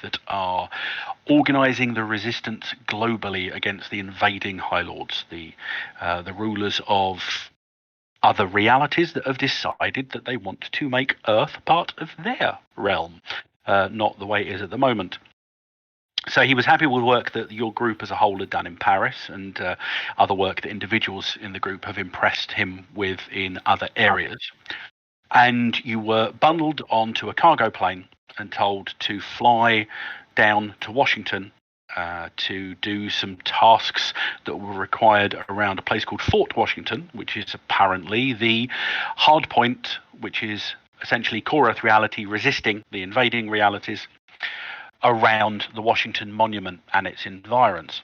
that are organizing the resistance globally against the invading High Lords, the rulers of other realities that have decided that they want to make Earth part of their realm, not the way it is at the moment. So he was happy with work that your group as a whole had done in Paris, and other work that individuals in the group have impressed him with in other areas. And you were bundled onto a cargo plane and told to fly down to Washington to do some tasks that were required around a place called Fort Washington, which is apparently the hard point, which is essentially core Earth reality resisting the invading realities around the Washington Monument and its environs.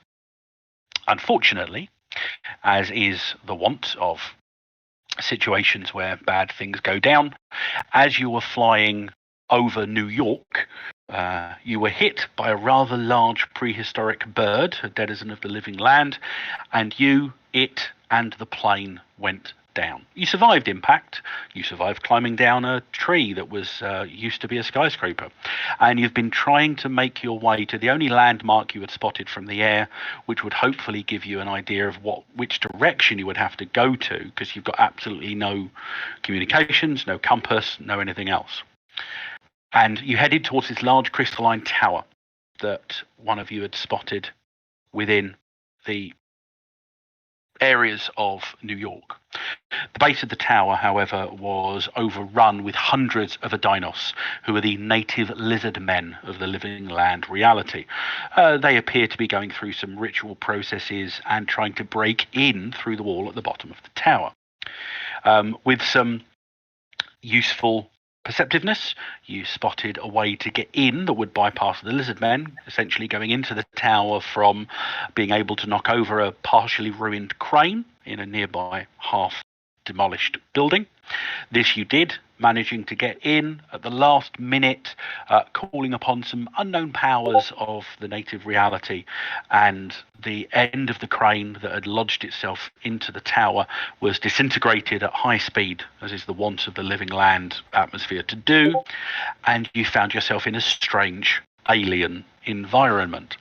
Unfortunately, as is the wont of situations where bad things go down, as you were flying over New York, you were hit by a rather large prehistoric bird, a denizen of the living land, and it and the plane went down. You survived impact. You survived climbing down a tree that was used to be a skyscraper, and you've been trying to make your way to the only landmark you had spotted from the air, which would hopefully give you an idea of which direction you would have to go to, because you've got absolutely no communications, no compass, no anything else. And you headed towards this large crystalline tower that one of you had spotted within the areas of New York. The base of the tower, however, was overrun with hundreds of Adinos, who are the native lizard men of the living land reality. They appear to be going through some ritual processes and trying to break in through the wall at the bottom of the tower. With some useful perceptiveness, you spotted a way to get in that would bypass the lizard men, essentially going into the tower from being able to knock over a partially ruined crane in a nearby half demolished building. This you did, managing to get in at the last minute, calling upon some unknown powers of the native reality, and the end of the crane that had lodged itself into the tower was disintegrated at high speed, as is the wont of the living land atmosphere to do, and you found yourself in a strange alien environment.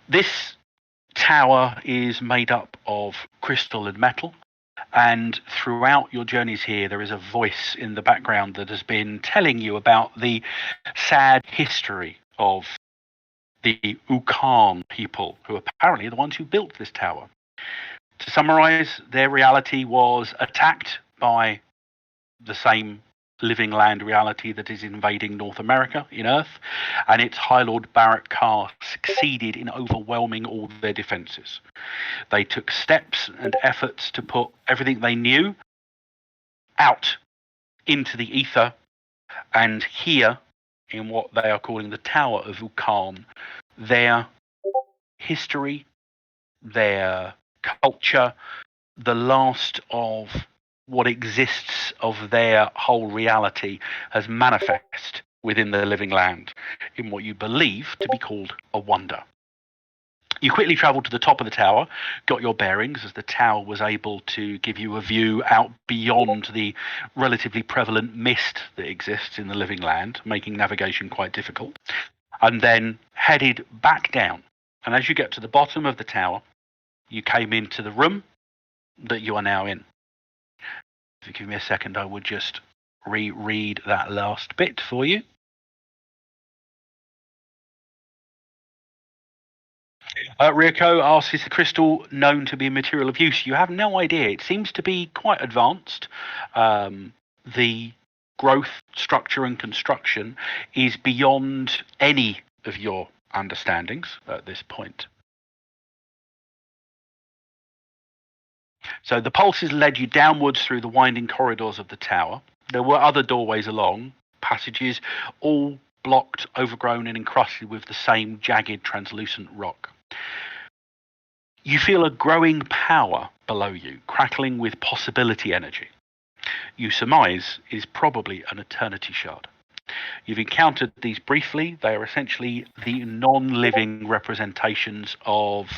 This tower is made up of crystal and metal, and throughout your journeys here, there is a voice in the background that has been telling you about the sad history of the Ukan people, who are apparently the ones who built this tower. To summarize, their reality was attacked by the same living land reality that is invading North America in Earth, and its High Lord Barrett Carr succeeded in overwhelming all their defenses. They took steps and efforts to put everything they knew out into the ether, and here, in what they are calling the Tower of Ukan, their history, their culture, the last of what exists of their whole reality has manifest within the living land in what you believe to be called a wonder. You quickly travelled to the top of the tower, got your bearings, as the tower was able to give you a view out beyond the relatively prevalent mist that exists in the living land, making navigation quite difficult, and then headed back down. And as you get to the bottom of the tower, you came into the room that you are now in. If you give me a second, I would just reread that last bit for you. Ryoko asks, is the crystal known to be a material of use? You have no idea. It seems to be quite advanced. The growth, structure, and construction is beyond any of your understandings at this point. So the pulses led you downwards through the winding corridors of the tower. There were other doorways along, passages, all blocked, overgrown, and encrusted with the same jagged, translucent rock. You feel a growing power below you, crackling with possibility energy. You surmise it is probably an eternity shard. You've encountered these briefly. They are essentially the non-living representations of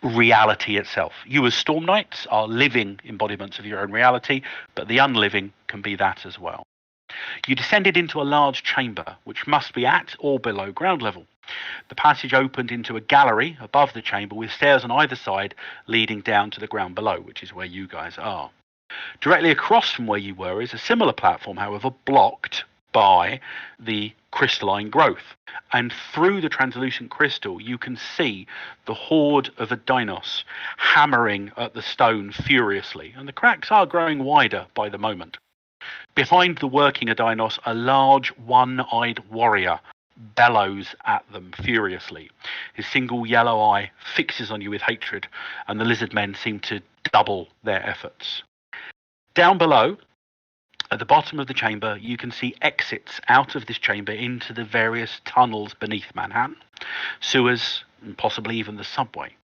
reality itself. You as Storm Knights are living embodiments of your own reality, but the unliving can be that as well. You descended into a large chamber, which must be at or below ground level. The passage opened into a gallery above the chamber with stairs on either side leading down to the ground below, which is where you guys are. Directly across from where you were is a similar platform, however, blocked by the crystalline growth. And through the translucent crystal, you can see the horde of a Dinos hammering at the stone furiously, and the cracks are growing wider by the moment. Behind the working Adinos, a large one-eyed warrior bellows at them furiously. His single yellow eye fixes on you with hatred, and the lizard men seem to double their efforts. Down below, at the bottom of the chamber, you can see exits out of this chamber into the various tunnels beneath Manhattan, sewers, and possibly even the subway.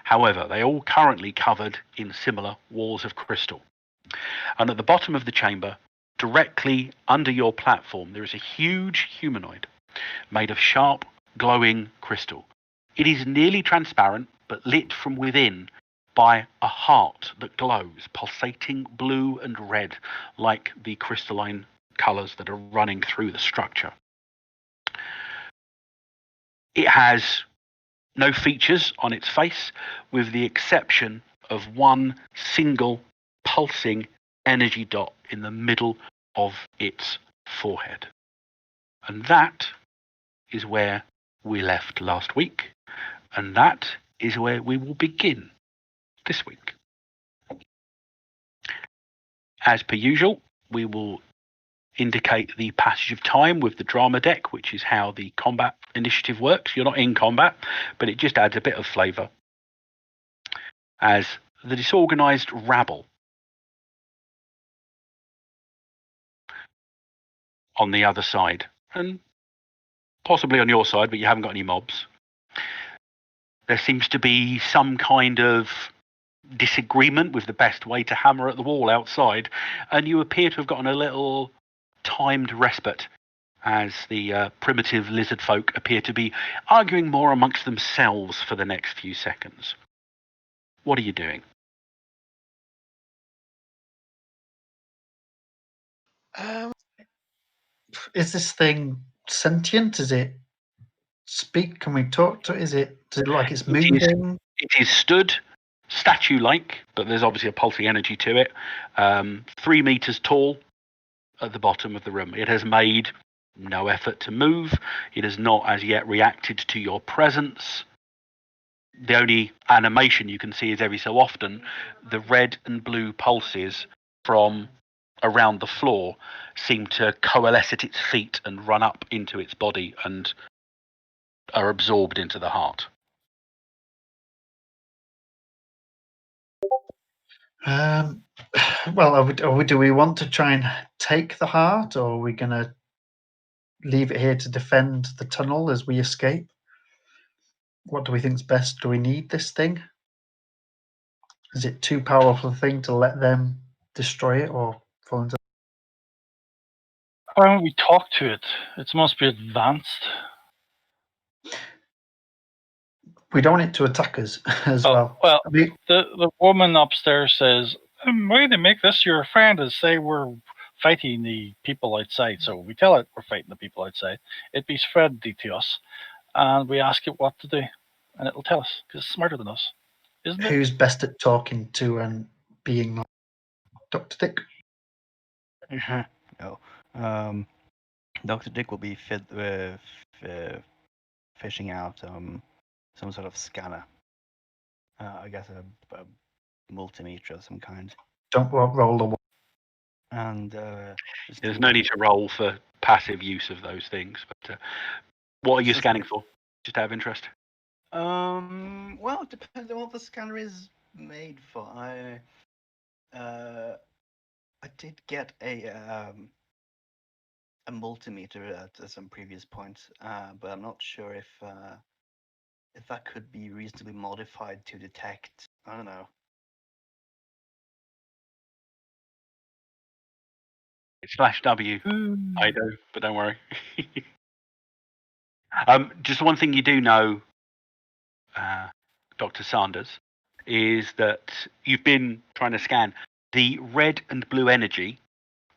However, they are all currently covered in similar walls of crystal. And at the bottom of the chamber, directly under your platform, there is a huge humanoid made of sharp, glowing crystal. It is nearly transparent, but lit from within by a heart that glows, pulsating blue and red like the crystalline colours that are running through the structure. It has no features on its face, with the exception of one single pulsing energy dot in the middle of its forehead. And that is where we left last week, and that is where we will begin this week. As per usual, we will indicate the passage of time with the drama deck, which is how the combat initiative works. You're not in combat, but it just adds a bit of flavour. As the disorganised rabble on the other side, and possibly on your side, but you haven't got any mobs. There seems to be some kind of disagreement with the best way to hammer at the wall outside, and you appear to have gotten a little timed respite as the primitive lizard folk appear to be arguing more amongst themselves for the next few seconds. What are you doing? Is this thing sentient? Is it speak? Can we talk to it? Is it like it's moving? It is stood statue-like, but there's obviously a pulsing energy to it. 3 meters tall at the bottom of the room. It has made no effort to move. It has not as yet reacted to your presence. The only animation you can see is every so often the red and blue pulses from around the floor seem to coalesce at its feet and run up into its body and are absorbed into the heart. Well, do we want to try and take the heart, or are we going to leave it here to defend the tunnel as we escape? What do we think's best? Do we need this thing? Is it too powerful a thing to let them destroy it or fall into? Why don't we talk to it? It must be advanced. We don't want it to attack us as well. Well, the woman upstairs says, "Way to make this your friend is say we're fighting the people outside." So we tell it we're fighting the people outside. It be friendly to us, and we ask it what to do, and it'll tell us because it's smarter than us, isn't it? Who's best at talking to and being like Dr. Dick? No. Dr. Dick will be fishing out some sort of scanner. I guess a multimeter of some kind. Don't roll the one. And there's no need to roll for passive use of those things. But what are you scanning for? Just out of interest. Well, it depends on what the scanner is made for. I did get a multimeter at some previous point, but I'm not sure if that could be reasonably modified to detect. I don't know. It's /W. I know, but don't worry. Just one thing you do know, Dr. Sanders, is that you've been trying to scan. The red and blue energy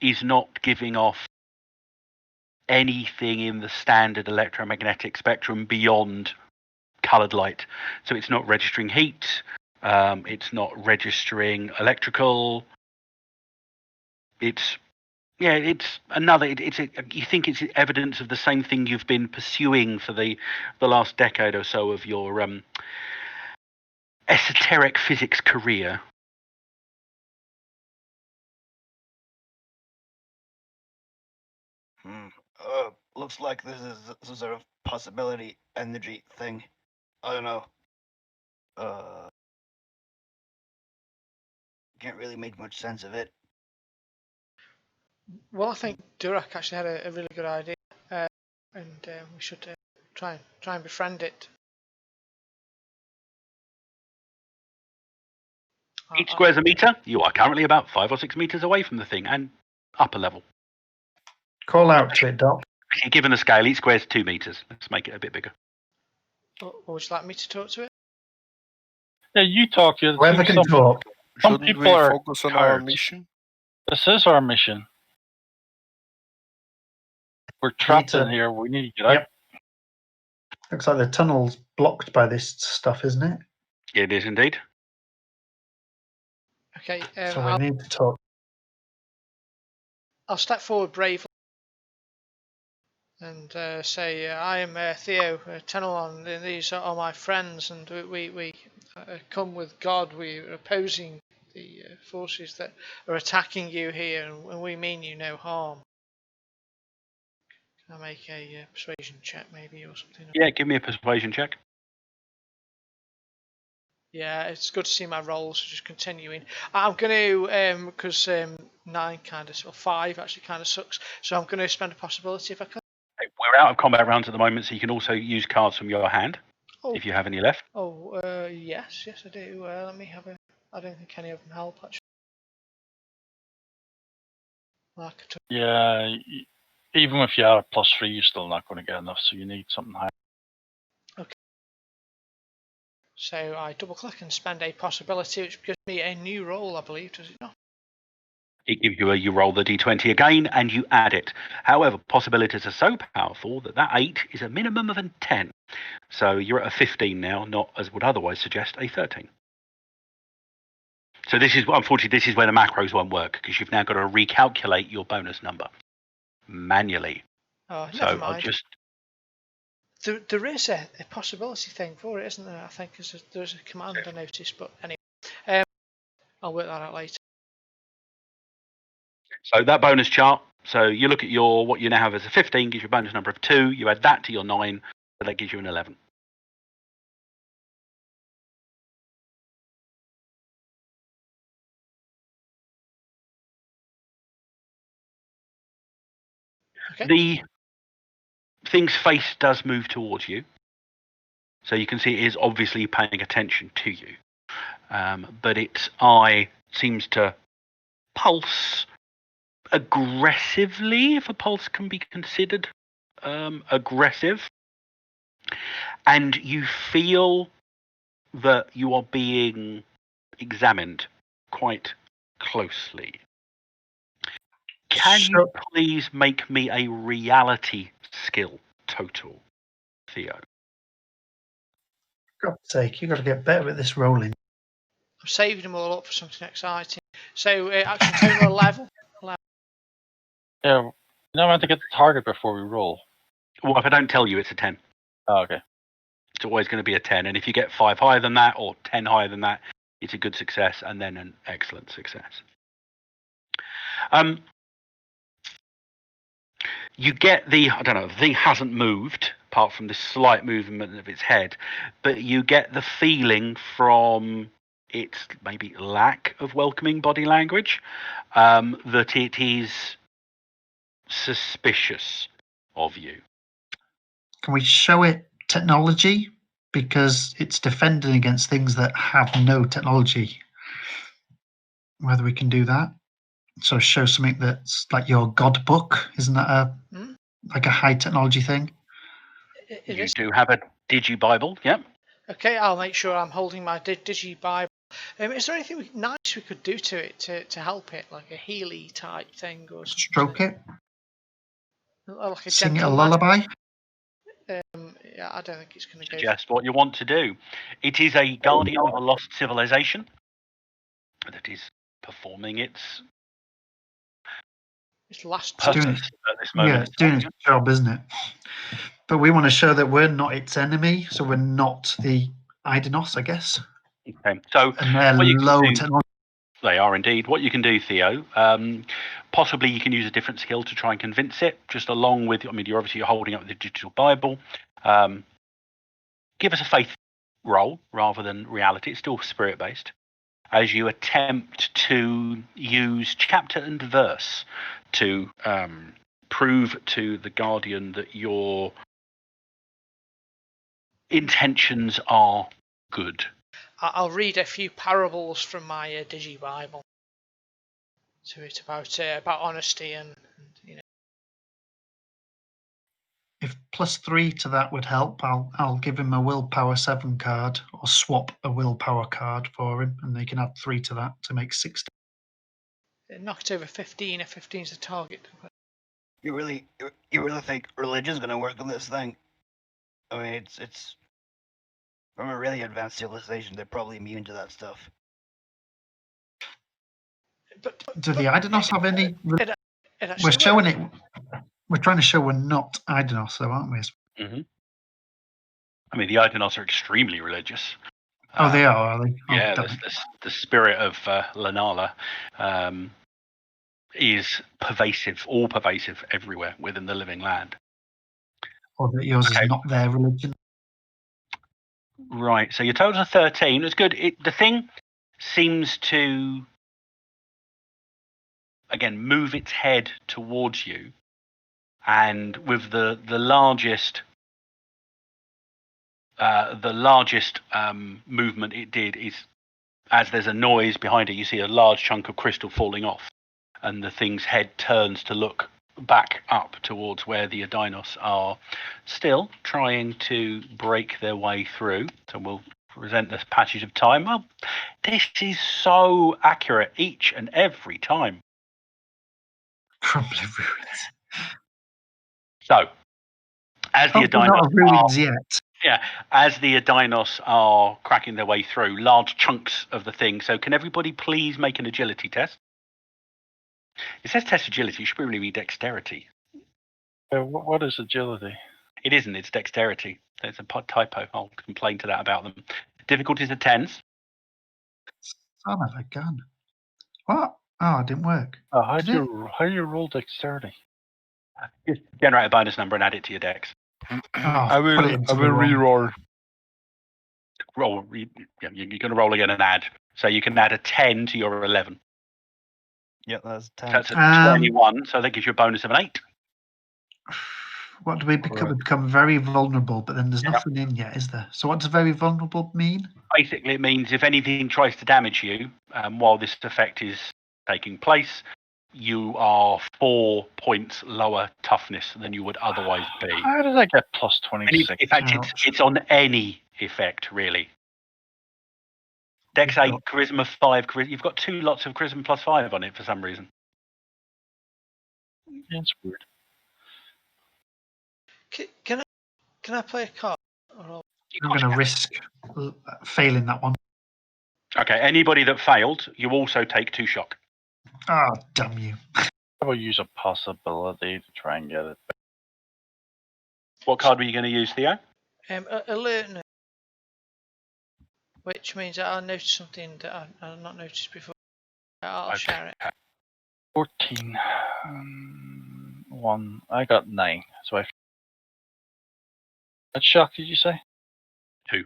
is not giving off anything in the standard electromagnetic spectrum beyond coloured light. So it's not registering heat, it's not registering electrical. It's another. You think it's evidence of the same thing you've been pursuing for the last decade or so of your esoteric physics career. Looks like this is some sort of possibility energy thing. I don't know. Can't really make much sense of it. Well, I think Durak actually had a really good idea, and we should try and befriend it. Each square's a meter. You are currently about 5 or 6 meters away from the thing, and upper level. Call out to it, Doc. Given the scale, each square's 2 meters. Let's make it a bit bigger. Would you like me to talk to it? Yeah, you talk to it. Whoever can talk. Some Shouldn't people we are focus on our tired. mission? This is our mission. We're trapped to- in here. We need to get out. Yep. Looks like the tunnel's blocked by this stuff, isn't it? It is indeed. Okay, So we need to talk. I'll step forward bravely and say, I am Theo Tenelon, and these are my friends, and we come with God. We're opposing the forces that are attacking you here, and we mean you no harm. Can I make a persuasion check maybe or something? Yeah, give me a persuasion check. Yeah, it's good to see my rolls just continuing. I'm going to, because 9 kind of, or 5 actually kind of sucks, so I'm going to spend a possibility if I can. We're out of combat rounds at the moment, so you can also use cards from your hand if you have any left. Yes, I do. Let me have a. I don't think any of them help actually. Yeah, even if you had a +3, you're still not going to get enough, so you need something higher. Okay. So I double click and spend a possibility, which gives me a new roll, I believe, does it not? It gives you roll the d20 again and you add it. However, possibilities are so powerful that 8 is a minimum of a 10. So you're at a 15 now, not as would otherwise suggest a 13. So unfortunately, this is where the macros won't work, because you've now got to recalculate your bonus number manually. Oh, so never mind. I'll just. There is a possibility thing for it, isn't there? I think there's a command I noticed, but anyway, I'll work that out later. So that bonus chart, so you look at what you now have as a 15, gives you a bonus number of 2, you add that to your 9, so that gives you an 11. Okay. The thing's face does move towards you, so you can see it is obviously paying attention to you, but its eye seems to pulse aggressively, if a pulse can be considered aggressive, and you feel that you are being examined quite closely. Can you please make me a reality skill total, Theo? For God's sake, you've got to get better at this rolling. I'm saving them all up for something exciting. So action total 11. Yeah, we now have to get the target before we roll. Well, if I don't tell you, it's a 10. Oh, okay. It's always going to be a 10, and if you get 5 higher than that or 10 higher than that, it's a good success and then an excellent success. You get the thing hasn't moved apart from the slight movement of its head, but you get the feeling from its maybe lack of welcoming body language that it is suspicious of you. Can we show it technology? Because it's defending against things that have no technology. Whether we can do that. So show something that's like your God book. Isn't that like a high technology thing? You do have a Digi-Bible, yep. Okay, I'll make sure I'm holding my Digi-Bible. Is there anything nice we could do to it to help it, like a Healy type thing or something? Stroke it. Like a Sing it a gentle lullaby. Yeah, I don't think it's going to go. Suggest what you want to do. It is a guardian of a lost civilization that is performing its It's last Doing purpose it. at this moment. Yeah, it's doing its job, isn't it? But we want to show that we're not its enemy, so we're not the Idanos, I guess. Okay, so And they're what you can low do- technology. They are indeed. What you can do, Theo, possibly you can use a different skill to try and convince it, just along with, I mean, you're holding up the digital Bible. Give us a faith roll rather than reality. It's still spirit-based. As you attempt to use chapter and verse to prove to the Guardian that your intentions are good. I'll read a few parables from my Digi Bible to it about honesty and If +3 to that would help, I'll give him a willpower 7 card, or swap a willpower card for him, and they can add 3 to that to make 16. knocked over 15. If 15 is the target. You really think religion's gonna work on this thing? I mean, it's from a really advanced civilization. They're probably immune to that stuff. Do the Idanos have any? It We're actually showing worked. it. We're trying to show we're not Idanos, though, aren't we? Mm-hmm. I mean, the Idanos are extremely religious. Oh, they are they? Oh, Yeah, damn it. the spirit of Lanala is pervasive, all pervasive everywhere within the living land. Or that yours Okay. is not their religion. Right, so your totals are 13. That's good. The thing seems to, again, move its head towards you, and with the largest movement it did is, as there's a noise behind it, you see a large chunk of crystal falling off, and the thing's head turns to look back up towards where the Adinos are still trying to break their way through. So we'll present this passage of time. Well, this is so accurate each and every time. Crumbling ruins. So, as the Hopefully not Adinos ruins yet. as the Adinos are cracking their way through large chunks of the thing. So can everybody please make an agility test? It says test agility. You should really read dexterity. What is agility? It isn't. It's dexterity. There's a typo. I'll complain to that about them. Difficulties are 10s. Son of a gun. What? Oh, it didn't work. How Did do you roll dexterity? Just generate a bonus number and add it to your dex. I will put it into the wrong- re-roll. Roll. You're going to roll again and add. So you can add a 10 to your 11. Yeah, that's 10. That's a 21. So that gives you a bonus of an 8. What do we become? We become very vulnerable, but then there's nothing in yet, is there? So what does very vulnerable mean? Basically, it means if anything tries to damage you while this effect is taking place, you are 4 points lower toughness than you would otherwise be. How did I get plus And 26? in fact, it's on any effect, really. Dex 8, Charisma 5. You've got 2 lots of Charisma plus 5 on it for some reason. Yeah, it's weird. Can I play a card? I'm going to risk failing that one. Okay, anybody that failed, you also take 2 shock. Oh, damn you. I will use a possibility to try and get it. What card were you going to use, Theo? Alertness, which means that I'll notice something that I've not noticed before. I'll share it. 14. 1. I got 9. So I. What shock did you say? 2.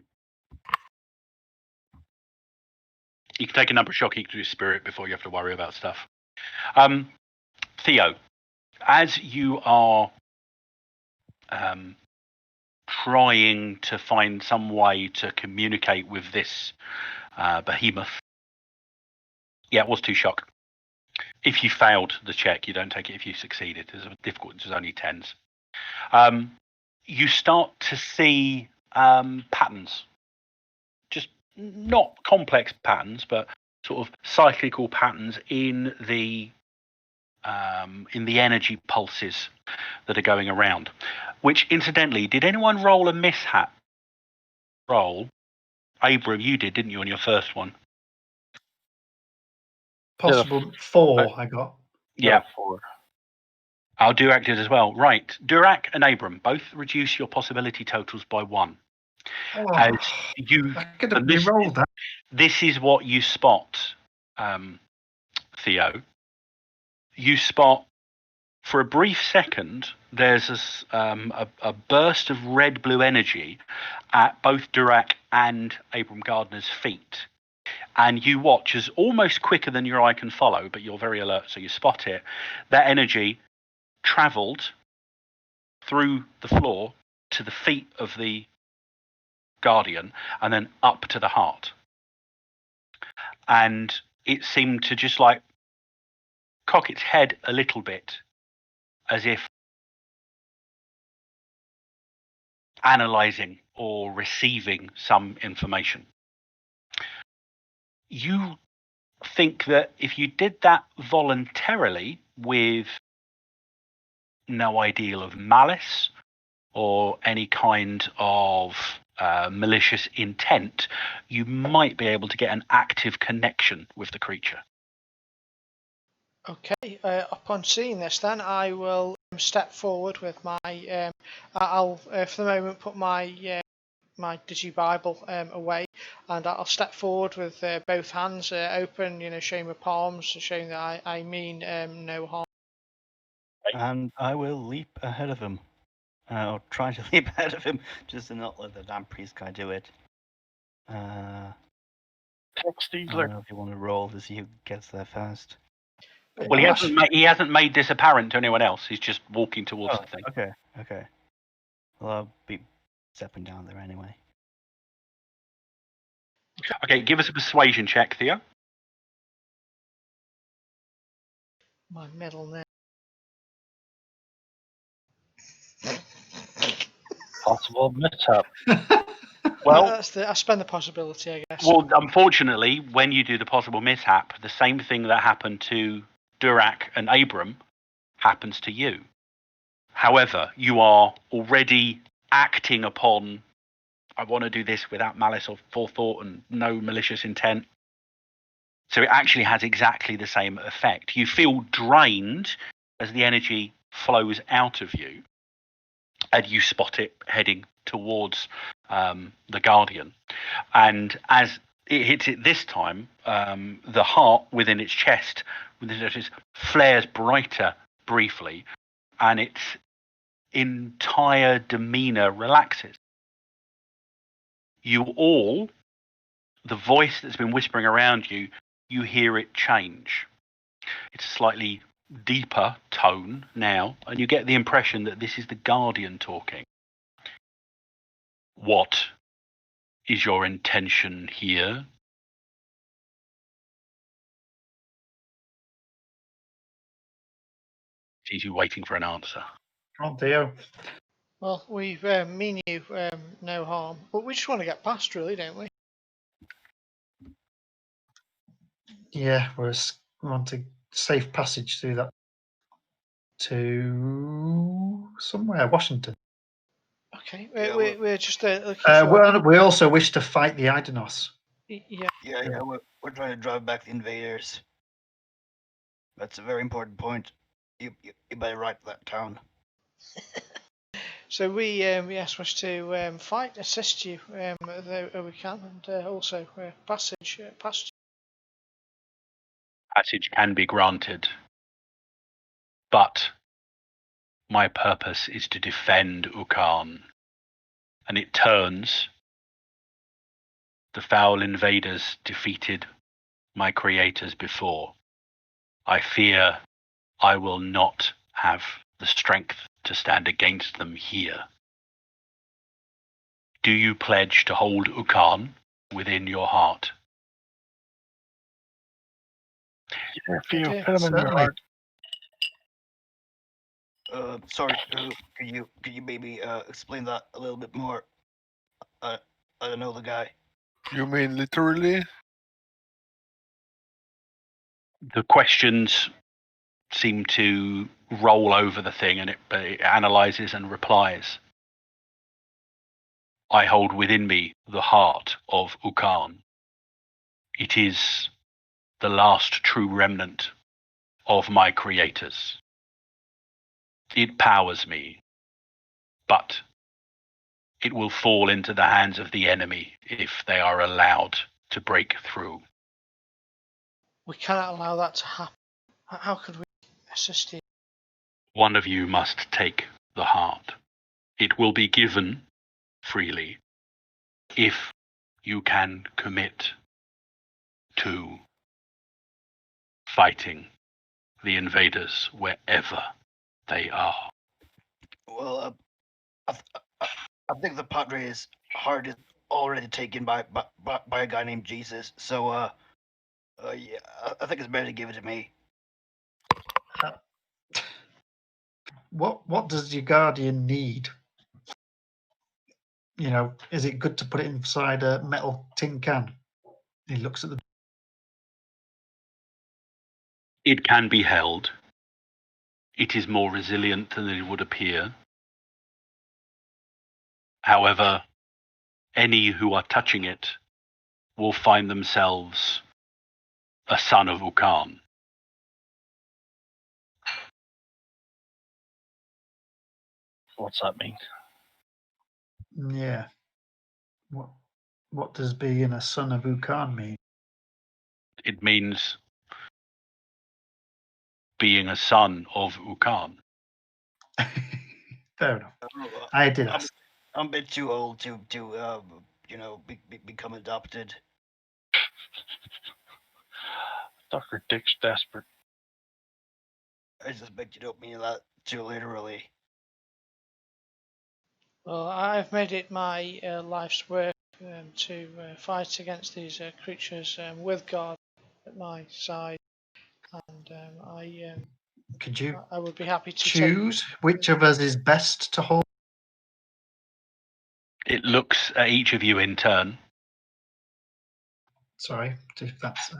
You can take a number of shock, you can do spirit before you have to worry about stuff. Theo, as you are trying to find some way to communicate with this behemoth, yeah, it was 2 shock. If you failed the check, you don't take it. If you succeeded, there's a difficulty, there's only 10s. You start to see patterns, just not complex patterns, but sort of cyclical patterns in the in the energy pulses that are going around. Which, incidentally, did anyone roll a mishap roll? Abram, you did, didn't you, on your first one? Possible 4 I got. Yeah. 4. I'll Durak did as well. Right. Durak and Abram both reduce your possibility totals by 1. Oh, As you, I could have re-rolled that. This is what you spot, Theo. You spot, for a brief second, there's a burst of red-blue energy at both Durak and Abram Gardner's feet. And you watch as almost quicker than your eye can follow, but you're very alert, so you spot it. That energy travelled through the floor to the feet of the Guardian and then up to the heart. And it seemed to just like cock its head a little bit, as if analysing or receiving some information. You think that if you did that voluntarily with no ideal of malice or any kind of malicious intent, you might be able to get an active connection with the creature. Okay, upon seeing this, then I will step forward with my. I'll, for the moment, put my my digibible away, and I'll step forward with both hands open, showing my palms, showing that I mean no harm. And I will leap ahead of him. Or try to leap ahead of him, just to not let the damn priest guy do it. I don't know if you want to roll to see who gets there fast. Well, he hasn't made this apparent to anyone else. He's just walking towards the thing. Okay. Well, I'll be stepping down there anyway. Okay, give us a persuasion check, Theo. My middle name. Possible mishap. Well, I spend the possibility, I guess. Well, unfortunately, when you do the possible mishap, the same thing that happened to Durak and Abram happens to you. However, you are already acting upon, I want to do this without malice or forethought and no malicious intent. So it actually has exactly the same effect. You feel drained as the energy flows out of you, and you spot it heading towards the Guardian. And as it hits it this time, the heart within its chest flares brighter briefly, and its entire demeanor relaxes. You all, the voice that's been whispering around you, you hear it change. It's a slightly deeper tone now, and you get the impression that this is the Guardian talking. What is your intention here? Sees you waiting for an answer. Oh, Theo. Well, we mean you no harm, but we just want to get past, really, don't we? Yeah, we want a safe passage through that to somewhere, Washington. Okay, Yeah, we're just looking for... We also wish to fight the Idanos. Yeah. Yeah, we're trying to drive back the invaders. That's a very important point. You better write that down. So we wish to fight, assist you though we can, and also passage past. Passage can be granted, but my purpose is to defend Ukan. And it turns. The foul invaders defeated my creators before. I fear I will not have the strength to stand against them here. Do you pledge to hold Ukan within your heart? Yeah, Theo, Okay, put him in your certainly. heart. Sorry, could you maybe explain that a little bit more? I don't know the guy. You mean literally? The questions seem to roll over the thing, and it analyzes and replies. I hold within me the heart of Ukan. It is the last true remnant of my creators. It powers me, but it will fall into the hands of the enemy if they are allowed to break through. We cannot allow that to happen. How could we assist you? One of you must take the heart. It will be given freely if you can commit to fighting the invaders wherever they are. Well, I think the Padre's heart is already taken by a guy named Jesus. So, yeah, I think it's better to give it to me. What does your guardian need? You know, is it good to put it inside a metal tin can? He looks at the. It can be held. It is more resilient than it would appear. However, any who are touching it will find themselves a son of Ukan. What's that mean? Yeah. What does being a son of Ukan mean? It means being a son of Ukan. Fair enough. I did ask. I'm a bit too old to become adopted. Dr. Dick's desperate. I suspect you don't mean that too literally. Well, I've made it my life's work to fight against these creatures with God at my side, and Could you I would be happy to choose which of us is best to hold? It looks at each of you in turn. Sorry, if that's.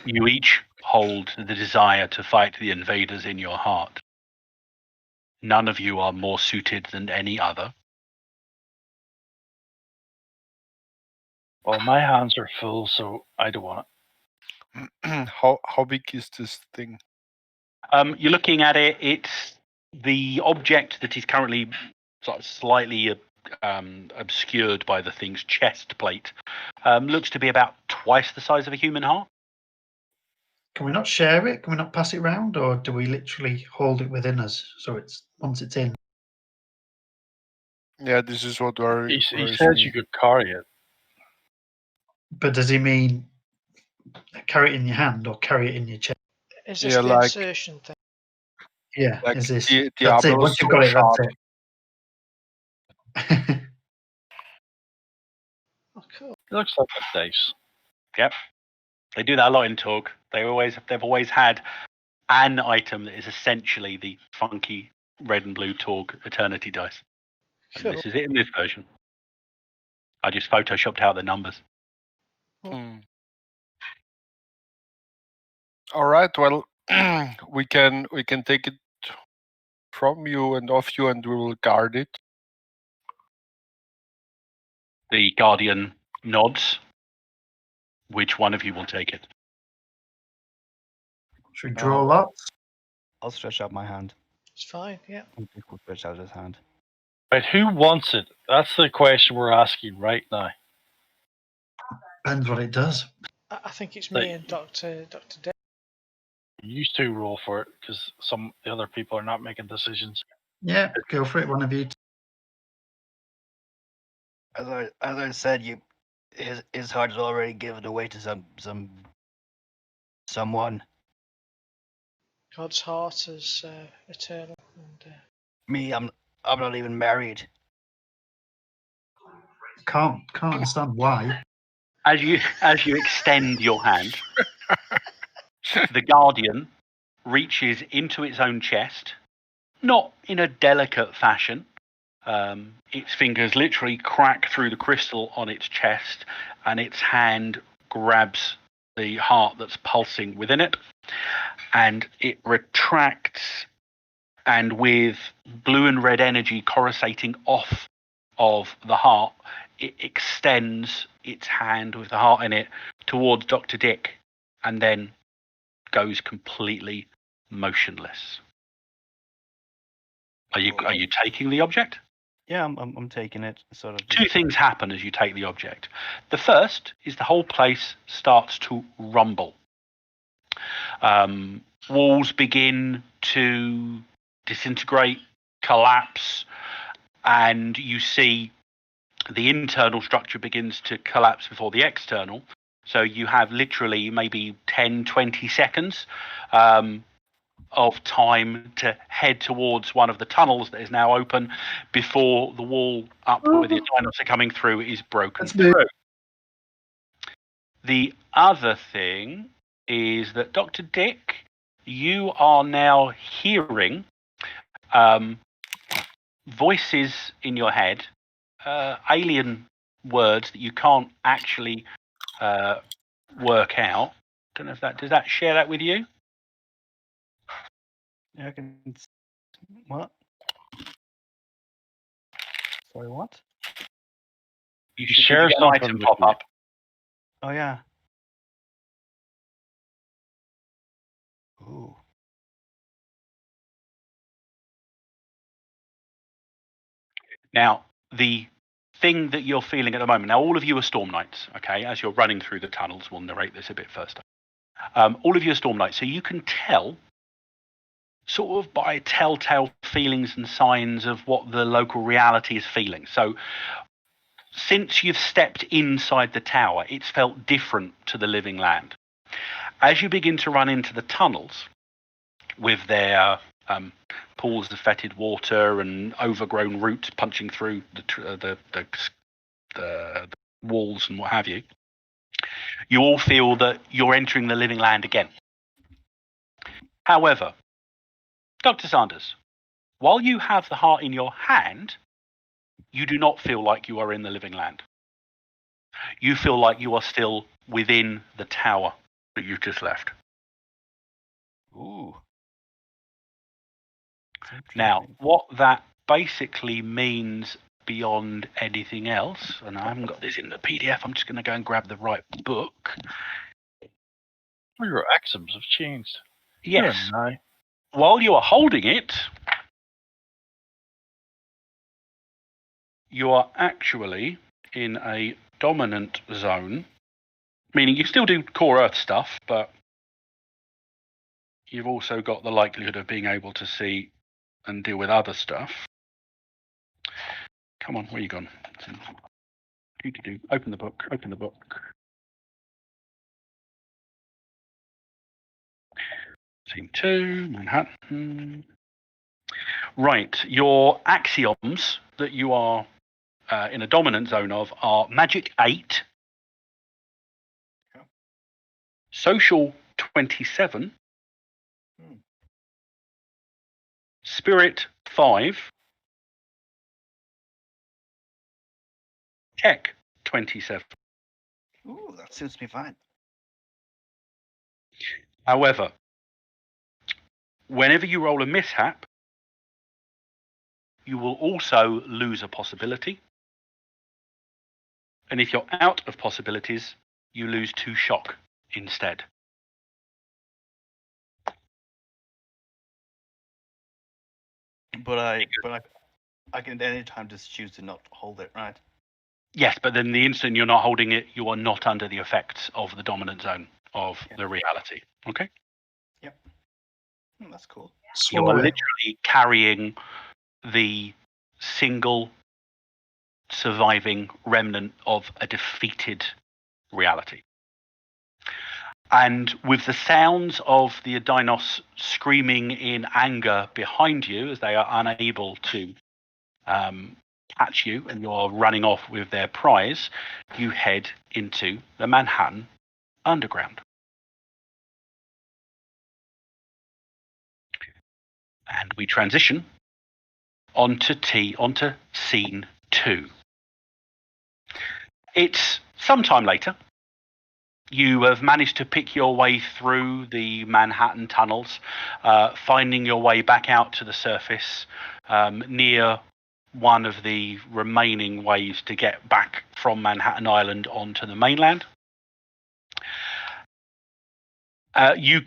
You each hold the desire to fight the invaders in your heart. None of you are more suited than any other. Well, my hands are full, so I don't want it. How big is this thing? You're looking at it. It's the object that is currently sort of slightly obscured by the thing's chest plate. Looks to be about twice the size of a human heart. Can we not share it? Can we not pass it round, or do we literally hold it within us? So it's once it's in. Yeah, this is what He says you could carry it. But does he mean carry it in your hand or carry it in your chest? Is this Yeah, the like- insertion thing? Yeah, Like is this? the That's it. Diablo Once you've got it, shot. that's it. Oh, cool. It looks like a dice. Yep. They do that a lot in TORG. They've always had an item that is essentially the funky red and blue TORG Eternity dice. And Cool. this is it in this version. I just photoshopped out the numbers. Hmm. All right. Well, we can take it from you and off you, and we will guard it. The Guardian nods. Which one of you will take it? Should we draw No. lots? I'll stretch out my hand. It's fine, yeah. And Dick will stretch out his hand. But who wants it? That's the question we're asking right now. Depends what it does. I think it's Like- me and Dr. Dick. You two roll for it because the other people are not making decisions. Yeah, go for it. One of you. As I said, his heart is already given away to someone. God's heart is eternal. And Me, I'm not even married. Can't understand why. As you extend your hand, the Guardian reaches into its own chest, not in a delicate fashion. Its fingers literally crack through the crystal on its chest, and its hand grabs the heart that's pulsing within it. and it retracts, and with blue and red energy coruscating off of the heart, it extends its hand with the heart in it towards Dr. Dick, and then goes completely motionless. Are you taking the object? Yeah, I'm taking it. Sort of. Two things happen as you take the object. The first is the whole place starts to rumble. Walls begin to disintegrate, collapse, and you see the internal structure begins to collapse before the external. So you have literally maybe 10, 20 seconds of time to head towards one of the tunnels that is now open before the wall up where the dinosaurs are coming through is broken through. The other thing is that Dr. Dick, you are now hearing voices in your head, alien words that you can't actually work out. Don't know if that does that share that with you. Yeah, I can. What? Sorry, what? You should share get an something item with pop you. up. Oh yeah. Ooh. Now, the thing that you're feeling at the moment, now all of you are Storm Knights, okay? As you're running through the tunnels, we'll narrate this a bit first. All of you are Storm Knights, so you can tell, sort of by telltale feelings and signs of what the local reality is feeling. So, since you've stepped inside the tower, it's felt different to the living land. As you begin to run into the tunnels with their pools of fetid water and overgrown roots punching through the walls and what have you, you all feel that you're entering the living land again. However, Dr. Sanders, while you have the heart in your hand, you do not feel like you are in the living land. You feel like you are still within the tower that you've just left. Ooh. Now, what that basically means beyond anything else, and I haven't got this in the PDF, I'm just going to go and grab the right book. Well, your axioms have changed. Yes. You're a While you are holding it, you are actually in a dominant zone, meaning you still do core Earth stuff, but you've also got the likelihood of being able to see and deal with other stuff. Come on, where you gone? Open the book. Open the book. Scene 2, Manhattan. Right, your axioms that you are in a dominant zone of are Magic 8, Social 27, Spirit 5, Tech 27. Ooh, that suits me fine. However, whenever you roll a mishap, you will also lose a possibility. And if you're out of possibilities, you lose 2 shock instead. But I can at any time just choose to not hold it, right? Yes, but then the instant you're not holding it, you are not under the effects of the dominant zone of the reality. Okay? Yep. That's cool. You are Swallow it. literally carrying the single surviving remnant of a defeated reality. And with the sounds of the Adinos screaming in anger behind you as they are unable to catch you and you're running off with their prize, you head into the Manhattan Underground. And we transition onto scene 2. It's sometime later. You have managed to pick your way through the Manhattan tunnels, finding your way back out to the surface near one of the remaining ways to get back from Manhattan Island onto the mainland. You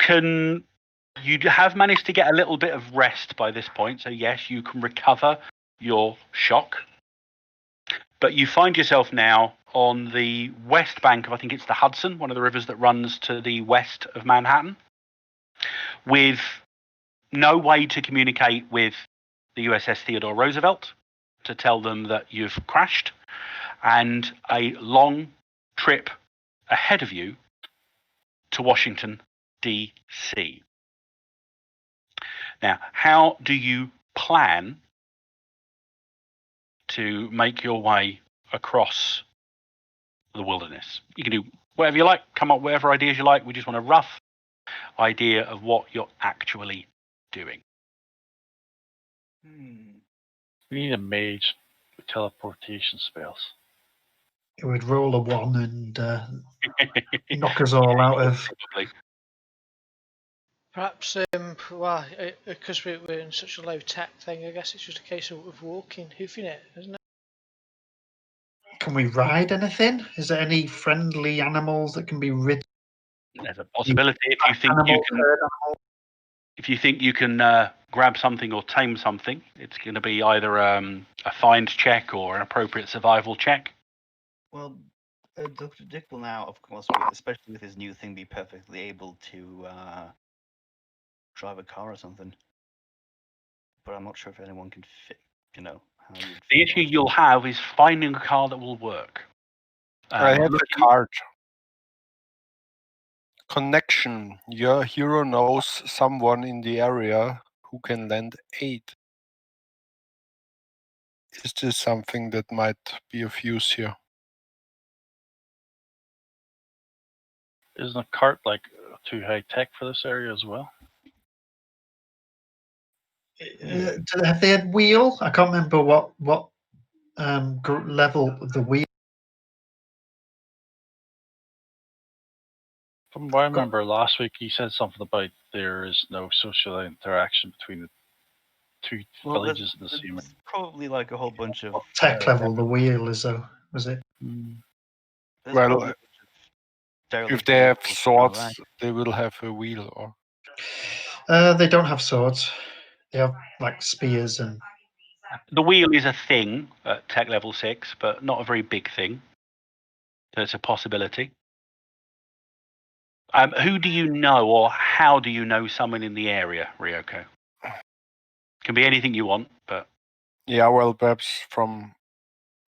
have managed to get a little bit of rest by this point, so yes, you can recover your shock. But you find yourself now on the west bank of, I think it's the Hudson, one of the rivers that runs to the west of Manhattan, with no way to communicate with the USS Theodore Roosevelt to tell them that you've crashed, and a long trip ahead of you to Washington, D.C. Now, how do you plan to make your way across the wilderness? You can do whatever you like, come up with whatever ideas you like. We just want a rough idea of what you're actually doing. We need a mage with teleportation spells. It would roll a 1 and knock us all out of. Probably. Perhaps, because we're in such a low tech thing, I guess it's just a case of walking, hoofing it, isn't it? Can we ride anything? Is there any friendly animals that can be ridden? There's a possibility if you think Animal, you can. herd animal? If you think you can grab something or tame something, it's going to be either a find check or an appropriate survival check. Well, Dr. Dick will now, of course, especially with his new thing, be perfectly able to drive a car or something. But I'm not sure if anyone can fit, how you'd The fit issue on. you'll have is finding a car that will work. I have looking- a card. Connection. Your hero knows someone in the area who can lend aid. Is this something that might be of use here? Isn't a cart like too high tech for this area as well? Have they had wheel? I can't remember what level of the wheel. From what I remember last week, he said something about there is no social interaction between the two villages in the same. There's probably like a whole bunch of Tech level, the wheel is was it? there's Well, probably a bunch of If derelict they have vehicles swords, around. they will have a wheel. Or They don't have swords. They have like spears and. The wheel is a thing at tech level 6, but not a very big thing. So it's a possibility. Who do you know, or how do you know someone in the area, Ryoko? Can be anything you want, but yeah, well, perhaps from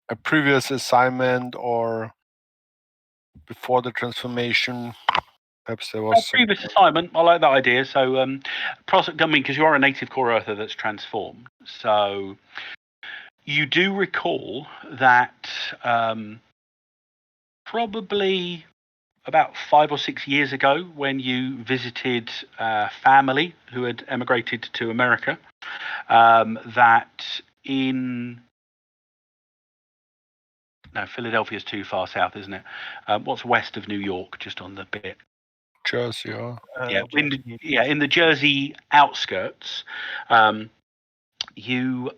a previous assignment or before the transformation. Perhaps there was some. previous assignment. I like that idea. So, because you are a native core earther that's transformed, so you do recall that probably about 5 or 6 years ago, when you visited family who had emigrated to America, that in Philadelphia's too far south, isn't it? What's west of New York, just on the bit? Jersey, or in the Jersey outskirts, you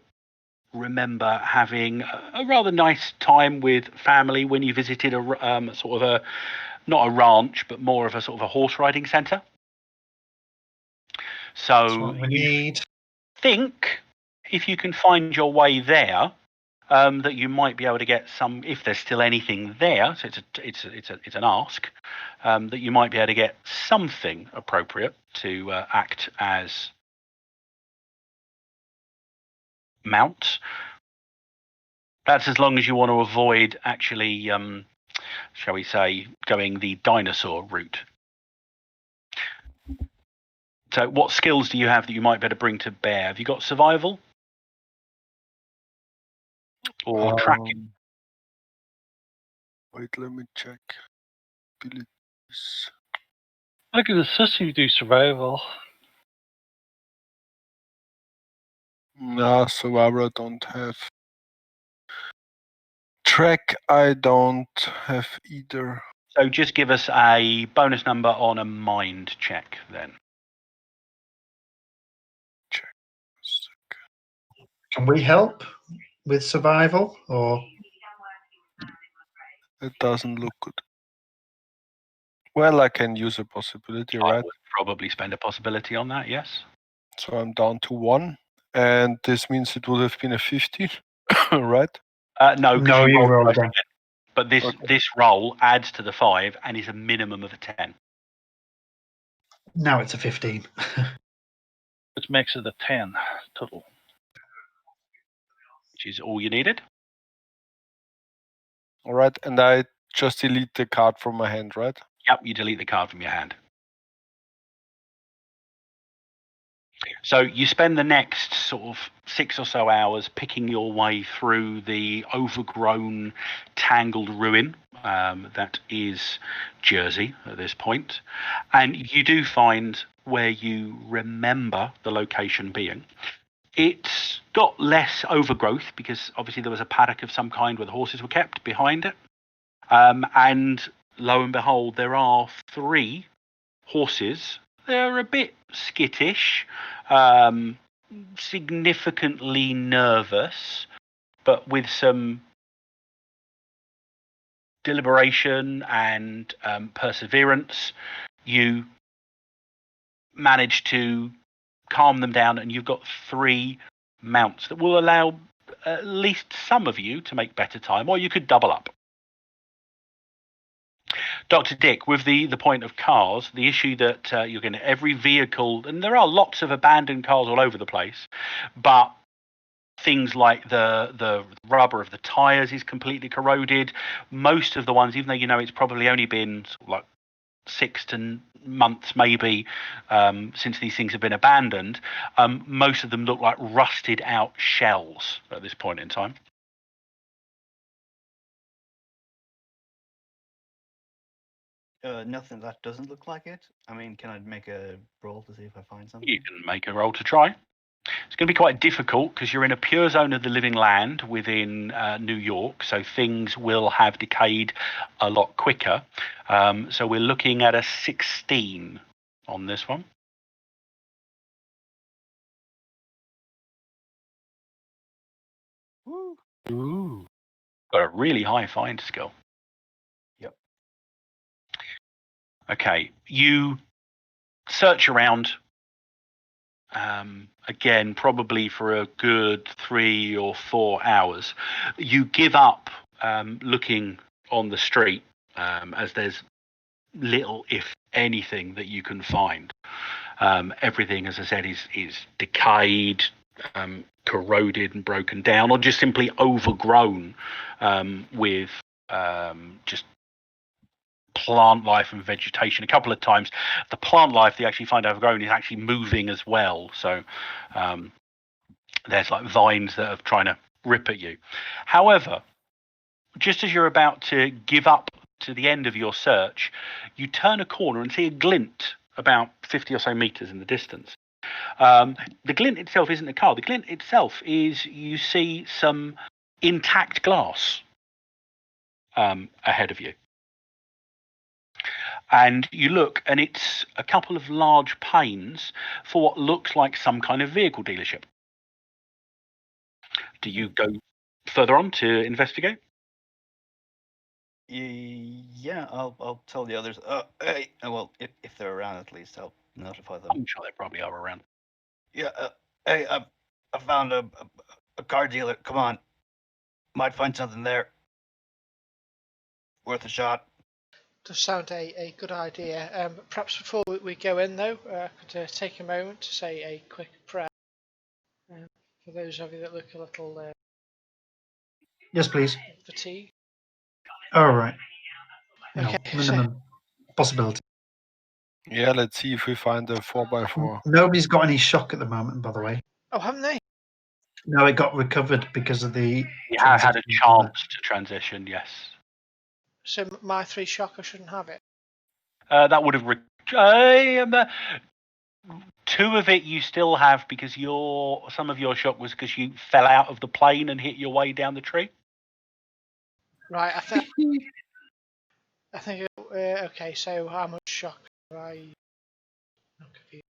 remember having a rather nice time with family when you visited a sort of not a ranch, but more of a sort of a horse riding centre. So you think if you can find your way there, that you might be able to get some, if there's still anything there. So it's an ask, that you might be able to get something appropriate to act as mounts. That's as long as you want to avoid actually, shall we say, going the dinosaur route. So what skills do you have that you might be able to bring to bear? Have you got survival? Or tracking? Wait, let me check. Abilities. I could assist you do survival. No, survival I don't have. Track I don't have either. So just give us a bonus number on a mind check then. Can we help with survival, or It doesn't look good. Well, I can use a possibility, I right? would probably spend a possibility on that, yes. So I'm down to 1, and this means it would have been a 15, right? No, because No, you you rolled roll both again. again. But this Okay. this roll adds to the 5 and is a minimum of a 10. Now it's a 15. Which makes it a 10 total. Which is all you needed. All right, and I just delete the card from my hand, right? Yep, you delete the card from your hand. So you spend the next sort of 6 or so hours picking your way through the overgrown, tangled ruin that is Jersey at this point. And you do find where you remember the location being. It's got less overgrowth because obviously there was a paddock of some kind where the horses were kept behind it. And lo and behold, there are 3 horses. They're a bit skittish, significantly nervous, but with some deliberation and perseverance, you manage to calm them down, and you've got 3 mounts that will allow at least some of you to make better time, or you could double up. Dr. Dick, with the point of cars, the issue that you're getting every vehicle, and there are lots of abandoned cars all over the place, but things like the rubber of the tires is completely corroded. Most of the ones, even though you know it's probably only been sort of like 6 months maybe since these things have been abandoned, most of them look like rusted out shells at this point in time. Nothing that doesn't look like it. I mean, can I make a roll to see if I find something? You can make a roll to try. It's going to be quite difficult because you're in a pure zone of the living land within New York, so things will have decayed a lot quicker. So we're looking at a 16 on this one. Woo. Ooh. Got a really high find skill. Yep. Okay, you search around. Again, probably for a good 3 or 4 hours. You give up looking on the street as there's little, if anything, that you can find. Everything, as I said, is decayed, corroded and broken down, or just simply overgrown with just plant life and vegetation. A couple of times the plant life they actually find overgrown is actually moving as well, so there's like vines that are trying to rip at you. However, just as you're about to give up to the end of your search, you turn a corner and see a glint about 50 or so meters in the distance. The glint itself isn't a car. The glint itself is, you see some intact glass ahead of you. And you look, and it's a couple of large panes for what looks like some kind of vehicle dealership. Do you go further on to investigate? Yeah, I'll tell the others. Hey, well, if they're around, at least I'll notify them. I'm sure they probably are around. Yeah. Hey, I found a car dealer. Come on, might find something there. Worth a shot. Does sound a good idea. Perhaps before we go in, though, I could take a moment to say a quick prayer for those of you that look a little Yes, please. fatigued. All right. Okay, Minimum possibility. Yeah, let's see if we find a 4x4. Nobody's got any shock at the moment, by the way. Oh, haven't they? No, it got recovered because of the. You have had a transition. chance to transition, yes. So my 3 shock, I shouldn't have it. That would have 2 of it you still have because some of your shock was because you fell out of the plane and hit your way down the tree. Right, I think I think. Okay, so how much shock do I? I'm confused.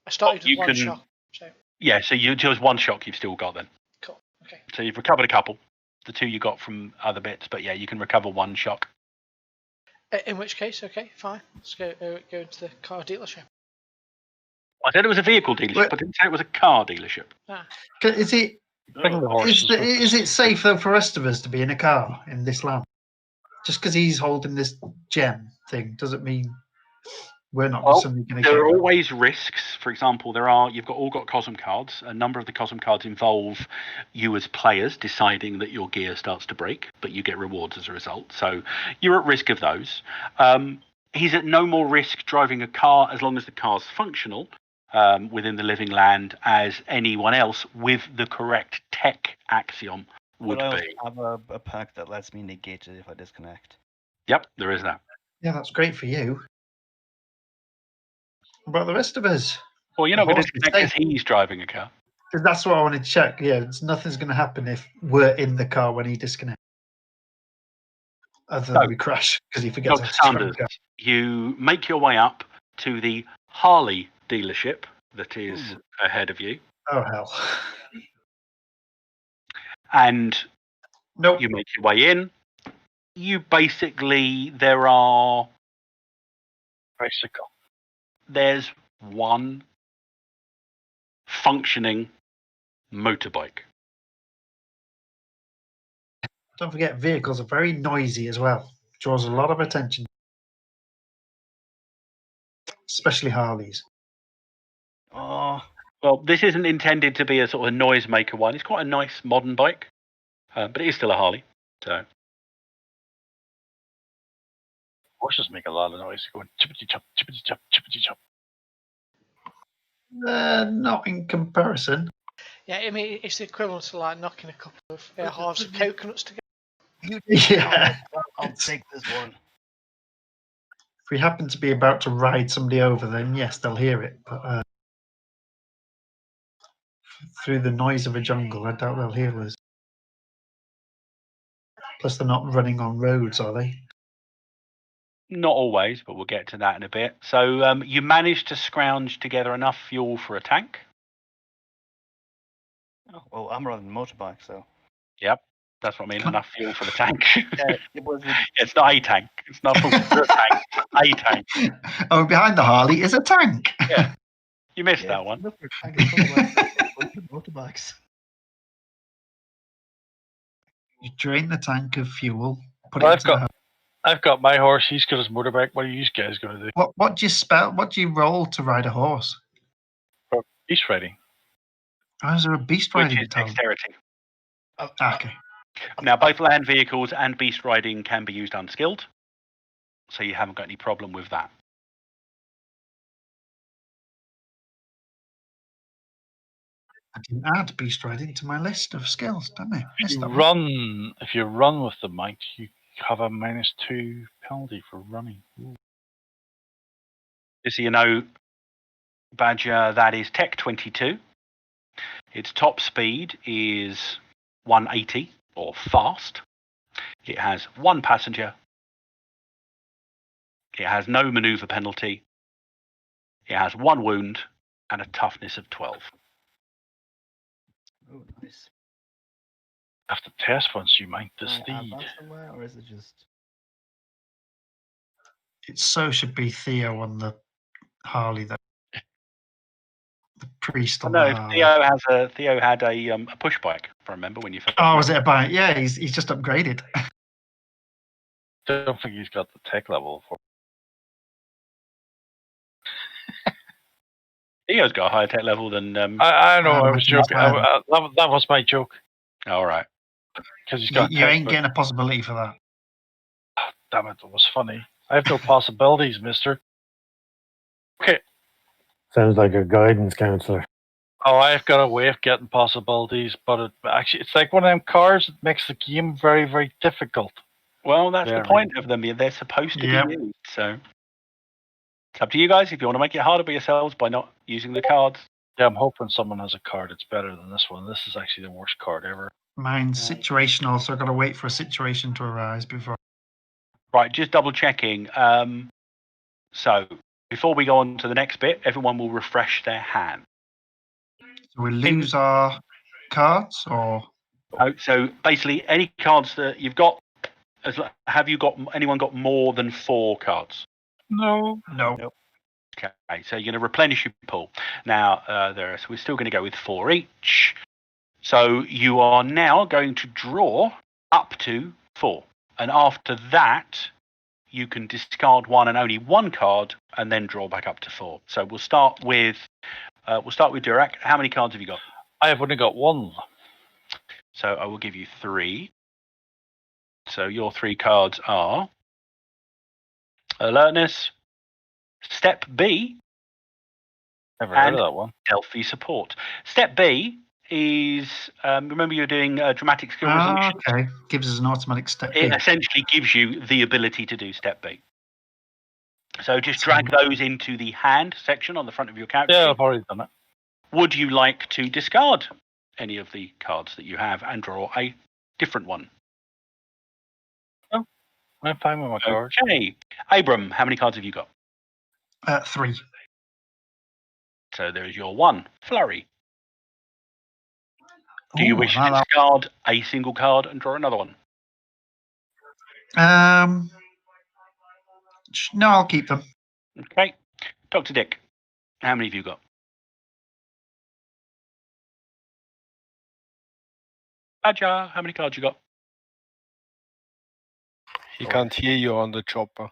I started You with one can- shock. So Yeah, so there's one shock you've still got then. cool. Okay. So you've recovered a couple. The two you got from other bits, but yeah, you can recover one shock. In which case, okay, fine. Let's go into the car dealership. I said it was a vehicle dealership. Well- I didn't say it was a car dealership. Is it Bring the horses. with is us. it safe though for the rest of us to be in a car in this land? Just because he's holding this gem thing doesn't mean we're not Well, suddenly going to There are get. always risks. For example, you've all got Cosm cards. A number of the Cosm cards involve you as players deciding that your gear starts to break, but you get rewards as a result. So you're at risk of those. He's at no more risk driving a car as long as the car's functional within the living land as anyone else with the correct tech axiom would But I be. also have a perk that lets me negate it if I disconnect. Yep, there is that. Yeah, that's great for you. What about the rest of us? Well, you're not The going to horse is disconnect because safe. he's driving a car. 'Cause that's what I want to check. Yeah, nothing's going to happen if we're in the car when he disconnects. Other than No. we crash because he forgets how Dr. to drive Sanders, the car. you make your way up to the Harley dealership that is Ooh. ahead of you, Oh hell! and Nope. you make your way in. There are Bicycle. there's one functioning motorbike. Don't forget, vehicles are very noisy as well. Draws a lot of attention, especially Harleys. Oh, Well, this isn't intended to be a sort of noisemaker one. It's quite a nice modern bike, but it is still a Harley. So Horses make a lot of noise, going chippity chop, chippity chop, chippity chop. Not in comparison. Yeah, I mean it's the equivalent to like knocking a couple of halves of coconuts together. Yeah. I'll take this one. If we happen to be about to ride somebody over, then yes, they'll hear it. But through the noise of a jungle, I doubt they'll hear us. Plus, they're not running on roads, are they? not always, but we'll get to that in a bit. So you managed to scrounge together enough fuel for a tank. Oh, well, I'm running a motorbike, so. Yep, that's what I mean. Enough fuel for the tank. Yeah, it was a It's not a tank. It's not a tank. A tank. Oh, behind the Harley is a tank. Yeah. You missed that one. Look, I can put like motorbikes. You drain the tank of fuel. Put Well, it into the I've got my horse. He's got his motorbike. What are you guys going to do? What do you spell? What do you roll to ride a horse? Beast riding. Oh, is there a beast Which riding is talent? dexterity. Okay. Now, both land vehicles and beast riding can be used unskilled, so you haven't got any problem with that. I didn't add beast riding to my list of skills, damn it. If Missed you that one. run, if you run with the mount, you have a -2 penalty for running. Ooh. Just so you know, Badger, that is Tech 22. Its top speed is 180 or fast. It has one passenger. It has no maneuver penalty. It has one wound and a toughness of 12. Oh, nice. Have to test once you mount the Can I add steed. that somewhere, or is it just? It so should be Theo on the Harley, though. The priest on the No, Harley. Theo had a push bike. If I remember when you first. Oh, was it a bike? Yeah, he's just upgraded. Don't think he's got the tech level for. Theo's got a higher tech level than. I know. I was that's joking. fine. Oh, That was my joke all right. because he's You, got. you ain't getting a possibility for that. Damn it! It was funny. I have no possibilities, Mister. Okay. Sounds like a guidance counselor. Oh, I've got a way of getting possibilities, but it's like one of them cards that makes the game very, very difficult. Well, that's the Very. point of them. They're supposed to Yep. be used. So it's up to you guys if you want to make it harder for yourselves by not using the cards. Yeah, I'm hoping someone has a card that's better than this one. This is actually the worst card ever. Mine's situational, so I've got to wait for a situation to arise before. Right, just double checking. So before we go on to the next bit, everyone will refresh their hand. So we lose our cards, or So basically, any cards that you've got, have you got anyone got more than 4 cards? No. no? Okay, so you're going to replenish your pool. Now, so we're still going to go with 4 each. So you are now going to draw up to 4. And after that, you can discard 1 and only 1 card and then draw back up to 4. So we'll start with Durak. How many cards have you got? I have only got 1. So I will give you 3. So your 3 cards are Alertness, Step B, Never heard and of that one. Delphi Support. Step B is, remember you're doing dramatic skill resolution? Okay, gives us an automatic step B. It essentially gives you the ability to do Step B. So just drag those into the hand section on the front of your character Yeah, sheet. I've already done it. Would you like to discard any of the cards that you have and draw a different one? I'm fine with my cards. Okay. Abram, how many cards have you got? 3. So there is your 1, Flurry. Do you Ooh, wish I to like discard a single card and draw another one? that. No, I'll keep them. Okay. Dr. Dick, how many have you got? Badger, how many cards you got? He can't hear you on the chopper.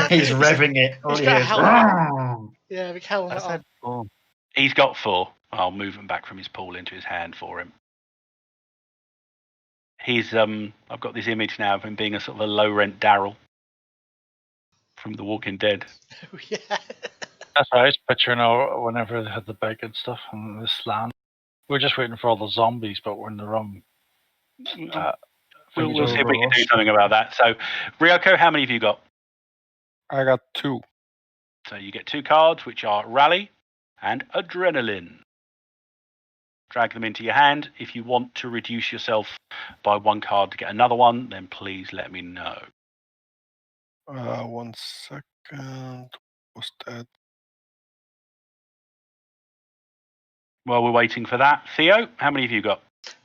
He's revving it. All He's he got a hears, helmet. "Vroom." Yeah, big helmet I said on. 4. He's got 4. I'll move them back from his pool into his hand for him. He's I've got this image now of him being a sort of a low rent Daryl from The Walking Dead. Yeah. That's what I was picturing whenever they had the bike and stuff in this land. We're just waiting for all the zombies, but we're in the wrong. We'll see if we can do something about that. So, Ryoko, how many have you got? I got 2. So you get 2 cards, which are Rally and Adrenaline. Drag them into your hand. If you want to reduce yourself by 1 card to get another one, then please let me know. 1 second. What's that? While we're waiting for that, Theo, how many have you got?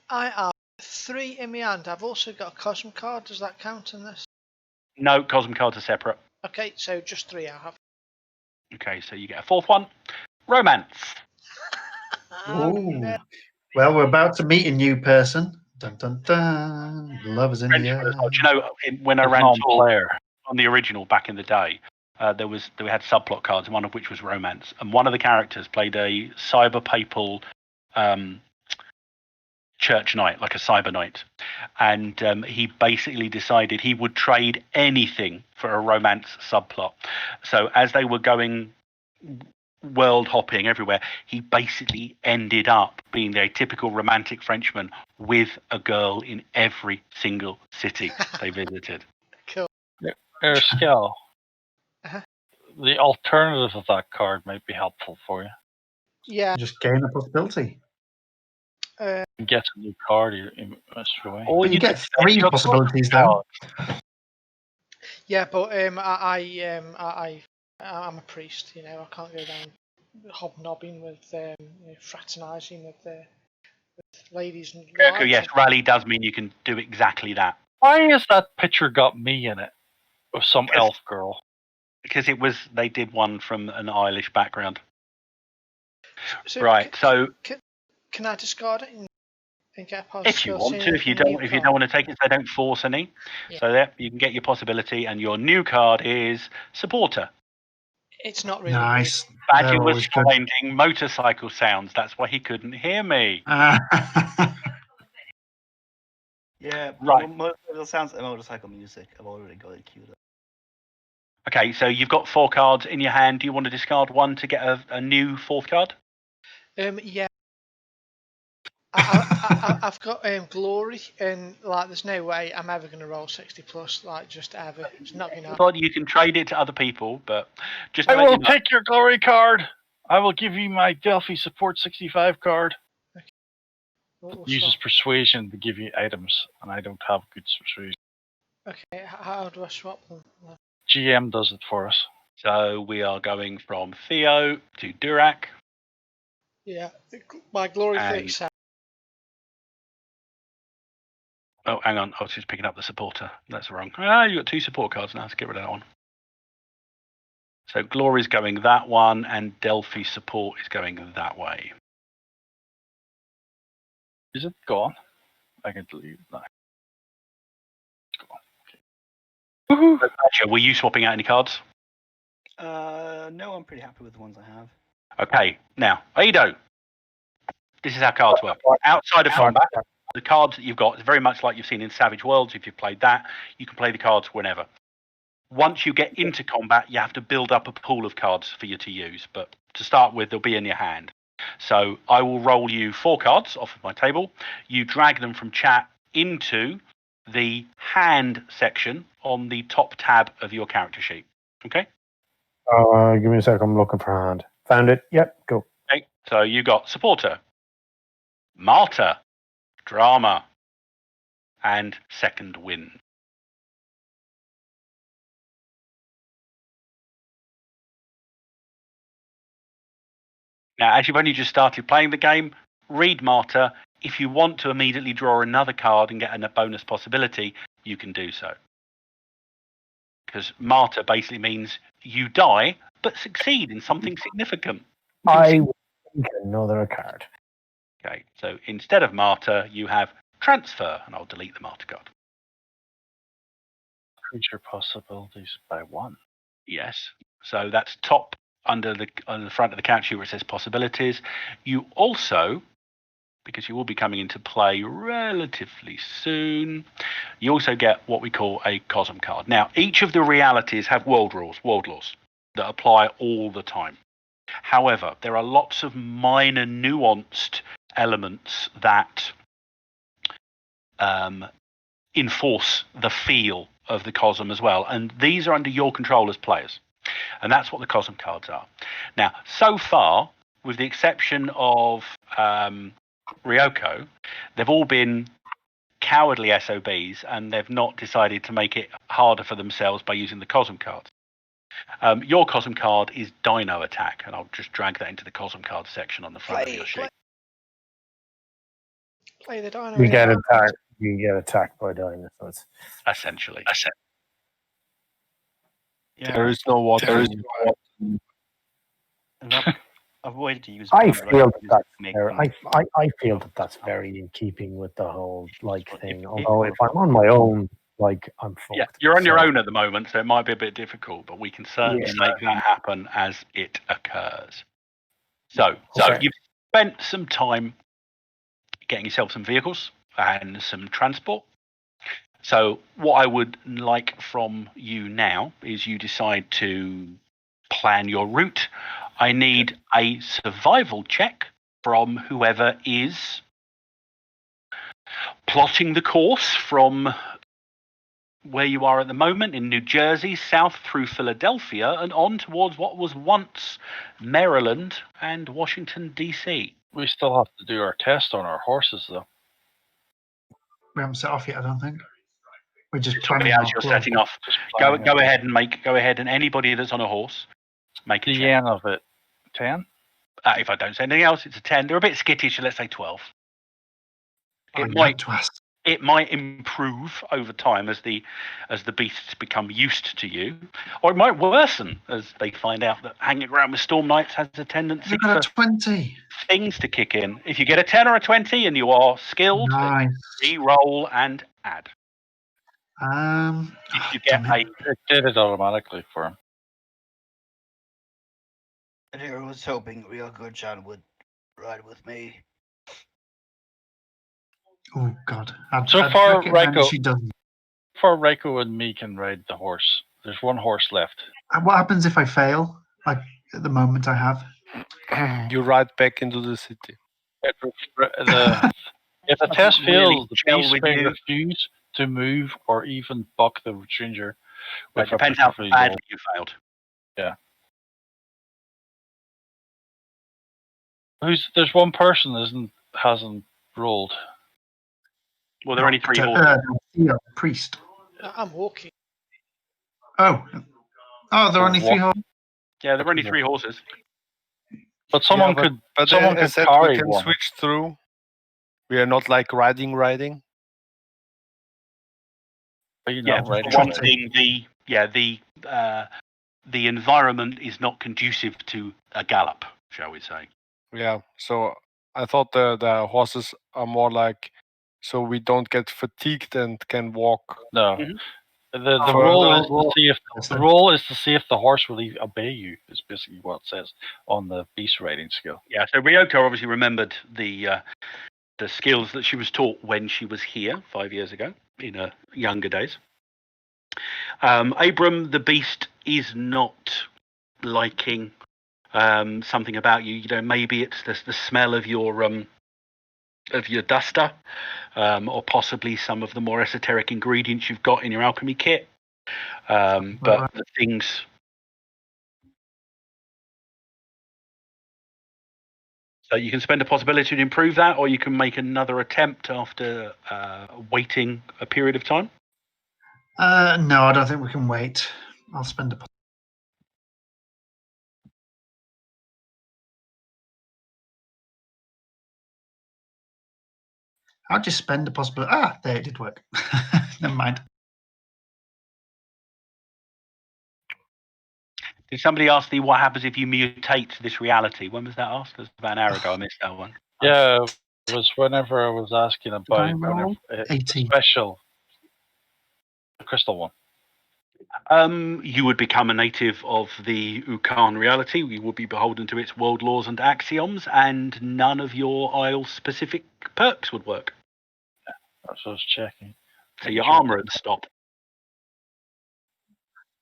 I have 3 in my hand. I've also got a Cosm card. Does that count in this? No, Cosm cards are separate. Okay, so just 3 I have. Okay, so you get a 4th one. Romance. Ooh. Well, we're about to meet a new person. Dun dun dun. Love is in the Frenchman air. as well. Do you know, when I It's ran non-player. on the original back in the day, we had subplot cards, one of which was romance, and one of the characters played a cyber papal church knight, like a cyber knight, and he basically decided he would trade anything for a romance subplot. So as they were going world hopping everywhere, he basically ended up being a typical romantic Frenchman with a girl in every single city they visited. Cool. Skill. Uh-huh. The alternative of that card might be helpful for you. Yeah. Just gain a possibility. You get a new card you must away. Or You get defend 3 your possibilities card. though. Yeah, but I'm a priest. You know, I can't go down hobnobbing with fraternising with ladies and Okay, wives. yes, rally does mean you can do exactly that. Why has that picture got me in it? Of some elf girl. Because they did one from an Irish background. So Right, so can I discard it and get a possibility? if you want to, if you don't want to take it, they don't force any. Yeah. So there, you can get your possibility, and your new card is supporter. It's not really Nice. Badger They're was always good. finding motorcycle sounds. That's why he couldn't hear me. Yeah, Right. Motorcycle sounds like motorcycle music. I've already got it queued up. Okay, so you've got 4 cards in your hand. Do you want to discard 1 to get a new 4th card? Yeah. I've got glory, and like, there's no way I'm ever going to roll 60 plus, like, just ever. It's not going to happen. But you can trade it to other people, but just to I let will you know, take your glory card. I will give you my Delphi Support 65 card. We'll Uses swap. persuasion to give you items, and I don't have good persuasion. Okay, how do I swap them? GM does it for us. So we are going from Theo to Durak. Yeah, my glory And- flicks out. Oh, hang on. I was just picking up the supporter. That's wrong. Ah, you got 2 support cards now. Let's get rid of that one. So Glory's going that one, and Delphi support is going that way. Is it gone? I can delete it now. It's gone. Okay. Woohoo! Gotcha. Were you swapping out any cards? No, I'm pretty happy with the ones I have. Okay. Now, Aido. This is how cards work. Outside of combat, the cards that you've got is very much like you've seen in Savage Worlds. If you've played that, you can play the cards whenever. Once you get into combat, you have to build up a pool of cards for you to use. But to start with, they'll be in your hand. So I will roll you 4 cards off of my table. You drag them from chat into the hand section on the top tab of your character sheet. Okay? Give me a sec. I'm looking for a hand. Found it. Yep, go. Okay. So you got supporter, martyr, drama, and second wind. Now, as you've only just started playing the game, read Martyr. If you want to immediately draw another card and get a bonus possibility, you can do so. Because Martyr basically means you die, but succeed in something significant. I will take another card. Okay, so instead of Martyr, you have Transfer, and I'll delete the Martyr card. Creature possibilities by 1. Yes, so that's top under on the front of the count sheet where it says possibilities. You also, because you will be coming into play relatively soon, you also get what we call a Cosm card. Now, each of the realities have world laws that apply all the time. However, there are lots of minor nuanced elements that enforce the feel of the Cosm as well, and these are under your control as players. And that's what the Cosm cards are. Now, so far, with the exception of Ryoko, they've all been cowardly SOBs, and they've not decided to make it harder for themselves by using the Cosm cards. Your Cosm card is Dino Attack, and I'll just drag that into the Cosm card section on the front of your sheet. Play the dino. You get attacked. You get attacked by dinosaurs. Essentially. Yeah, There is no water. There is and I've avoided to use. I one, but feel use that it that's to make very, them- I feel that that's very in keeping with the whole like Well, thing. if Although we're if I'm on my own, like I'm fucked. Yeah, you're on your So, own at the moment, so it might be a bit difficult, but we can certainly make that happen as it occurs. So Okay. you've spent some time getting yourself some vehicles and some transport. So what I would like from you now is you decide to plan your route. I need a survival check from whoever is plotting the course from where you are at the moment in New Jersey, south through Philadelphia, and on towards what was once Maryland and Washington, D.C. We still have to do our test on our horses, though. We haven't set off yet, I don't think. We're just This will be planning as our you're course. setting off. Go ahead and anybody that's on a horse, make a The check. yen of it. 10? If I don't say anything else, it's a 10. They're a bit skittish, so let's say 12. I had to ask. It might improve over time as the beasts become used to you, or it might worsen as they find out that hanging around with Storm Knights has a tendency We've got a for 20. things to kick in. If you get a 10 or a 20 and you are skilled, then Nice. re-roll and add. If you get damn it. It did it automatically for him. I was hoping Ryoko-chan would ride with me. Oh, God. So far, recommend Reiko- she doesn't. For Reiko and me can ride the horse. There's one horse left. What happens if I fail? Like, at the moment I have. You ride back into the city. If the test really fails, the gel beast with may you. refuse to move or even buck the stranger. It depends how badly you failed. There's one person hasn't rolled. Well, there are only 3 horses. Theo, priest. I'm walking. Oh, there are only 3 horses. Yeah, there are only 3 horses. But someone Yeah, could. But someone as could said, carry we can one. switch through. We are not like riding. But you're Yeah, not riding for one on it. thing, the environment is not conducive to a gallop, shall we say? Yeah. So I thought the horses are more like, so we don't get fatigued and can walk. No. Mhm. The Oh, role well, is to see if the role is to see if the horse will obey you. Is basically what it says on the beast riding skill. Yeah. So Ryoko obviously remembered the skills that she was taught when she was here 5 years ago in her younger days. Abram, the beast, is not liking something about you. You know, maybe it's the smell of your duster, or possibly some of the more esoteric ingredients you've got in your alchemy kit. But the things. So you can spend a possibility to improve that, or you can make another attempt after waiting a period of time. No, I don't think we can wait. I'll spend a. I'll just spend a possibility. There, it did work. Never mind. Did somebody ask thee what happens if you mutate this reality? When was that asked? It was about an hour ago. I missed that one. Yeah, it was whenever I was asking Did I about roll? the 18. special, the crystal one. You would become a native of the Ukan reality. You would be beholden to its world laws and axioms, and none of your Isle-specific perks would work. That's what I was checking. So your armor would stop.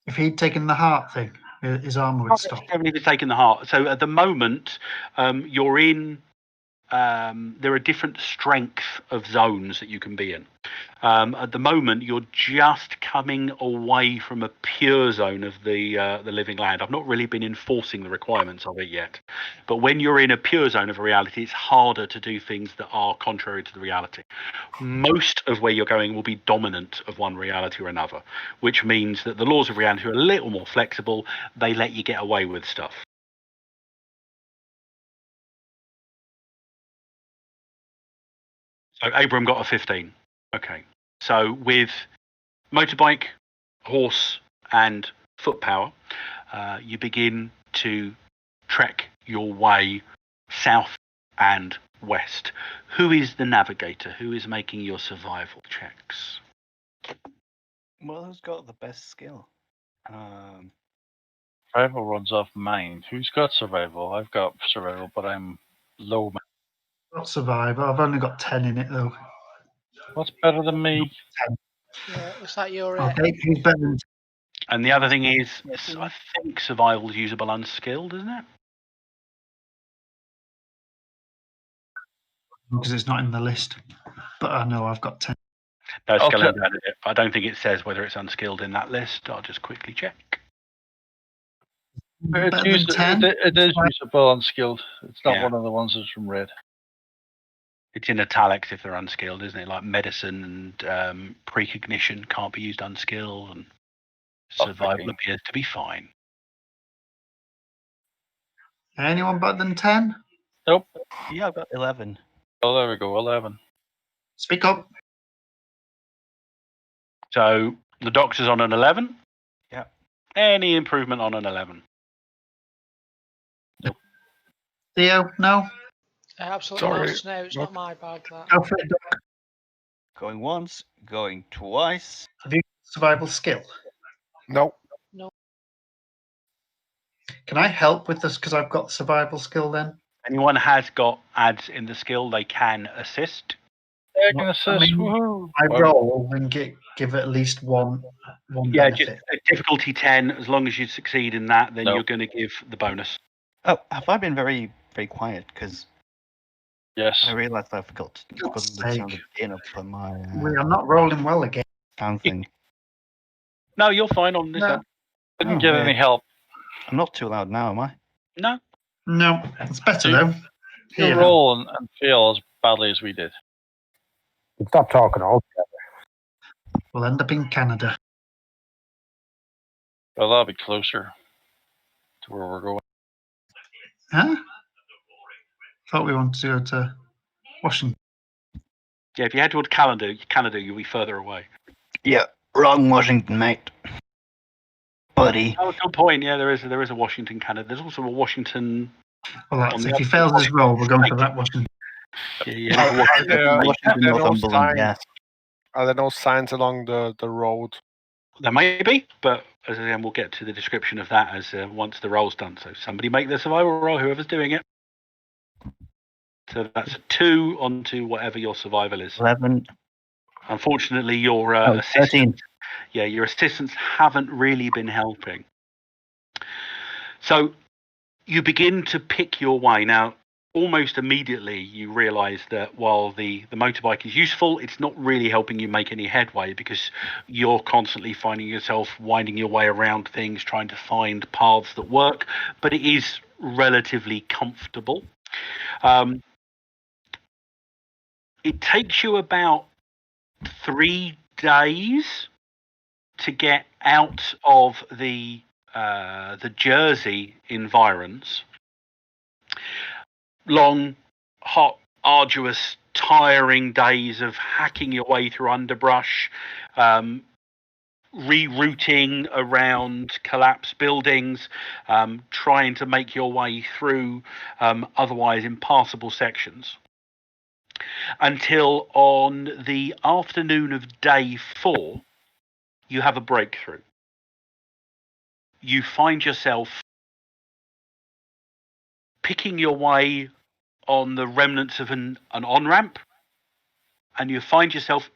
If he'd taken the heart thing, his armor would stop. I haven't even taken the heart. So at the moment, you're in. There are different strength of zones that you can be in. At the moment, you're just coming away from a pure zone of the living land. I've not really been enforcing the requirements of it yet, but when you're in a pure zone of a reality, it's harder to do things that are contrary to the reality. Most of where you're going will be dominant of one reality or another, which means that the laws of reality are a little more flexible. They let you get away with stuff. So Abram got a 15. Okay. So with motorbike, horse, and foot power, you begin to trek your way south and west. Who is the navigator? Who is making your survival checks? Well, who's got the best skill? Survival runs off mine. Who's got survival? I've got survival, but I'm low. Not survivor. I've only got 10 in it though. What's better than me? Yeah, looks like you're Okay, who's better than And the other thing is, I think survival is usable unskilled, isn't it? because it's not in the list. But I know I've got 10. No, Okay. skill and added it. I don't think it says whether it's unskilled in that list. I'll just quickly check. It's Better than 10? it is usable unskilled. It's not Yeah. one of the ones that's from red. It's in italics if they're unskilled, isn't it? Like medicine and precognition can't be used unskilled, and survival Lockpicking. appears to be fine. Anyone better than 10? Nope. Yeah, I've got 11. Oh, there we go. 11. Speak up. So the doctor's on an 11. Yeah. Any improvement on an 11? Theo, no? absolutely Sorry, not. No, it's not my bag. That. Go for it, Doc. Going once, going twice. Have you got survival skill? No. Can I help with this because I've got survival skill then? Anyone has got adds in the skill, they can assist. I can I assist. mean, Woohoo. I roll and give it at least one Yeah, just benefit. a difficulty 10. As long as you succeed in that, then No. you're going to give the bonus. Oh, have I been very, very quiet? Because Yes. I realised I forgot to put God's the sound sake. of gain up on my We are not rolling well again. sound thing. No, you're fine on this No. end. Didn't Oh, get weird. any help. I'm not too loud now, am I? No. No, it's better You- though. You Here. roll and fail as badly as we did. Stop talking altogether. We'll end up in Canada. Well, that'll be closer to where we're going. Huh? Thought we wanted to go to Washington. Yeah, if you head toward Canada, you'll be further away. Yeah, wrong Washington, mate. Buddy. Oh, good point. Yeah, there is a Washington, Canada. There's also a Washington. Well, On that's the if he other fails this roll, we're going state. for that Washington. Yeah, Washington, there are no Northumberland, signs. yes. Are there no signs along the road? there may be, but as again, we'll get to the description of that as once the roll's done. So somebody make the survival roll, whoever's doing it. So that's a 2 onto whatever your survival is. 11. Unfortunately, your 13. assistants, your assistants haven't really been helping. So you begin to pick your way. Now, almost immediately, you realise that while the motorbike is useful, it's not really helping you make any headway because you're constantly finding yourself winding your way around things, trying to find paths that work, but it is relatively comfortable. It takes you about 3 days to get out of the Jersey environs. Long, hot, arduous, tiring days of hacking your way through underbrush, rerouting around collapsed buildings, trying to make your way through otherwise impassable sections. Until on the afternoon of day 4, you have a breakthrough. You find yourself picking your way on the remnants of an on-ramp, and you find yourself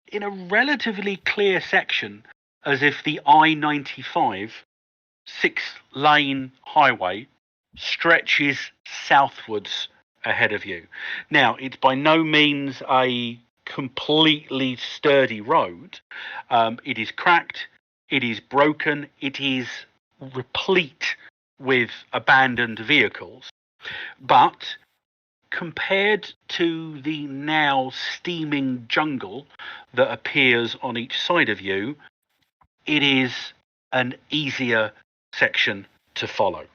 in a relatively clear section, as if the I-95 6-lane highway stretches southwards ahead of you. Now, it's by no means a completely sturdy road. It is cracked, it is broken, it is replete with abandoned vehicles. But compared to the now steaming jungle that appears on each side of you, it is an easier section to follow.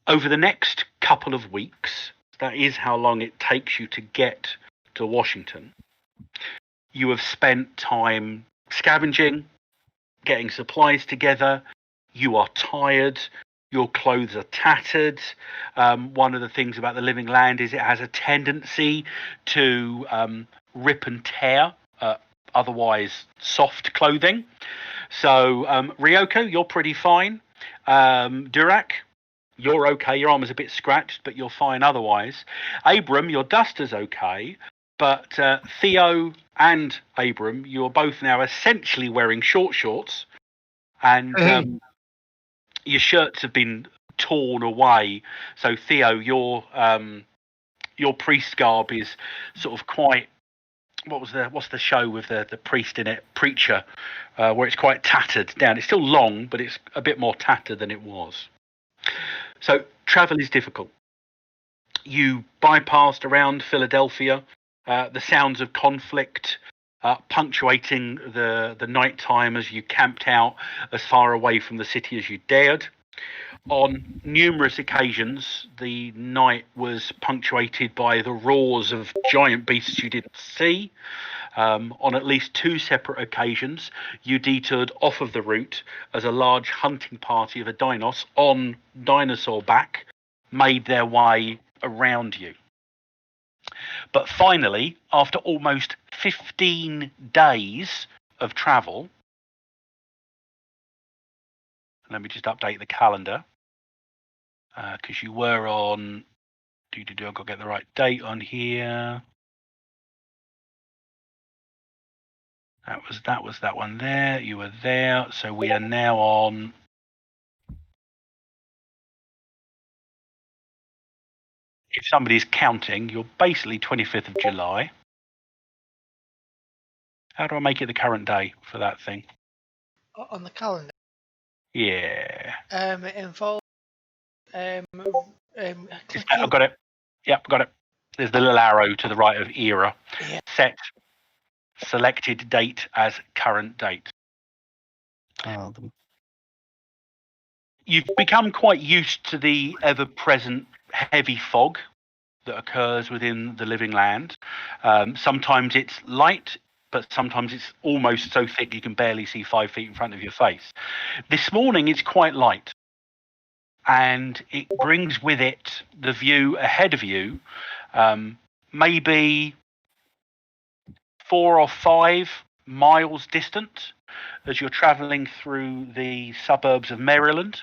Over the next couple of weeks, that is how long it takes you to get to Washington, you have spent time scavenging, getting supplies together. You are tired. Your clothes are tattered. One of the things about the living land is it has a tendency to rip and tear otherwise soft clothing. So, Ryoko, you're pretty fine. Durak, you're okay. Your arm is a bit scratched, but you're fine otherwise. Abram, your duster's okay. But Theo and Abram, you're both now essentially wearing short shorts. And your shirts have been torn away. So Theo, your priest garb is sort of quite. What's the show with the priest in it? Preacher, where it's quite tattered down. It's still long, but it's a bit more tattered than it was. So travel is difficult. You bypassed around Philadelphia. The sounds of conflict punctuating the night time as you camped out as far away from the city as you dared. On numerous occasions, the night was punctuated by the roars of giant beasts you didn't see. On at least 2 separate occasions, you detoured off of the route as a large hunting party of a dinos on dinosaur back made their way around you. But finally, after almost 15 days of travel, let me just update the calendar, because you were on, I've got to get the right date on here. That was that one there. You were there. So we are now on. If somebody's counting, you're basically 25th of July. How do I make it the current day for that thing? On the calendar. Yeah. It involves I've clicking. got it. Yep, got it. There's the little arrow to the right of era. Yeah. Set. selected date as current date. Oh, You've become quite used to the ever-present heavy fog that occurs within the living land. Sometimes it's light, but sometimes it's almost so thick you can barely see 5 feet in front of your face. This morning it's quite light, and it brings with it the view ahead of you, maybe 4 or 5 miles distant as you're traveling through the suburbs of Maryland.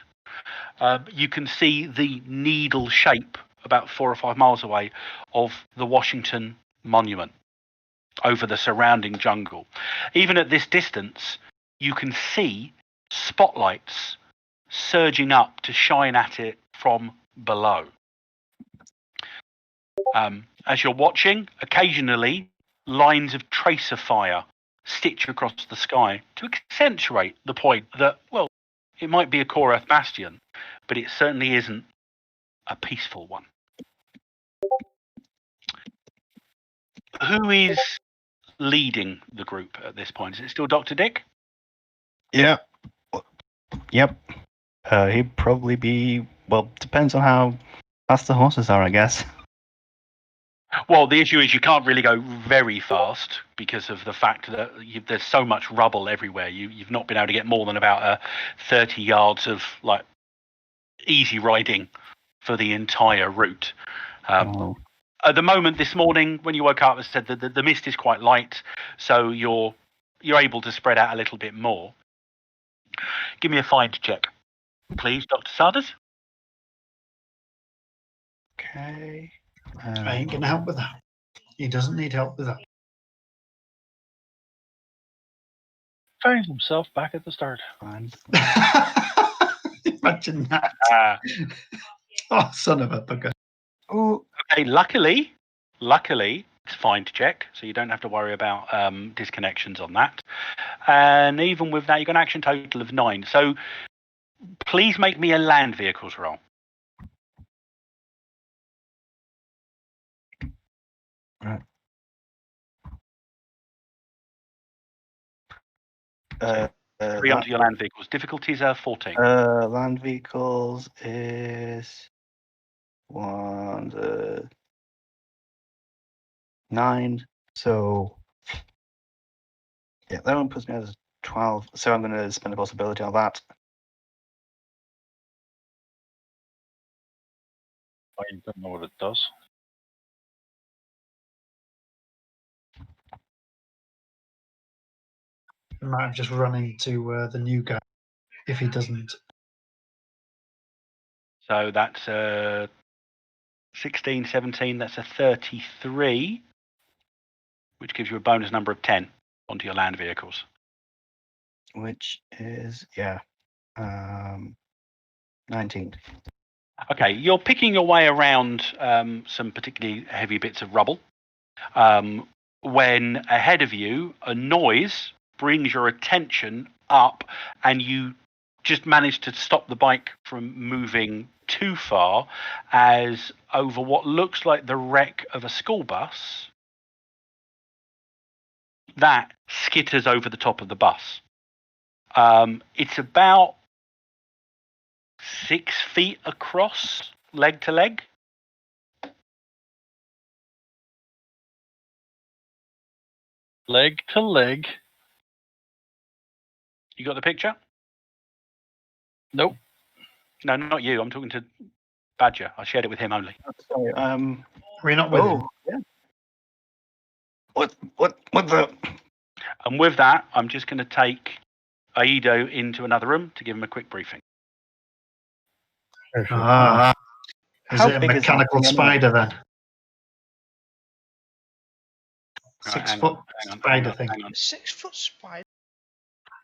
You can see the needle shape about 4 or 5 miles away of the Washington Monument over the surrounding jungle. Even at this distance, you can see spotlights surging up to shine at it from below. As you're watching, occasionally lines of tracer fire stitch across the sky to accentuate the point that, well, it might be a core Earth bastion, but it certainly isn't a peaceful one. Who is leading the group at this point? Is it still Dr. Dick? yeah. Yep. He'd probably be, well, depends on how fast the horses are, I guess. Well, the issue is you can't really go very fast because of the fact that there's so much rubble everywhere. You've not been able to get more than about 30 yards of like easy riding for the entire route. At the moment, this morning, when you woke up, as I said, the mist is quite light, so you're able to spread out a little bit more. Give me a find check, please, Dr. Sardis. Okay. I ain't gonna help with that. He doesn't need help with that. Finds himself back at the start. Fine. Imagine that. Oh, son of a bugger. Oh, Okay, luckily, it's find check, so you don't have to worry about disconnections on that. And even with that, you got an action total of 9. So please make me a land vehicles roll. right. 3 onto your land vehicles. Difficulties are 14. Land vehicles is 9. So yeah, that one puts me as 12. So I'm going to spend a possibility on that. I don't know what it does. I might have just run into the new guy if he doesn't. So that's 16, 17, that's a 33, which gives you a bonus number of 10 onto your land vehicles. Which is, 19. Okay, you're picking your way around some particularly heavy bits of rubble when ahead of you a noise brings your attention up and you just manage to stop the bike from moving too far as over what looks like the wreck of a school bus that skitters over the top of the bus. It's about 6 feet across, leg to leg. Leg to leg. You got the picture? Nope. No, not you. I'm talking to Badger. I shared it with him only. Sorry. We're not with him. Yeah. What the? And with that, I'm just going to take Aido into another room to give him a quick briefing. Sure, sure. Ah. Is How it a big is that mechanical thing anyway? spider then? Right, 6 hang foot on, spider thing. hang on. 6-foot spider.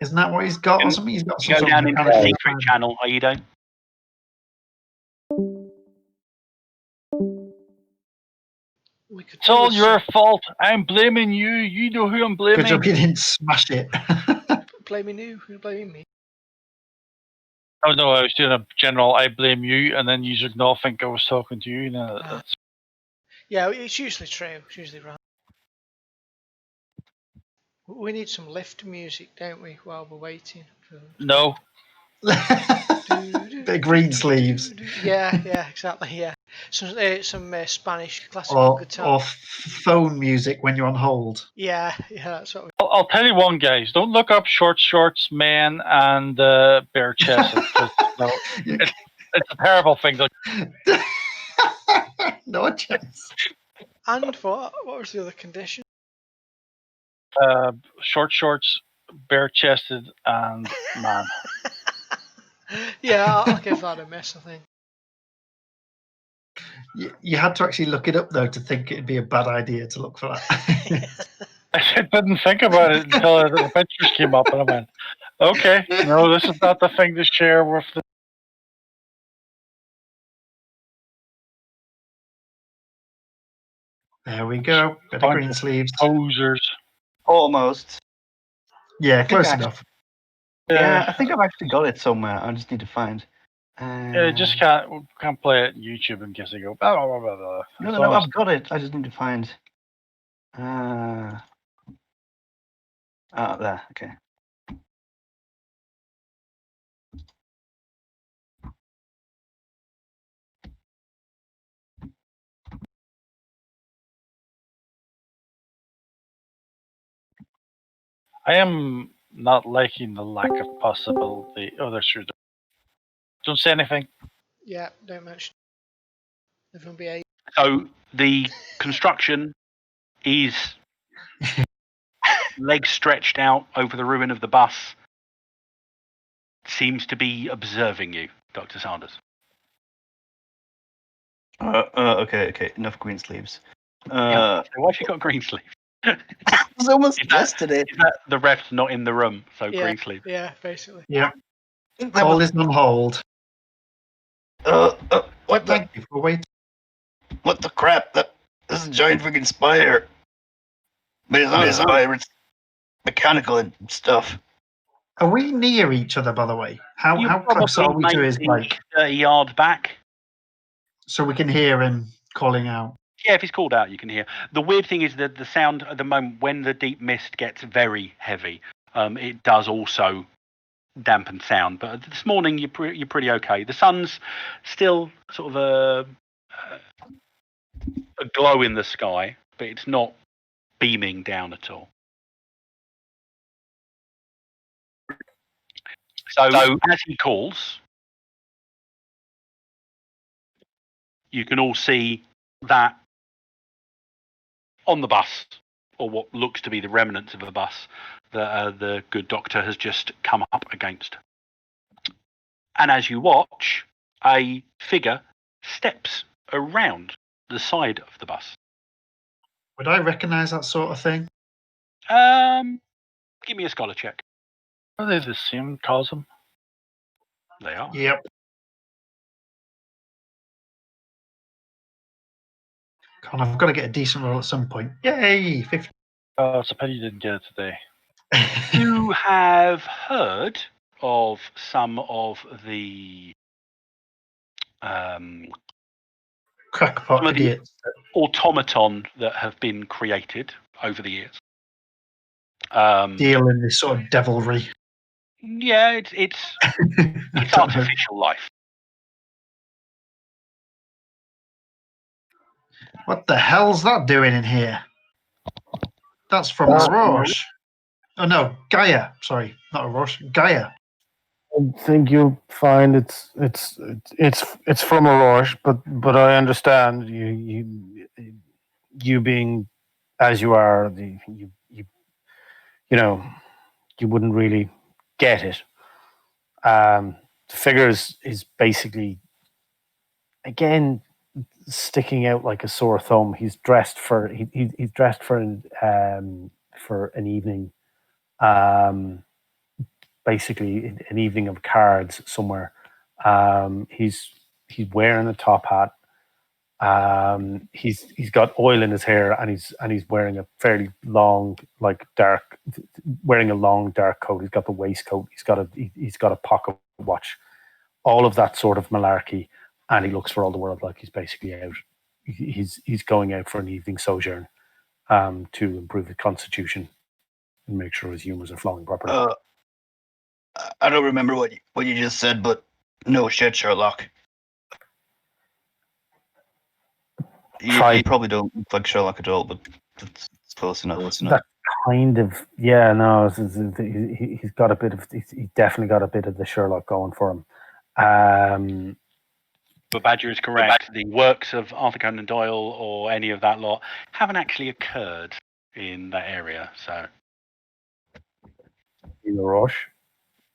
Isn't that what he's got or Can something? He's got some Go sort of down into the mechanical secret spider. channel, Aido. We could It's do all with your fault. I'm blaming you. You know who I'm Good job blaming. you didn't smash it. blaming you. You're blaming me. Oh no, I was doing a general I blame you, and then you should not think I was talking to you. No, Yeah, it's usually true. It's usually right. We need some lift music, don't we, while we're waiting? No. Big green sleeves. Yeah, exactly. Yeah, some Spanish classical Or guitar. phone music when you're on hold. Yeah, that's what. I'll tell you one, guys. Don't look up short shorts, men, and bare chested. No, it's a terrible thing. No chance. And what? What was the other condition? Short shorts, bare chested, and man. Yeah, I'll give that a miss, I think. You had to actually look it up though to think it'd be a bad idea to look for that. I didn't think about it until the pictures came up, and I went, "Okay, no, this is not the thing to share with the." There we go. Bit of green sleeves. Posers. Almost. Yeah, think close I- enough. Yeah, I think I've actually got it somewhere. I just need to find. Yeah, just can't play it on YouTube in case they go blah blah blah blah. Blah. No, I've got it. I just need to find. There. Okay. I am not liking the lack of possibility. Oh, there's true. Don't say anything. Yeah, don't mention. Everyone behave. So the construction is legs stretched out over the ruin of the bus. Seems to be observing you, Dr. Sanders. Okay. Enough green sleeves. So why have you got green sleeve? I was almost Is that- yesterday. Is that the ref's not in the room? So Yeah. green sleeve. Yeah, basically. Yeah. All is on hold. What the? Thank you for waiting. What the crap? This is a giant freaking spider. But it's not a spider. It's mechanical and stuff. Are we near each other, by the way? How You're close are we to his probably bike? 30 yards back. So we can hear him calling out. Yeah, if he's called out, you can hear. The weird thing is that the sound at the moment, when the deep mist gets very heavy, it does also dampen sound. But this morning, you're pretty okay. The sun's still sort of a glow in the sky, but it's not beaming down at all. So as he calls, you can all see that on the bus, or what looks to be the remnants of a bus, that the good doctor has just come up against. And as you watch, a figure steps around the side of the bus. Would I recognise that sort of thing? Give me a scholar check. Are they the same cosm? They are. Yep. God, I've got to get a decent roll at some point. Yay! 50. Oh, it's a pity you didn't get it today. You have heard of some of the Crackpot some of the idiots. automaton that have been created over the years. Deal in this sort of devilry. Yeah, it's artificial life. What the hell's that doing in here? That's from Aurora. Oh no, Gaia. Sorry, not Aurora. Gaia. I think you'll find it's from Aurora, but I understand you being as you are, you wouldn't really get it. The figure is basically again sticking out like a sore thumb. He's dressed for he's dressed for an evening, basically an evening of cards somewhere. He's wearing a top hat. He's got oil in his hair, and he's wearing a fairly long, wearing a long dark coat. He's got the waistcoat. He's got a pocket watch. All of that sort of malarkey, and he looks for all the world like he's basically out. He's going out for an evening sojourn to improve his constitution. and make sure his humors are flowing properly. I don't remember what you just said, but no shit, Sherlock. You probably don't look like Sherlock at all, but it's close enough. That kind of, yeah, no, he's got a bit of, he's definitely got a bit of the Sherlock going for him. But Badger is correct. The works of Arthur Conan Doyle or any of that lot haven't actually occurred in that area. So, in the Rush.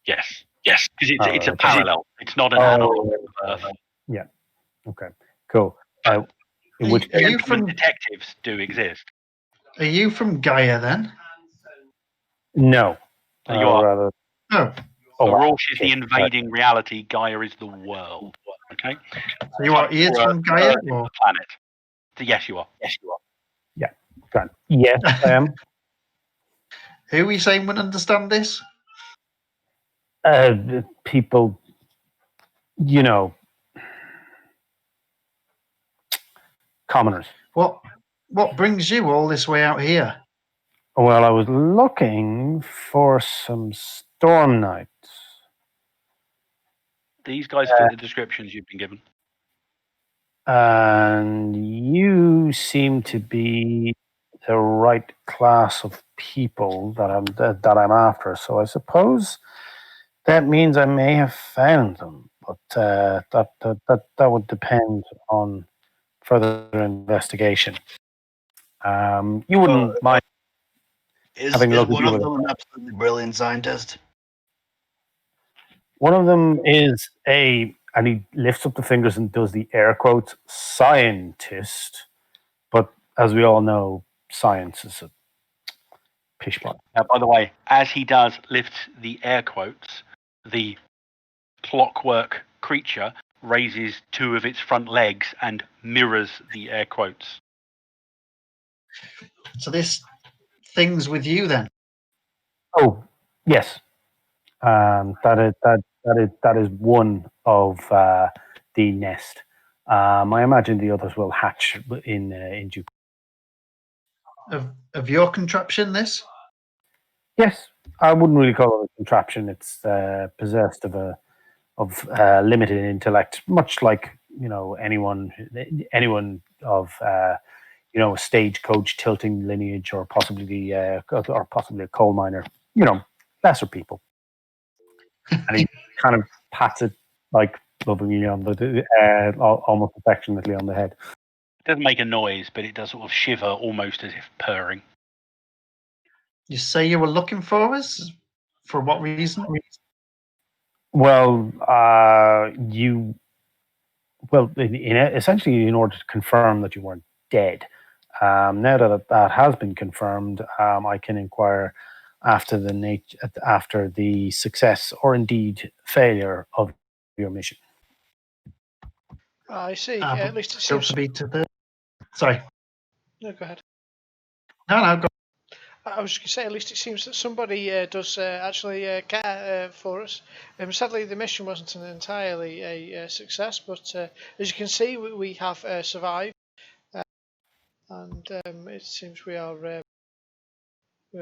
yes, because it's a parallel. It's not an analog Earth. Yeah. Okay. Cool. In which detectives do exist. Are you from Gaia then? No. You are. Rather, No. The Rorsch is the invading reality. Gaia is the world. Okay. So you are ears from Gaia? Or? The planet. So yes, you are. Yeah. Grand. Yes, I am. Who are you saying would understand this? People, commoners. What brings you all this way out here? Well, I was looking for some storm nights. These guys fit the descriptions you've been given. And you seem to be the right class of people that I'm after. So I suppose that means I may have found them, but that would depend on further investigation. You wouldn't mind having a look at one of them an absolutely brilliant scientist? One of them is and he lifts up the fingers and does the air quotes, scientist. But as we all know, science is a pish pot. Now, by the way, as he does lift the air quotes, the clockwork creature raises two of its front legs and mirrors the air quotes. So this thing's with you then? Oh, yes. That is one of the nest. I imagine the others will hatch in due course. Of your contraption, this? Yes, I wouldn't really call it a contraption. It's possessed of limited intellect, much like anyone of a stagecoach tilting lineage, or possibly a coal miner. Lesser people. And he kind of pats it like lovingly on the almost affectionately on the head. It doesn't make a noise, but it does sort of shiver, almost as if purring. You say you were looking for us? For what reason? Well, essentially in order to confirm that you weren't dead. Now that has been confirmed, I can inquire after the success or indeed failure of your mission. I see. At least it Still seems to be to the. Sorry. No, go ahead. No, go. I was going to say, at least it seems that somebody does actually care for us. Sadly, the mission wasn't entirely a success, but as you can see, we have survived, and it seems we are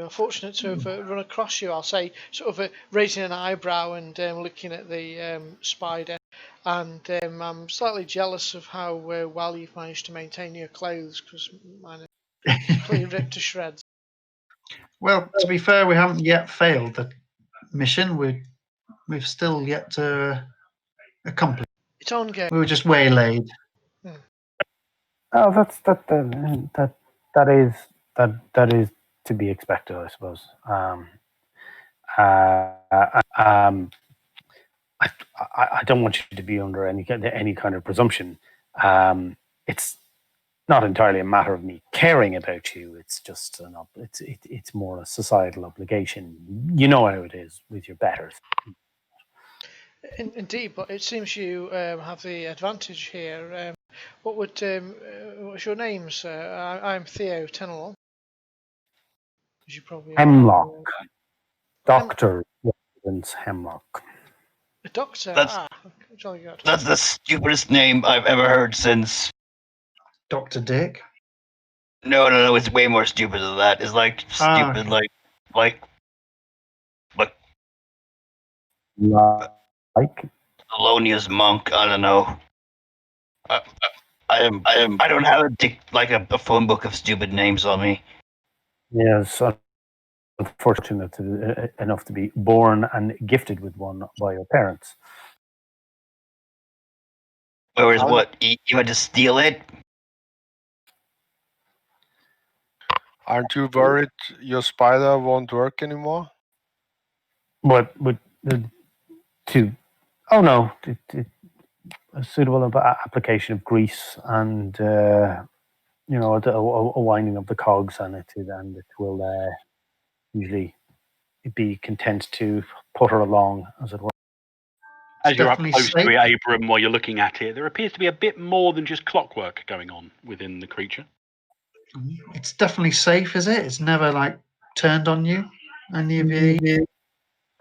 fortunate to have run across you. I'll say, sort of raising an eyebrow and looking at the spider, and I'm slightly jealous of how well you've managed to maintain your clothes, because mine are completely ripped to shreds. Well, to be fair, we haven't yet failed the mission. We've still yet to accomplish. It's ongoing. We were just waylaid. Oh, that is to be expected, I suppose. I don't want you to be under any kind of presumption. It's not entirely a matter of me caring about you. It's just it's more a societal obligation. You know how it is with your betters. Indeed, but it seems you have the advantage here. What's your name, sir? I'm Theo Tenelon. As you probably Hemlock. Dr. Residence Hemlock. A doctor? Jolly good. That's the stupidest name I've ever heard since... Dr. Dick? No, it's way more stupid than that. It's like stupid, like Like Like, Thelonious Monk. I don't know. I don't have a phone book of stupid names on me. yes, unfortunate enough to be born and gifted with one by your parents. Whereas what you had to steal it? Aren't you worried your spider won't work anymore? But oh no, a suitable application of grease and a winding of the cogs on it, and it will usually be content to putter along, as it were. As you're up definitely close safe. to it, Abram, while you're looking at it, there appears to be a bit more than just clockwork going on within the creature. It's definitely safe, is it? It's never like turned on you. Any of you?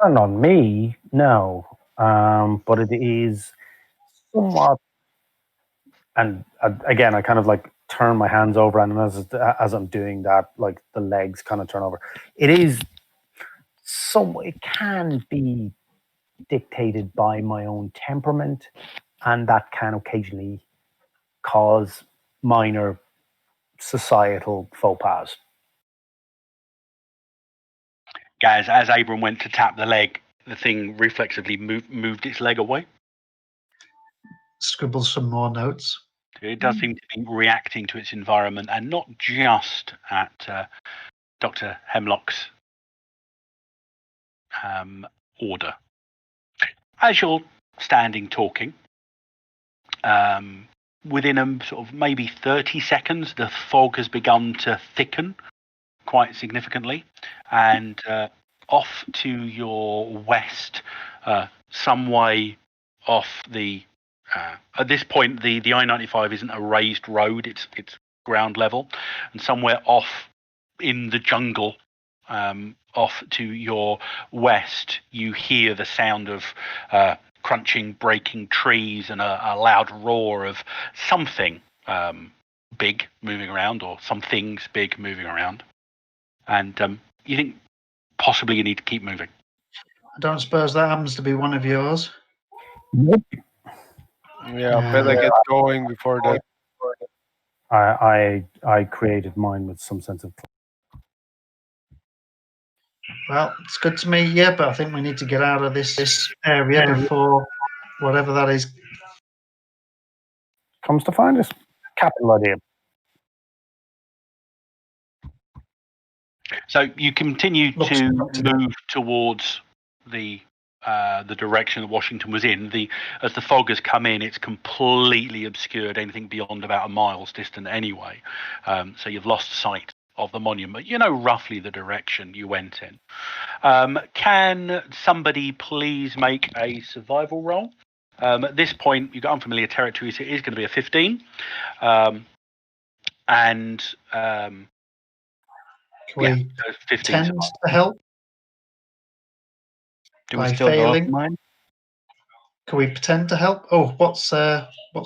Not on me, no. But it is somewhat. And again, I kind of like turn my hands over, and as I'm doing that, like the legs kind of turn over. It is it can be dictated by my own temperament, and that can occasionally cause minor societal faux pas. Guys, as Abram went to tap the leg, the thing reflexively moved its leg away. Scribble some more notes. It does seem to be reacting to its environment, and not just at Dr. Hemlock's order. As you're standing talking, within a sort of maybe 30 seconds, the fog has begun to thicken quite significantly, and off to your west, some way off the. At this point, the I-95 isn't a raised road; it's ground level, and somewhere off in the jungle, off to your west, you hear the sound of crunching, breaking trees, and a loud roar of something big moving around, or some things big moving around. And you think possibly you need to keep moving. I don't suppose that happens to be one of yours. Nope. Yeah, better get going before that. I created mine with some sense of. Well, it's good to me, yeah, but I think we need to get out of this area before whatever that is. Comes to find us. Capital idea. So you continue Looks to up to move towards the direction that Washington was in. As the fog has come in, it's completely obscured anything beyond about a mile's distant anyway. So you've lost sight of the monument. You know roughly the direction you went in. Can somebody please make a survival roll? At this point, you've got unfamiliar territory, so it is going to be a 15. Can we 15 tend to help Do we by still go failing? off mine? Can we pretend to help? Oh, what's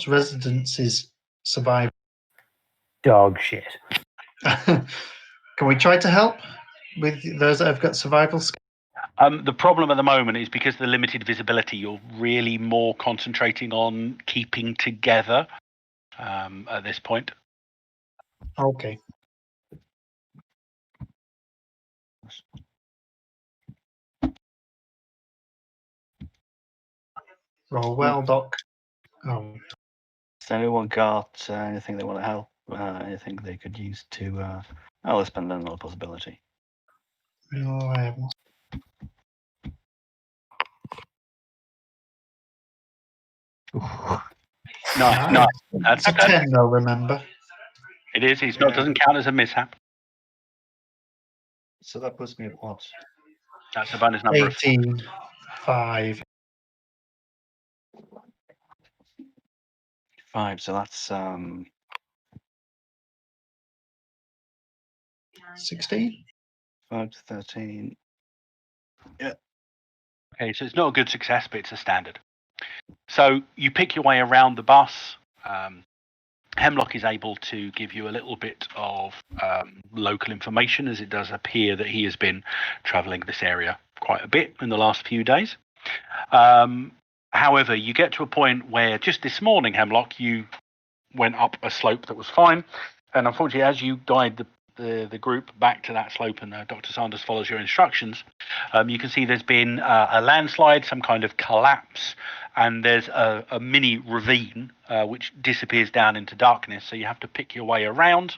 Residence's survival? Dog shit. Can we try to help with those that have got survival skills? The problem at the moment is because of the limited visibility, you're really more concentrating on keeping together at this point. Okay. Roll well, Doc. Oh, Has anyone got anything they want to help? Anything they could use to? Let's spend another possibility. no, I haven't. No, that's It's a 10, though, remember. It is. It doesn't count as a mishap. So that puts me at what? That's a bonus number 18, 5. 5. So that's 16. 5 to 13. Okay, so it's not a good success, but it's a standard. So you pick your way around the bus. Hemlock is able to give you a little bit of local information, as it does appear that he has been travelling this area quite a bit in the last few days. However, you get to a point where just this morning, Hemlock, you went up a slope that was fine, and unfortunately, as you guide the group back to that slope, and Dr. Sanders follows your instructions, you can see there's been a landslide, some kind of collapse, and there's a mini ravine which disappears down into darkness, so you have to pick your way around.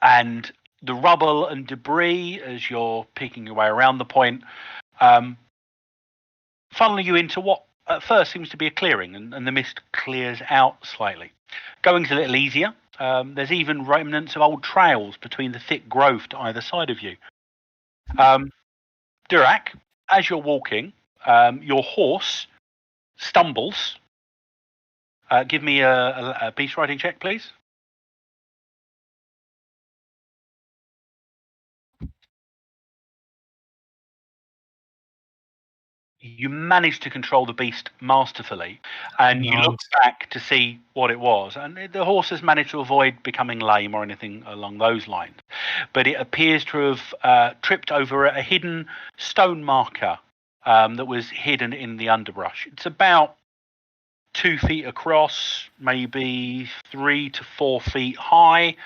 And the rubble and debris, as you're picking your way around the point, funnel you into what at first seems to be a clearing, and the mist clears out slightly. Going's a little easier. There's even remnants of old trails between the thick growth to either side of you. Durak, as you're walking, your horse stumbles. Give me a beast riding check, please. You manage to control the beast masterfully, and you look back to see what it was, and the horse has managed to avoid becoming lame or anything along those lines, but it appears to have tripped over a hidden stone marker that was hidden in the underbrush. It's about 2 feet across, maybe 3 to 4 feet high,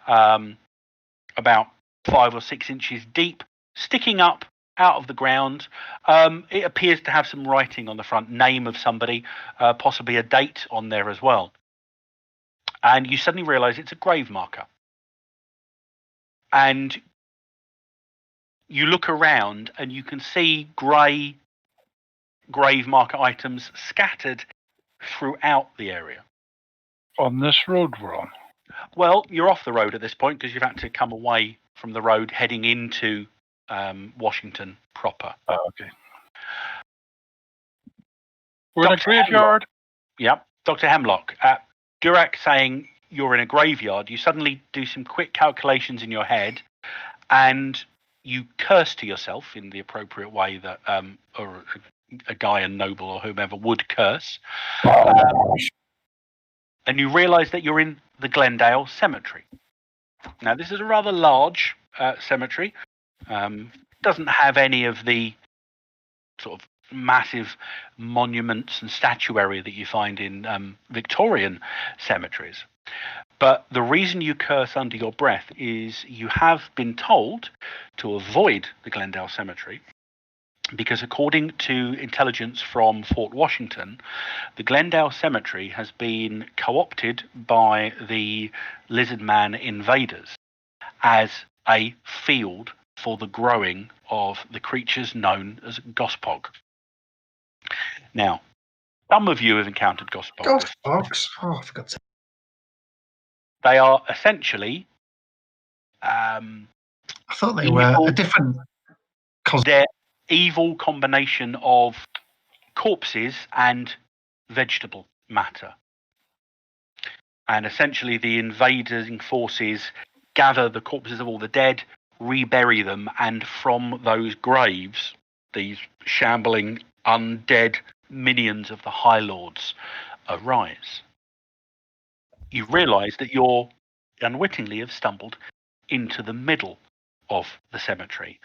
about 5 or 6 inches deep, sticking up out of the ground. It appears to have some writing on the front, name of somebody, possibly a date on there as well. And you suddenly realize it's a grave marker. And you look around and you can see grey grave marker items scattered throughout the area. On this road we're on? Well, you're off the road at this point because you've had to come away from the road heading into Washington proper. Oh, okay. We're in a graveyard. Yep. Dr. Hemlock, Durak saying you're in a graveyard, you suddenly do some quick calculations in your head and you curse to yourself in the appropriate way that or a guy and noble or whomever would curse. And you realize that you're in the Glendale Cemetery. Now, this is a rather large cemetery. Doesn't have any of the sort of massive monuments and statuary that you find in Victorian cemeteries. But the reason you curse under your breath is you have been told to avoid the Glendale Cemetery because according to intelligence from Fort Washington, the Glendale Cemetery has been co-opted by the Lizard Man invaders as a field for the growing of the creatures known as Gospog. Now, some of you have encountered Gospog. Godbox? Oh, I forgot to say. They are essentially I thought they were a different they're evil combination of corpses and vegetable matter. And essentially the invading forces gather the corpses of all the dead, rebury them, and from those graves, these shambling undead minions of the High Lords arise. You realise that you're unwittingly have stumbled into the middle of the cemetery.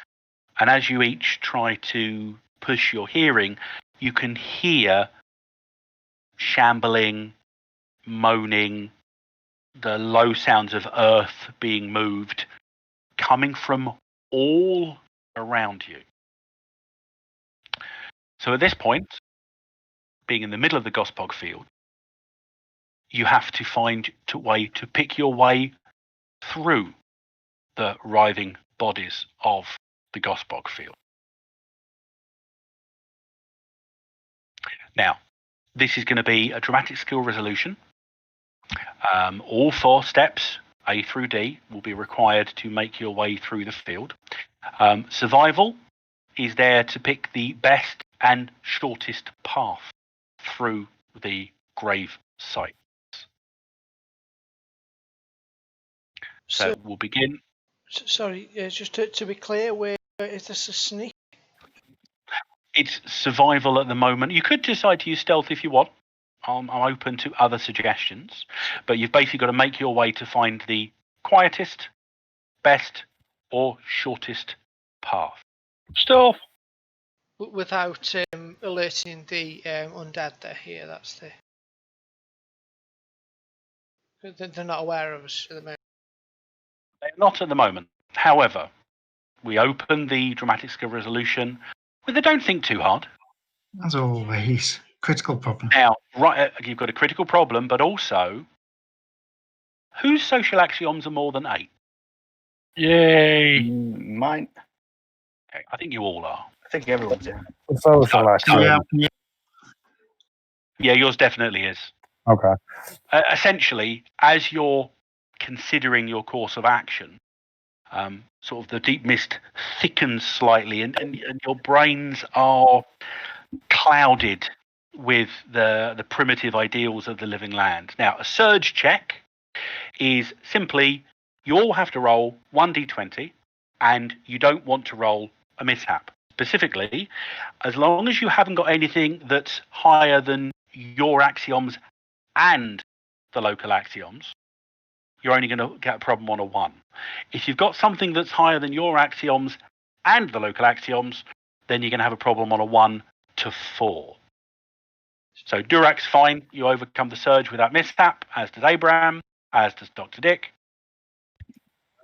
And as you each try to push your hearing, you can hear shambling, moaning, the low sounds of earth being moved coming from all around you. So at this point, being in the middle of the Gospog field, you have to find a way to pick your way through the writhing bodies of the Gospog field. Now, this is going to be a dramatic skill resolution. All 4 steps, A through D, will be required to make your way through the field. Survival is there to pick the best and shortest path through the grave site. So we'll begin. Sorry, just to be clear, where is this a sneak? It's survival at the moment. You could decide to use stealth if you want. I'm open to other suggestions, but you've basically got to make your way to find the quietest, best, or shortest path. Stealth. Without alerting the undead there here. That's they're not aware of us at the moment. They're not at the moment. However, we open the dramatic skill resolution with a don't think too hard. As always, critical problem. Now, right, you've got a critical problem, but also, whose social axioms are more than 8? Yay. Mine. Okay, I think you all are. I think everyone's in. Social axiom. Yeah, yours definitely is. Okay. Essentially, as you're considering your course of action, sort of the deep mist thickens slightly, and your brains are clouded with the primitive ideals of the living land. Now, a surge check is simply you all have to roll 1d20, and you don't want to roll a mishap. Specifically, as long as you haven't got anything that's higher than your axioms and the local axioms, you're only going to get a problem on a 1. If you've got something that's higher than your axioms and the local axioms, then you're going to have a problem on a 1 to 4. So Durak's fine. You overcome the surge without mishap, as does Abraham, as does Dr. Dick.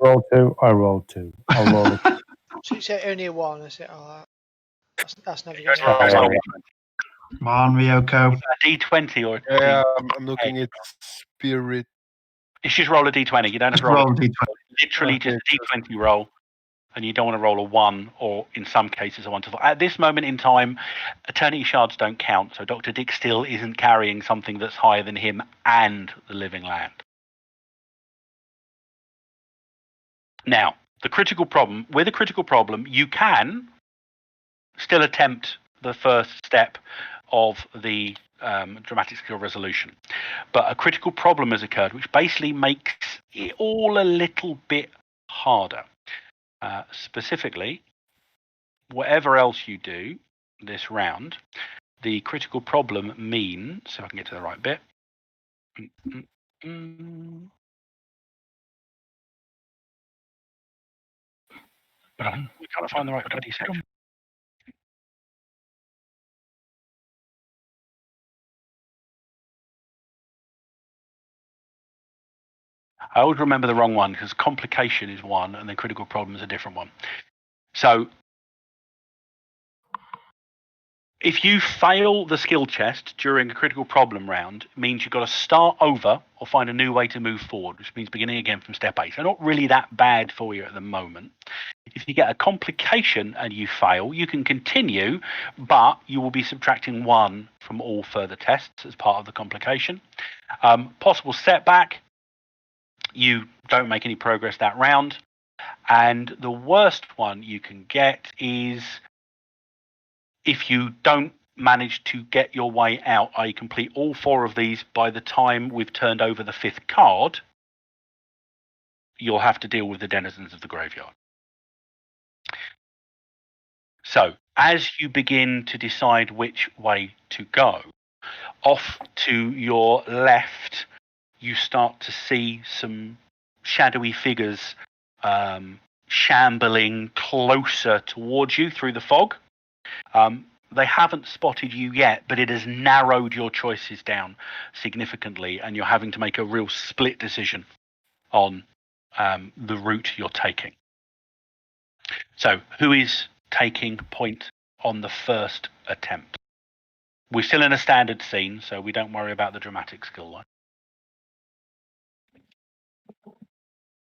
Roll 2. I roll 2. I'll roll it. So you say only a 1, is it? Oh, that's never You're going going to to roll happen. Come on, Ryoko. a d20 or a Yeah, I'm looking at spirit. It's just roll a d20. You don't have Just to roll roll a d20. literally Okay, just a d20 roll, and you don't want to roll a 1 or in some cases a 1 to 4. At this moment in time, eternity shards don't count, so Dr. Dick still isn't carrying something that's higher than him and the living land. Now, with a critical problem, you can still attempt the first step of the dramatic skill resolution. But a critical problem has occurred, which basically makes it all a little bit harder. Specifically, whatever else you do this round, the critical problem means, if I can get to the right bit. We can't find the right bloody section. I always remember the wrong one because complication is one and then critical problem is a different one. So if you fail the skill chest during a critical problem round, it means you've got to start over or find a new way to move forward, which means beginning again from step 8. So not really that bad for you at the moment. If you get a complication and you fail, you can continue, but you will be subtracting 1 from all further tests as part of the complication. Possible setback, you don't make any progress that round. And the worst one you can get is if you don't manage to get your way out, i.e. complete all 4 of these by the time we've turned over the 5th card, you'll have to deal with the denizens of the graveyard. So as you begin to decide which way to go, off to your left, you start to see some shadowy figures shambling closer towards you through the fog. They haven't spotted you yet, but it has narrowed your choices down significantly, and you're having to make a real split decision on the route you're taking. So, who is taking point on the first attempt? We're still in a standard scene, so we don't worry about the dramatic skill line.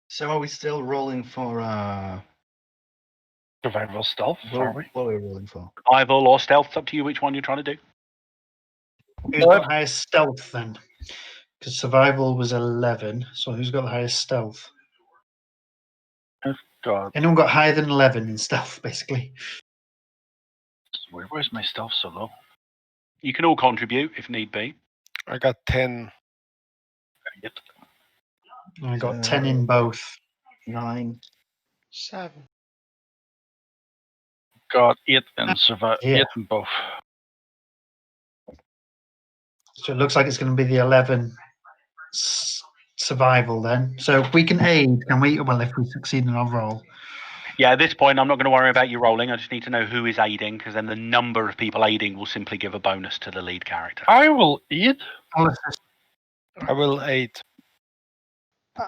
So are we still rolling for Survival stealth, are we? what are we rolling for? Survival or stealth, it's up to you which one you're trying to do. Who's got the highest stealth then? Because survival was 11, so who's got the highest stealth? God, Anyone got higher than 11 in stealth, basically? where's my stealth so low? You can all contribute if need be. I got 10. I got 10 in both. 9. 7. Got 8 and survive. Yeah. 8 in both. So it looks like it's going to be the 11 survival then. So if we can aid, can we? Well, if we succeed in our roll. Yeah, at this point, I'm not going to worry about you rolling. I just need to know who is aiding, because then the number of people aiding will simply give a bonus to the lead character. I will aid. I'll assist. I will aid.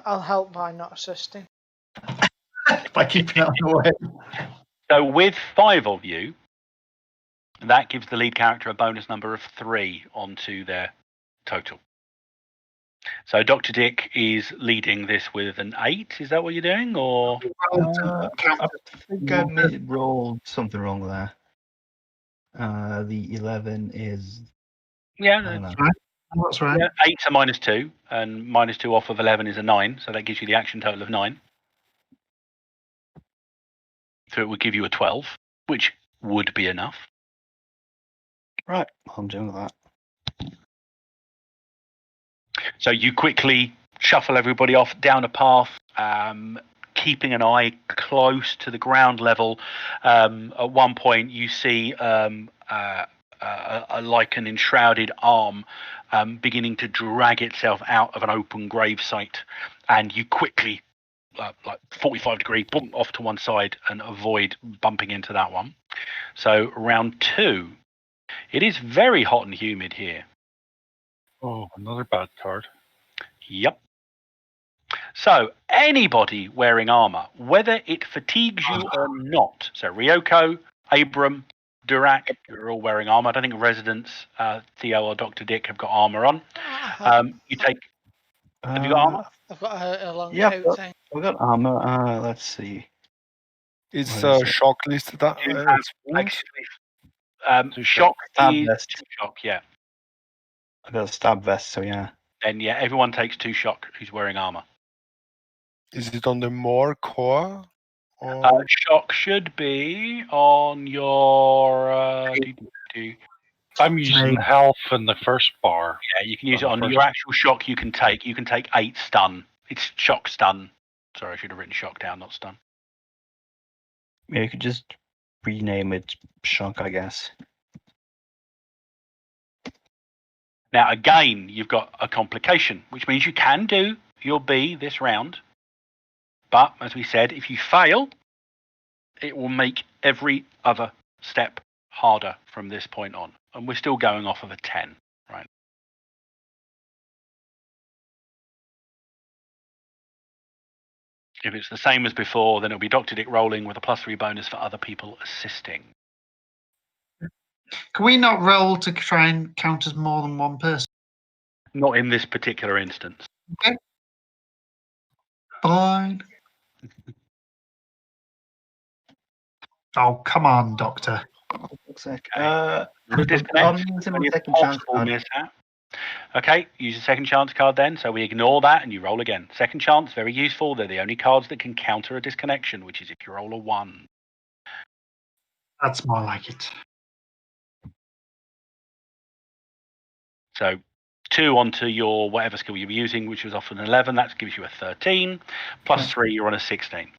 I'll help by not assisting. By keeping it on the way. So with 5 of you, that gives the lead character a bonus number of 3 onto their total. So Dr. Dick is leading this with an 8. Is that what you're doing, or? I think I rolled something wrong there. The 11 is. Yeah, I don't know. That's right. yeah, 8's a -2, and -2 off of 11 is a 9. So that gives you the action total of 9. So it would give you a 12, which would be enough. Right, I'm doing that. So you quickly shuffle everybody off down a path, keeping an eye close to the ground level. At one point, you see like an enshrouded arm beginning to drag itself out of an open grave site, and you quickly, like 45-degree, boom, off to one side and avoid bumping into that one. So round 2, it is very hot and humid here. Oh, another bad card. Yep. So anybody wearing armor, whether it fatigues you or not. So Ryoko, Abram, Durak, you're all wearing armor. I don't think residents, Theo or Dr. Dick, have got armor on. You take. Have you got armor? I've got a long Yeah, coat thing. I've got armor. Let's see. Is What is it? shock listed? You have wounds? shock Stab is vest. 2 shock. Yeah. I've got a stab vest, so yeah. Then yeah, everyone takes 2 shock who's wearing armor. Is it on the more core? Or Shock should be on your. I'm using health in the first bar. Yeah, you can use it On on the your first- actual shock. You can take 8 stun. It's shock stun. Sorry, I should have written shock down, not stun. Yeah, you could just rename it shock, I guess. Now again, you've got a complication, which means you can do your B this round, but as we said, if you fail, it will make every other step harder from this point on, and we're still going off of a 10, right? If it's the same as before, then it'll be Dr. Dick rolling with a +3 bonus for other people assisting. Can we not roll to try and count as more than one person? Not in this particular instance. Okay. Fine. Oh, come on, Doctor. Looks like. Disconnect. I'm using my second chance Possible card. mishap. Okay, use your second chance card then. So we ignore that and you roll again. Second chance, very useful. They're the only cards that can counter a disconnection, which is if you roll a 1. That's more like it. So 2 onto your whatever skill you were using, which was off an 11. That gives you a 13. +3, you're on a 16.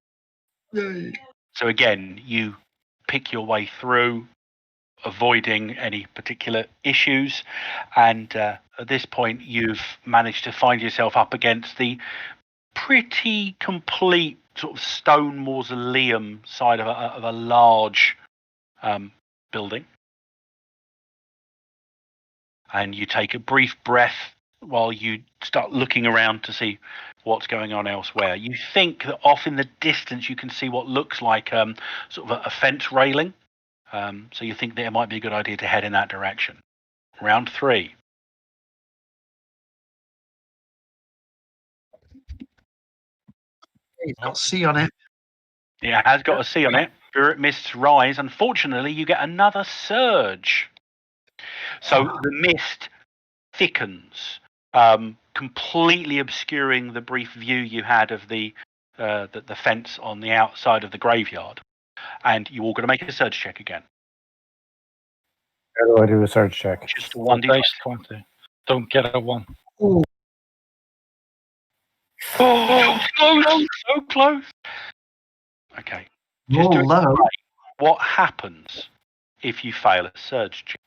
Yay. So again, you pick your way through, avoiding any particular issues, and at this point you've managed to find yourself up against the pretty complete sort of stone mausoleum side of a large building, and you take a brief breath while you start looking around to see what's going on elsewhere. You think that off in the distance you can see what looks like sort of a fence railing. So you think that it might be a good idea to head in that direction. Round 3. It's got C on it. It has got a C on it. Spirit mists rise. Unfortunately, you get another surge. So the mist thickens, completely obscuring the brief view you had of the fence on the outside of the graveyard. And you all got to make a surge check again. How do I do a search check? Just a 1 1d20. dice 20. Don't get a 1. Ooh. Oh, close, so close. Okay. Just Roll to low. explain what happens if you fail a surge check.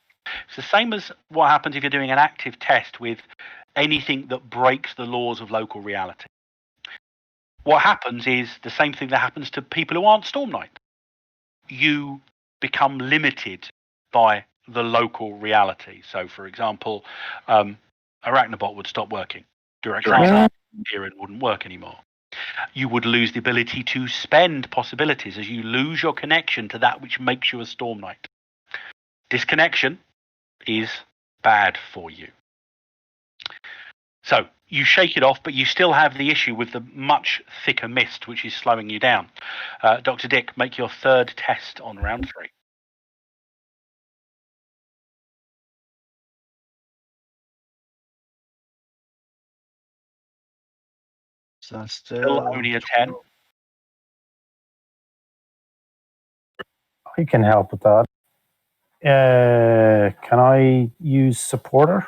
It's the same as what happens if you're doing an active test with anything that breaks the laws of local reality. What happens is the same thing that happens to people who aren't Storm Knight. You become limited by the local reality. So, for example, Arachnobot would stop working. Direct transport wouldn't work anymore. You would lose the ability to spend possibilities as you lose your connection to that which makes you a Storm Knight. Disconnection is bad for you. So you shake it off, but you still have the issue with the much thicker mist, which is slowing you down. Dr. Dick, make your third test on round 3. So that's Still only a 10. I can help with that. Can I use supporter?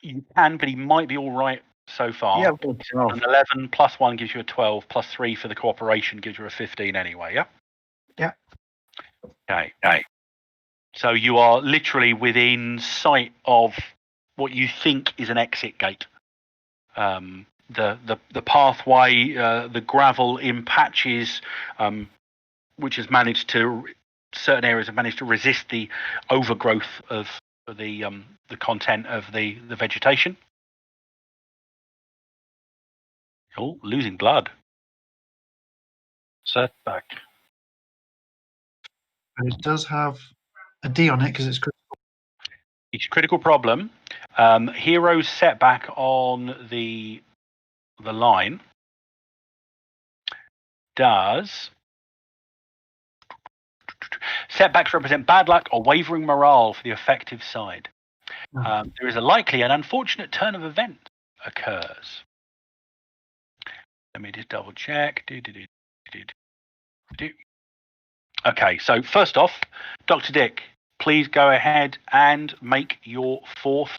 You can, but he might be all right so far. Yeah, I've got He's on an 11 plus 1 gives you a 12, plus 3 for the cooperation gives you a 15 anyway, yeah? Yeah. Okay. So you are literally within sight of what you think is an exit gate. The pathway, the gravel in patches, which has managed to, certain areas have managed to resist the overgrowth of the content of the vegetation. Oh, losing blood. Setback. But it does have a D on it because it's critical. It's a critical problem. Heroes setback on the line does. Setbacks represent bad luck or wavering morale for the effective side. There is a likely and unfortunate turn of event occurs. Let me just double check. Okay, so first off, Dr. Dick, please go ahead and make your 4th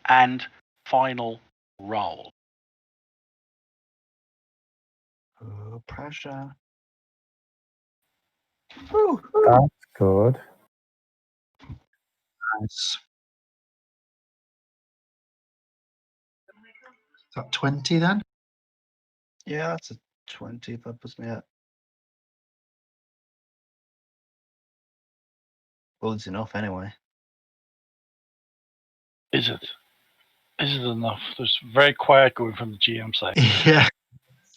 and final roll. Oh, pressure. That's good. Nice. Is that 20 then? Yeah, that's a 20. That puts me at. Well, it's enough anyway. Is it? Is it enough? There's very quiet going from the GM side. Yeah.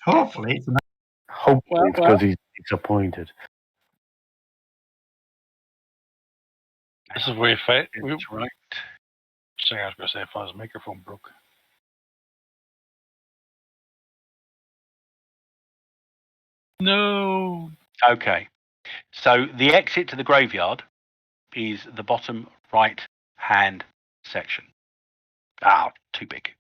Hopefully it's enough. Hopefully, it's because he's disappointed. This is where you fight. That's right. Sorry, I was going to say if his microphone broke. No. Okay. So the exit to the graveyard is the bottom right hand section. Too big.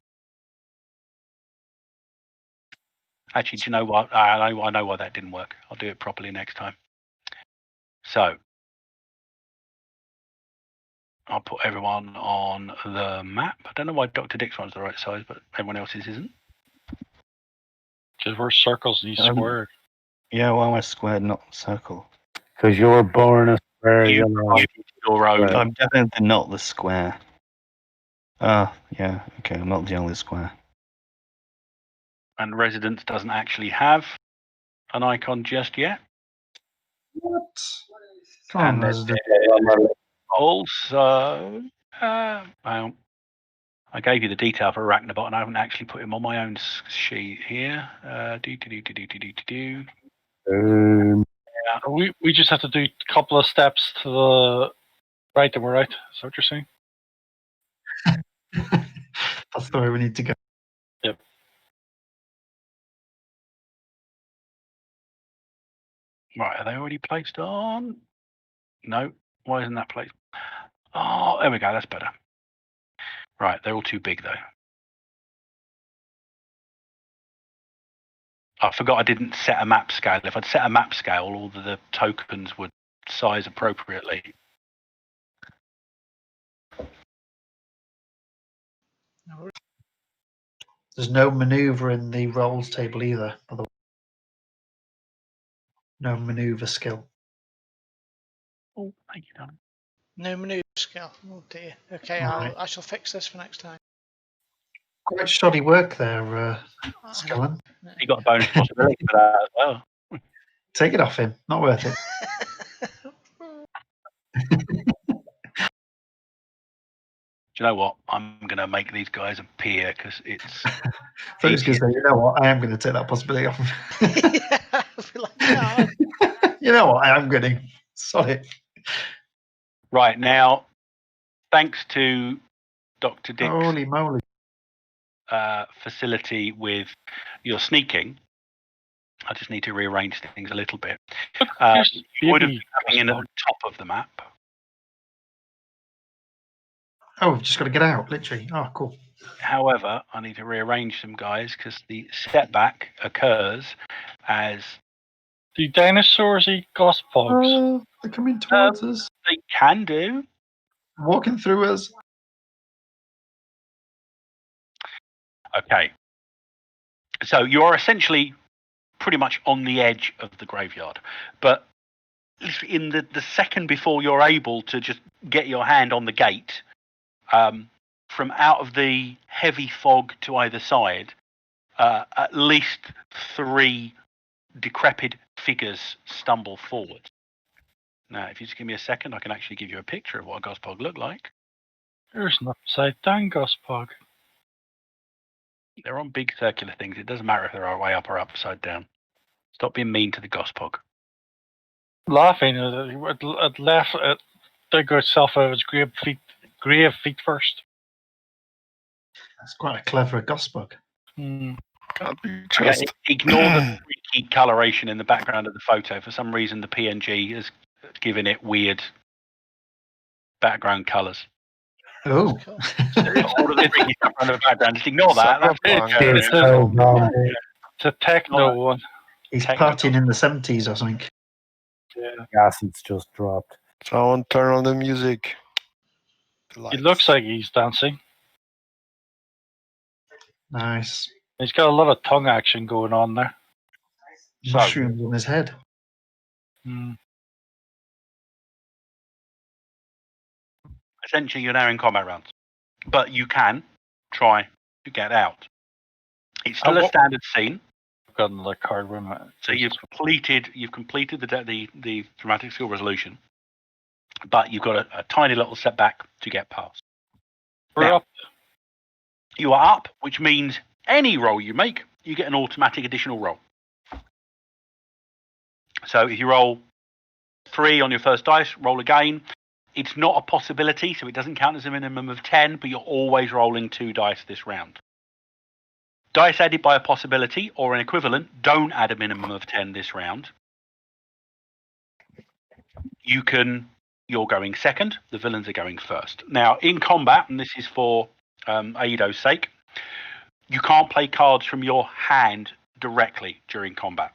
Actually, do you know what? I know why that didn't work. I'll do it properly next time. So I'll put everyone on the map. I don't know why Dr. Dick's one's the right size, but everyone else's isn't. Because we're circles and he's squared. Yeah, why am I squared, not circle? Because you're born a square. You provided your own. I'm definitely not the square. Yeah, okay, I'm not the only square. And Residence doesn't actually have an icon just yet. What? Come on, And Resident. Also, well, I gave you the detail for Arachnobot, and I haven't actually put him on my own sheet here. We just have to do a couple of steps to the right, and we're right. Is that what you're saying? That's the way we need to go. Yep. Right, are they already placed on? No. Why isn't that placed? Oh, there we go. That's better. Right, they're all too big, though. I forgot I didn't set a map scale. If I'd set a map scale, all of the tokens would size appropriately. There's no maneuver in the rolls table either. By the way. No maneuver skill. Oh, thank you, darling. No maneuver skill. Oh dear. Okay, Right. I shall fix this for next time. Quite shoddy work there, Skellen. You got a bonus possibility for that as well. Take it off him. Not worth it. Do you know what? I'm going to make these guys appear because it's. So he's going to say, you know what? I am going to take that possibility off him. Yeah, I feel like, no, You know what? I am going to. Sorry. Right, now, thanks to Dr. Dick's Holy moly. facility with your sneaking, I just need to rearrange things a little bit. Just You would have baby been coming in at Godbox. the top of the map. Oh, we've just got to get out, literally. Oh, cool. However, I need to rearrange some guys because the setback occurs as Do dinosaurs eat Godbox? Oh, they're coming towards us. they can do. Walking through us. Okay. So you are essentially pretty much on the edge of the graveyard. But in the second before you're able to just get your hand on the gate, from out of the heavy fog to either side, at least 3 decrepit figures stumble forward. Now, if you just give me a second, I can actually give you a picture of what a Gospog looked like. There's an upside down Godbox. They're on big circular things. It doesn't matter if they're way up or upside down. Stop being mean to the Gospog. Laughing it left it dug itself out of its grave feet first. That's quite a clever gospel. Can't be Okay, just. ignore the freaky coloration in the background of the photo. For some reason, the PNG has given it weird background colours. Oh. cool. All of the freaky stuff on the background. Just ignore that. That's Cyberpunk. it. It's a techno one. He's Technical. partying in the 70s or something. Yeah. Acid's just dropped. Someone turn on the music. The It lights. looks like he's dancing. Nice. He's got a lot of tongue action going on there. So, Mushrooms on his head. essentially, you're now in combat rounds. But you can try to get out. It's still a standard scene. I've got another card with me. So you've completed the dramatic skill resolution, but you've got a tiny little setback to get past. We're Now, up. You are up, which means any roll you make, you get an automatic additional roll. So if you roll 3 on your first dice, roll again. It's not a possibility, so it doesn't count as a minimum of 10, but you're always rolling 2 dice this round. Dice added by a possibility or an equivalent don't add a minimum of 10 this round. You're going second, the villains are going first. Now, in combat, and this is for Aido's sake, you can't play cards from your hand directly during combat.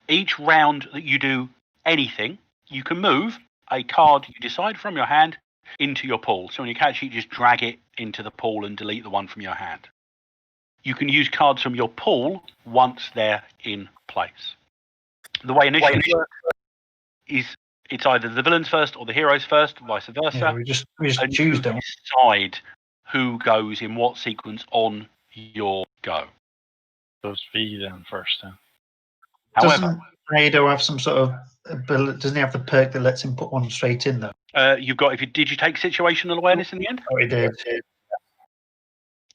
Each round that you do anything, you can move a card you decide from your hand into your pool. So when you catch it, you just drag it into the pool and delete the one from your hand. You can use cards from your pool once they're in place. The way initiative works is it's either the villains first or the heroes first, vice versa. Yeah, we just And choose, you don't we? decide who goes in what sequence on your go. So it's V then first. Then. However, Doesn't Aido have some sort of ability? Doesn't he have the perk that lets him put one straight in, though? you've got. Did you take situational awareness in the end? Oh, he did.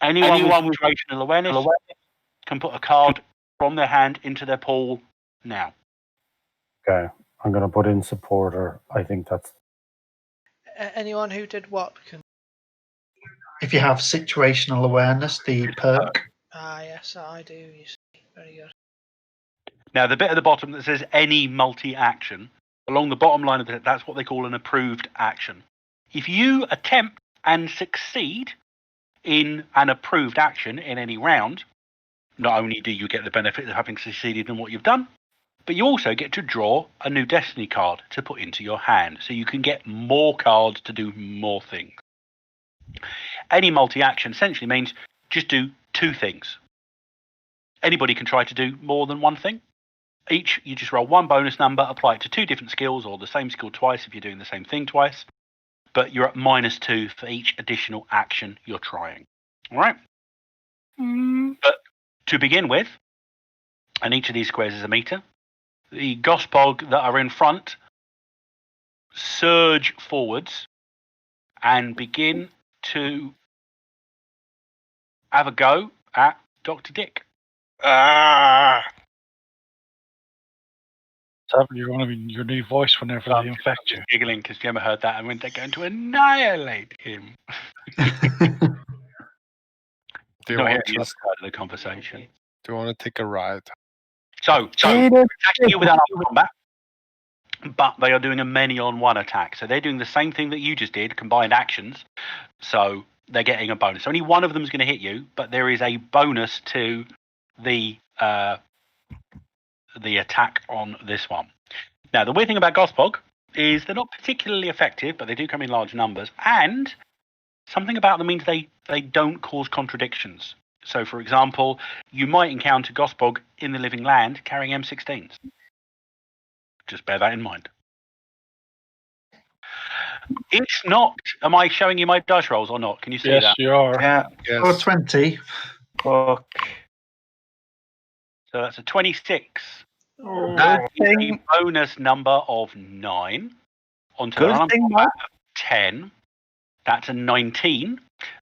Anyone with situational awareness can put a card from their hand into their pool now. Okay, I'm going to put in supporter. I think that's Anyone who did what can. If you have situational awareness, the perk. Ah, yes, I do. You see, very good. Now, the bit at the bottom that says any multi-action, along the bottom line of it, that's what they call an approved action. If you attempt and succeed in an approved action in any round, not only do you get the benefit of having succeeded in what you've done, but you also get to draw a new destiny card to put into your hand, so you can get more cards to do more things. Any multi-action essentially means just do 2 things. Anybody can try to do more than one thing. Each, you just roll 1 bonus number, apply it to 2 different skills, or the same skill twice if you're doing the same thing twice. but you're at -2 for each additional action you're trying. All right. But to begin with, and each of these squares is a meter, the Gospog that are in front surge forwards and begin to have a go at Dr. Dick. You're going to be your new voice whenever they infect you. Giggling because Gemma heard that and went, they're going to annihilate him. Do you Not want hearing the other to side of the conversation. take a ride? So attacking you with unarmed combat, but they are doing a many on one attack. So they're doing the same thing that you just did, combined actions. So they're getting a bonus. Only one of them is going to hit you, but there is a bonus to the attack on this one. Now, the weird thing about Gospog is they're not particularly effective, but they do come in large numbers, and something about them means they don't cause contradictions. So, for example, you might encounter Gospog in the living land carrying M16s. Just bear that in mind. It's not. Am I showing you my dice rolls or not? Can you see Yes, that? you are. Yeah. Or Yes. 20. Fuck. So that's a 26. Oh, That is a thing. bonus number of 9 onto Good an thing, combat of 10. That's a 19.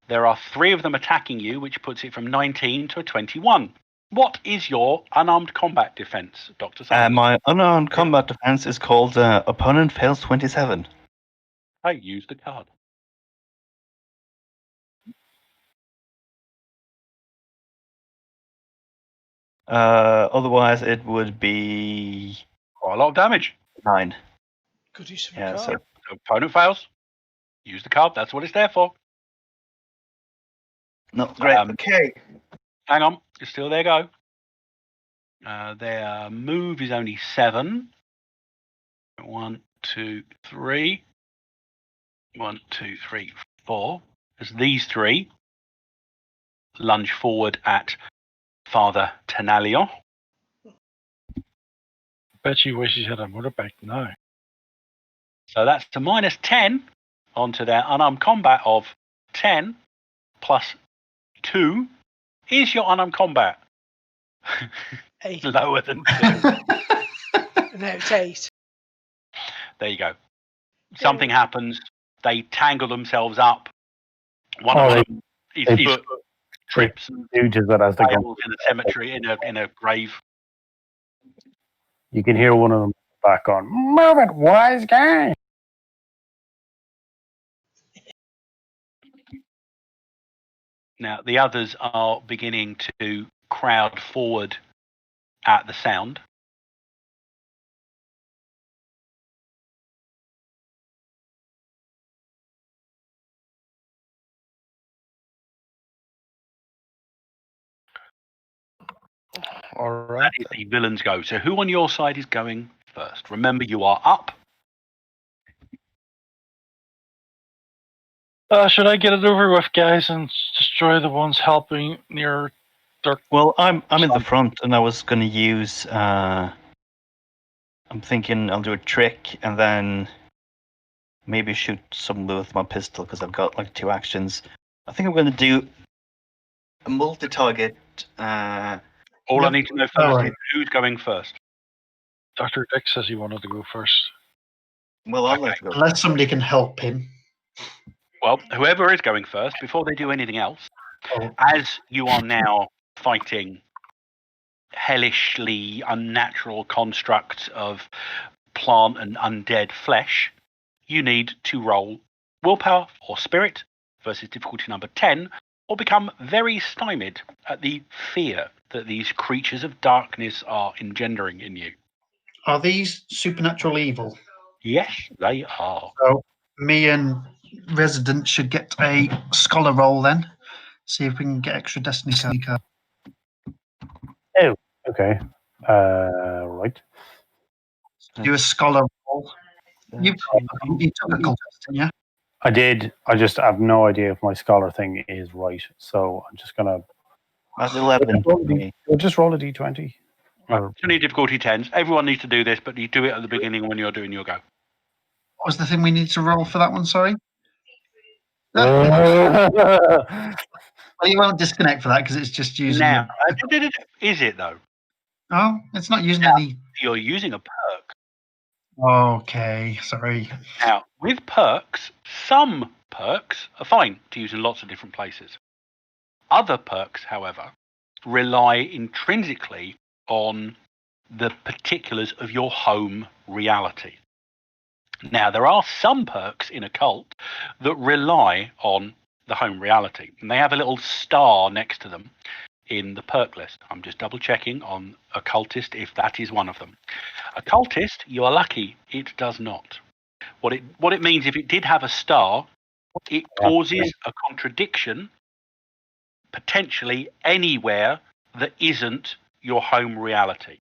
There are 3 of them attacking you, which puts it from 19 to a 21. What is your unarmed combat defense, Dr. Sanders? My unarmed combat defense is called Opponent Fails 27. I use the card. Otherwise, it would be Quite a lot of damage. 9. good use of a Yeah, card. so Opponent fails. Use the card. That's what it's there for. no, great. Okay. Hang on. It's still there. Go. Their move is only 7. 1, 2, 3. 1, 2, 3, 4. As these 3 lunge forward at Father Tenalion. Bet you wish he had a motorbike now. So that's a -10 onto their unarmed combat of 10 plus 2 is your unarmed combat. 8. Lower than 2. No, it's 8. There you go. Something happens. They tangle themselves up. One of them, his foot trips and Huges that as they go. fails in a cemetery, in a grave. You can hear one of them back on. Move it, wise guy. Now, the others are beginning to crowd forward at the sound. All That right. is the villains go. So who on your side is going first? Remember, you are up. Should I get it over with, guys, and destroy the ones helping near their... Well, I'm in the front, and I was going to use. I'm thinking I'll do a trick, and then maybe shoot someone with my pistol because I've got like 2 actions. I think I'm going to do a multi-target. All I need to know first is who's going first. Dr. Dick says he wanted to go first. Well, I'll let go. Unless somebody can help him. Well, whoever is going first, before they do anything else, as you are now fighting hellishly unnatural constructs of plant and undead flesh, you need to roll willpower or spirit versus difficulty number 10, or become very stymied at the fear that these creatures of darkness are engendering in you. Are these supernatural evil? Yes, they are. So me and Resident should get a scholar roll then. See if we can get extra destiny card. Oh, okay. Right. Do a scholar roll. You took a contest, didn't you? I did. I just have no idea if my scholar thing is right. So I'm just going to... That's 11 for me. We'll just roll a d20. Right. It's only difficulty 10s. Everyone needs to do this, but you do it at the beginning when you're doing your go. What was the thing we need to roll for that one, sorry? Well, you won't disconnect for that because it's just using. Now, is it though? Oh, it's not using any. You're using a perk. Okay, sorry. Now, with perks, some perks are fine to use in lots of different places. Other perks, however, rely intrinsically on the particulars of your home reality. Now, there are some perks in occult that rely on the home reality, and they have a little star next to them in the perk list. I'm just double checking on occultist if that is one of them. Occultist, you are lucky, it does not. What it means, if it did have a star, it causes a contradiction potentially anywhere that isn't your home reality.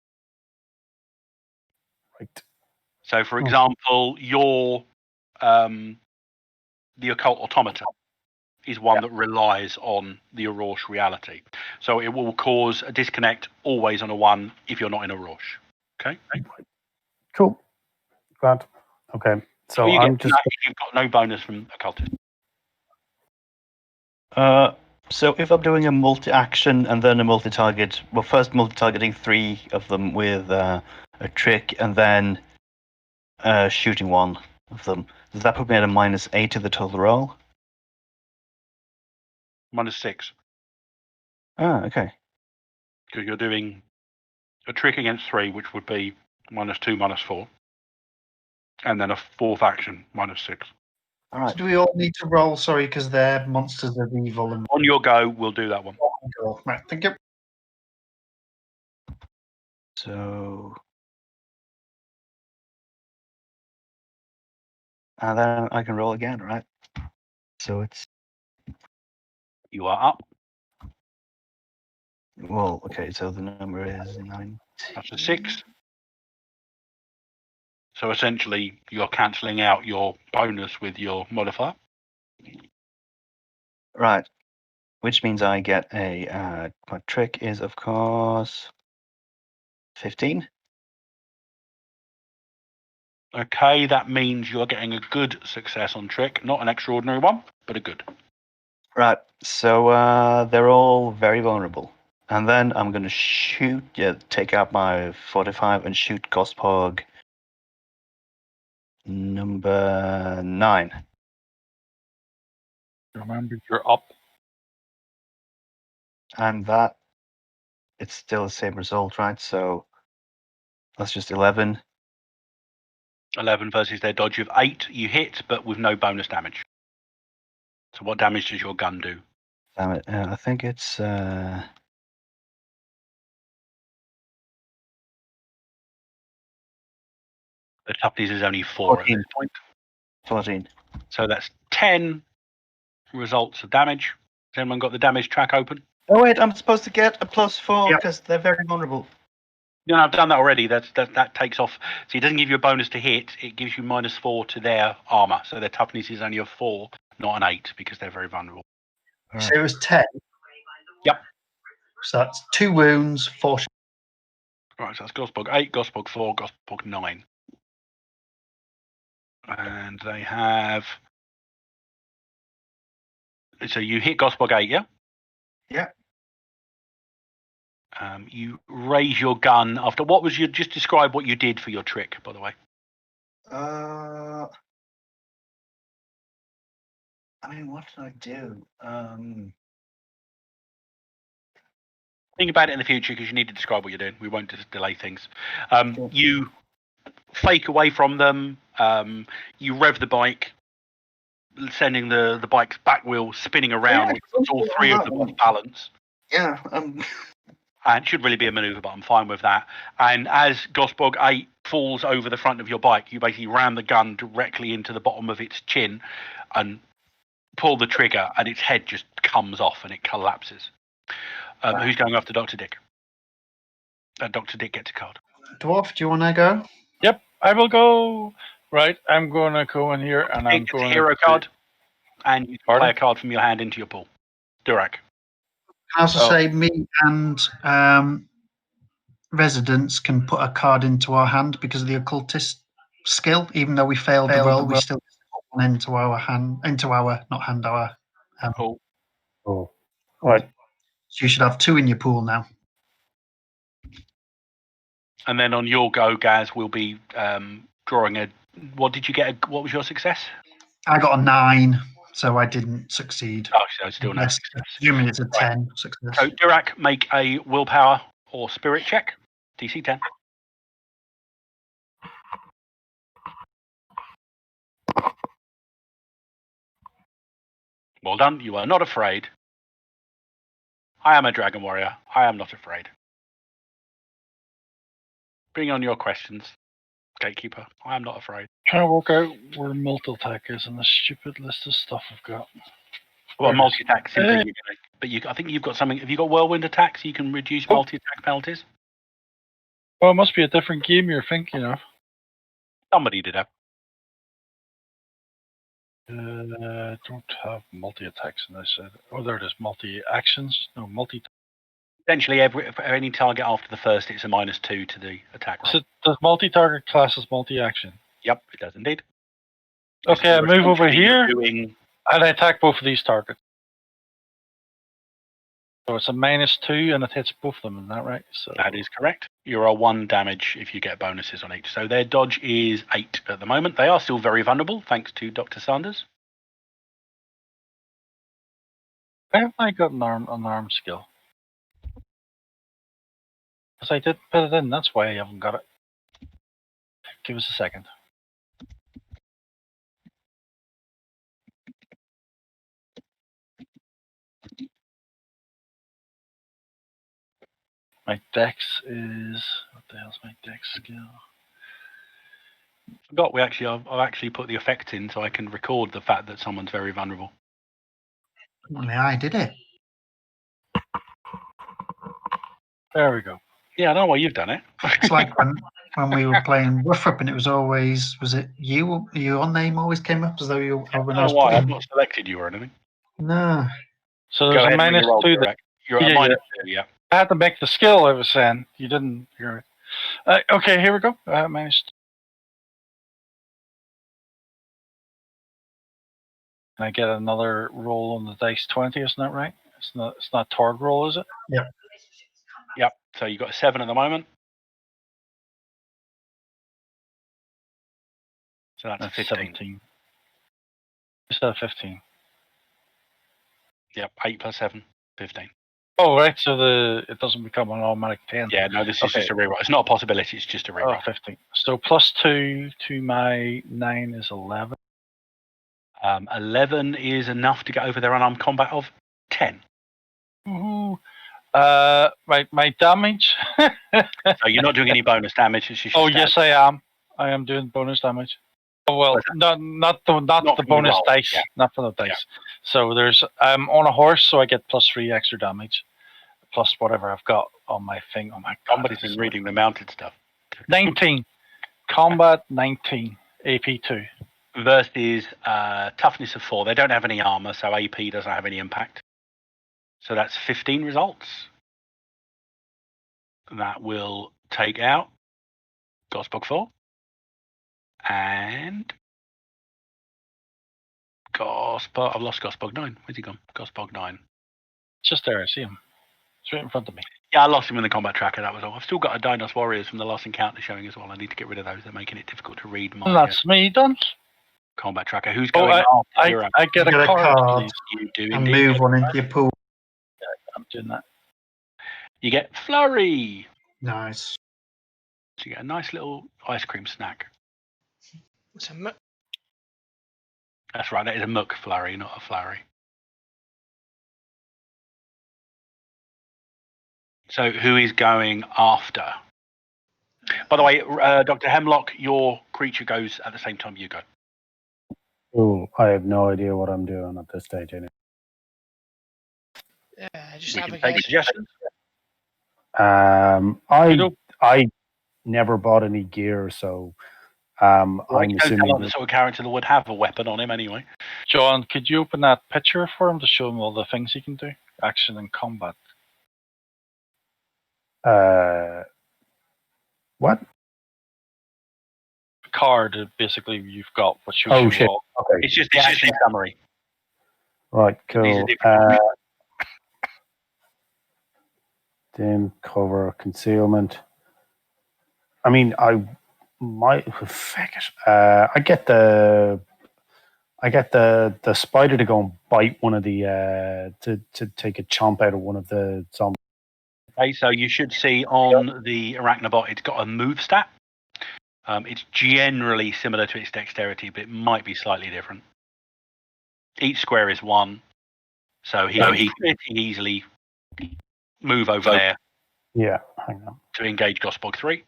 Right. So, for example, your the occult automata is one that relies on the Arosh reality. So it will cause a disconnect always on a 1 if you're not in Arosh. Okay? Cool. Glad. Okay. So you I'm get just. if you've got no bonus from occultist. So if I'm doing a multi-action and then a multi-target, well, first multi-targeting 3 of them with a trick and then shooting 1 of them, does that put me at a -8 to the total roll? -6. Ah, okay. Because you're doing a trick against 3, which would be -2, -4. And then a 4th action, -6. All right. So do we all need to roll? Sorry, because they're monsters of evil. And On your go, we'll do that one. right, thank you. So, and then I can roll again, right? So it's, You are up. well, okay, so the number is 9. That's a 6. So essentially, you're cancelling out your bonus with your modifier. Right. Which means I get a, my trick is, of course, 15. Okay, that means you're getting a good success on trick. Not an extraordinary one, but a good. Right. So they're all very vulnerable. And then I'm going to shoot, take out my 45 and shoot Gospog number 9. Remember, you're up. And that, it's still the same result, right? So that's just 11. 11 versus their dodge of 8. You hit, but with no bonus damage. So what damage does your gun do? Damn it. I think it's... The toughness is only 4 14. at this point. 14. So that's 10 results of damage. Has anyone got the damage track open? Oh, wait, I'm supposed to get a +4 Yep. because they're very vulnerable. No, I've done that already. That takes off. So it doesn't give you a bonus to hit. It gives you -4 to their armor. So their toughness is only a 4, not an 8, because they're very vulnerable. So it was 10. Yep. So that's 2 wounds, 4 shots. Right, so that's Gospog 8, Gospog 4, Gospog 9. And they have... So you hit Gospog 8, yeah? Yeah. You raise your gun after... What was your... Just describe what you did for your trick, by the way. I mean, what did I do? Think about it in the future because you need to describe what you're doing. We won't just delay things. Sure. You fake away from them. You rev the bike, sending the bike's back wheel spinning around, Yeah, which puts all 3 of them off balance. Yeah. And it should really be a maneuver, but I'm fine with that. And as Gospog 8 falls over the front of your bike, you basically ram the gun directly into the bottom of its chin and pull the trigger, and its head just comes off and it collapses. Who's going after Dr. Dick? Dr. Dick gets a card. Dwarf, do you want to go? Yep, I will go. Right, I'm going to go in here and I'm It's going a hero to card, and you can Pardon? play a card from your hand into your pool. Durak. I also Oh. say me and residents can put a card into our hand because of the occultist skill. Even though we failed the roll, we still. into our hand, into our not hand, our. Cool. Oh, all right. So you should have 2 in your pool now. And then on your go, Gaz, we'll be drawing a. What did you get? What was your success? I got a 9, so I didn't succeed. Oh, so still no Yes, success. assuming it's a Right. 10 success. So Dirac, make a willpower or spirit check. DC 10. Well done. You are not afraid. I am a dragon warrior. I am not afraid. Bring on your questions, gatekeeper. I am not afraid. Trying to work out where multi-attack is in the stupid list of stuff I've got. Well, There it is. multi-attack simply. You're gonna, but I think you've got something. Have you got whirlwind attack so you can reduce Oh. multi-attack penalties? Well, it must be a different game you're thinking of. Somebody did have. Don't have multi-attacks, and I said, oh, there it is, multi-actions. No, multi. Essentially, for any target after the first, it's a -2 to the attack roll. So does multi-target class as multi-action? Yep, it does indeed. Okay, I move over Essentially, here, doing and I attack both of these targets. So it's a -2, and it hits both of them, isn't that right? So that is correct. You are 1 damage if you get bonuses on each. So their dodge is 8 at the moment. They are still very vulnerable, thanks to Dr. Sanders. why haven't I got an arm skill? Because I did put it in, that's why I haven't got it. Give us a second. My dex is... What the hell's my dex skill? Forgot I've actually put the effect in so I can record the fact that someone's very vulnerable. Only I did it. There we go. Yeah, I don't know why you've done it. It's like when we were playing Rough Up, and it was always, was it you? Your name always came up as though you. I When don't I was know why. I've playing. not selected you or anything. No. So Go there's a ahead and roll, -2 Dirac. You're at Yeah, -2, yeah. I had to make the skill I was saying. You didn't hear it. Okay, here we go. Managed. And I get another roll on the dice 20, isn't that right? It's not TORG roll, is it? Yep. So you've got a 7 at the moment. So that's 15. 17. Instead of 15. Yep. 8 plus 7, 15. Oh, right. So it doesn't become an automatic 10. Yeah, no, this is Okay. just a reroll. It's not a possibility, it's just a Oh, reroll. 15. So +2 to my 9 is 11. 11 is enough to get over their unarmed combat of 10. Woohoo. My damage. So you're not doing any bonus damage. It's just Oh, your yes, I am. I am doing bonus damage. Oh, well, What's not from the the bonus roll, dice. yeah. Not for the dice. So there's I'm on a horse, so I get +3 extra damage, plus whatever I've got on my thing. Oh my god! Somebody's been reading the mounted stuff. 19 combat 19 AP2. Versus toughness of 4. They don't have any armor, so AP doesn't have any impact. So that's 15 results. That will take out Gosbog 4. And I've lost Gosbog 9. Where's he gone? Gosbog 9. Just there, I see him. It's right in front of me. Yeah, I lost him in the combat tracker, that was all. I've still got a Dinos Warriors from the last encounter showing as well. I need to get rid of those. They're making it difficult to read my That's me done. combat tracker. Who's Oh, going after I Dirac? get You a get a card, card. please. You do And indeed. move one into your pool. I'm doing that. You get Flurry. Nice. So you get a nice little ice cream snack. It's a That's right, that is a muck flurry, not a flurry. So who is going after? By the way, Dr. Hemlock, your creature goes at the same time you go. Oh, I have no idea what I'm doing at this stage. Anyway. yeah, just We can navigate. take suggestions. I never bought any gear, so I'm Well, you don't assuming tell the sort of character that would have a weapon on him anyway. John, could you open that picture for him to show him all the things he can do? Action and combat. what? card. Basically, you've got what shows Oh you shit! all. Okay, It's just the action summary. right, These are cool. different. Dim, cover, concealment. I mean, I might fuck it. I get the spider to go and bite one of the to take a chomp out of one of the zombies. Okay, so you should see on the Arachnobot, it's got a move stat. It's generally similar to its dexterity, but it might be slightly different. Each square is 1, so he can pretty easily move over there Yeah, hang on. to engage Godbox 3.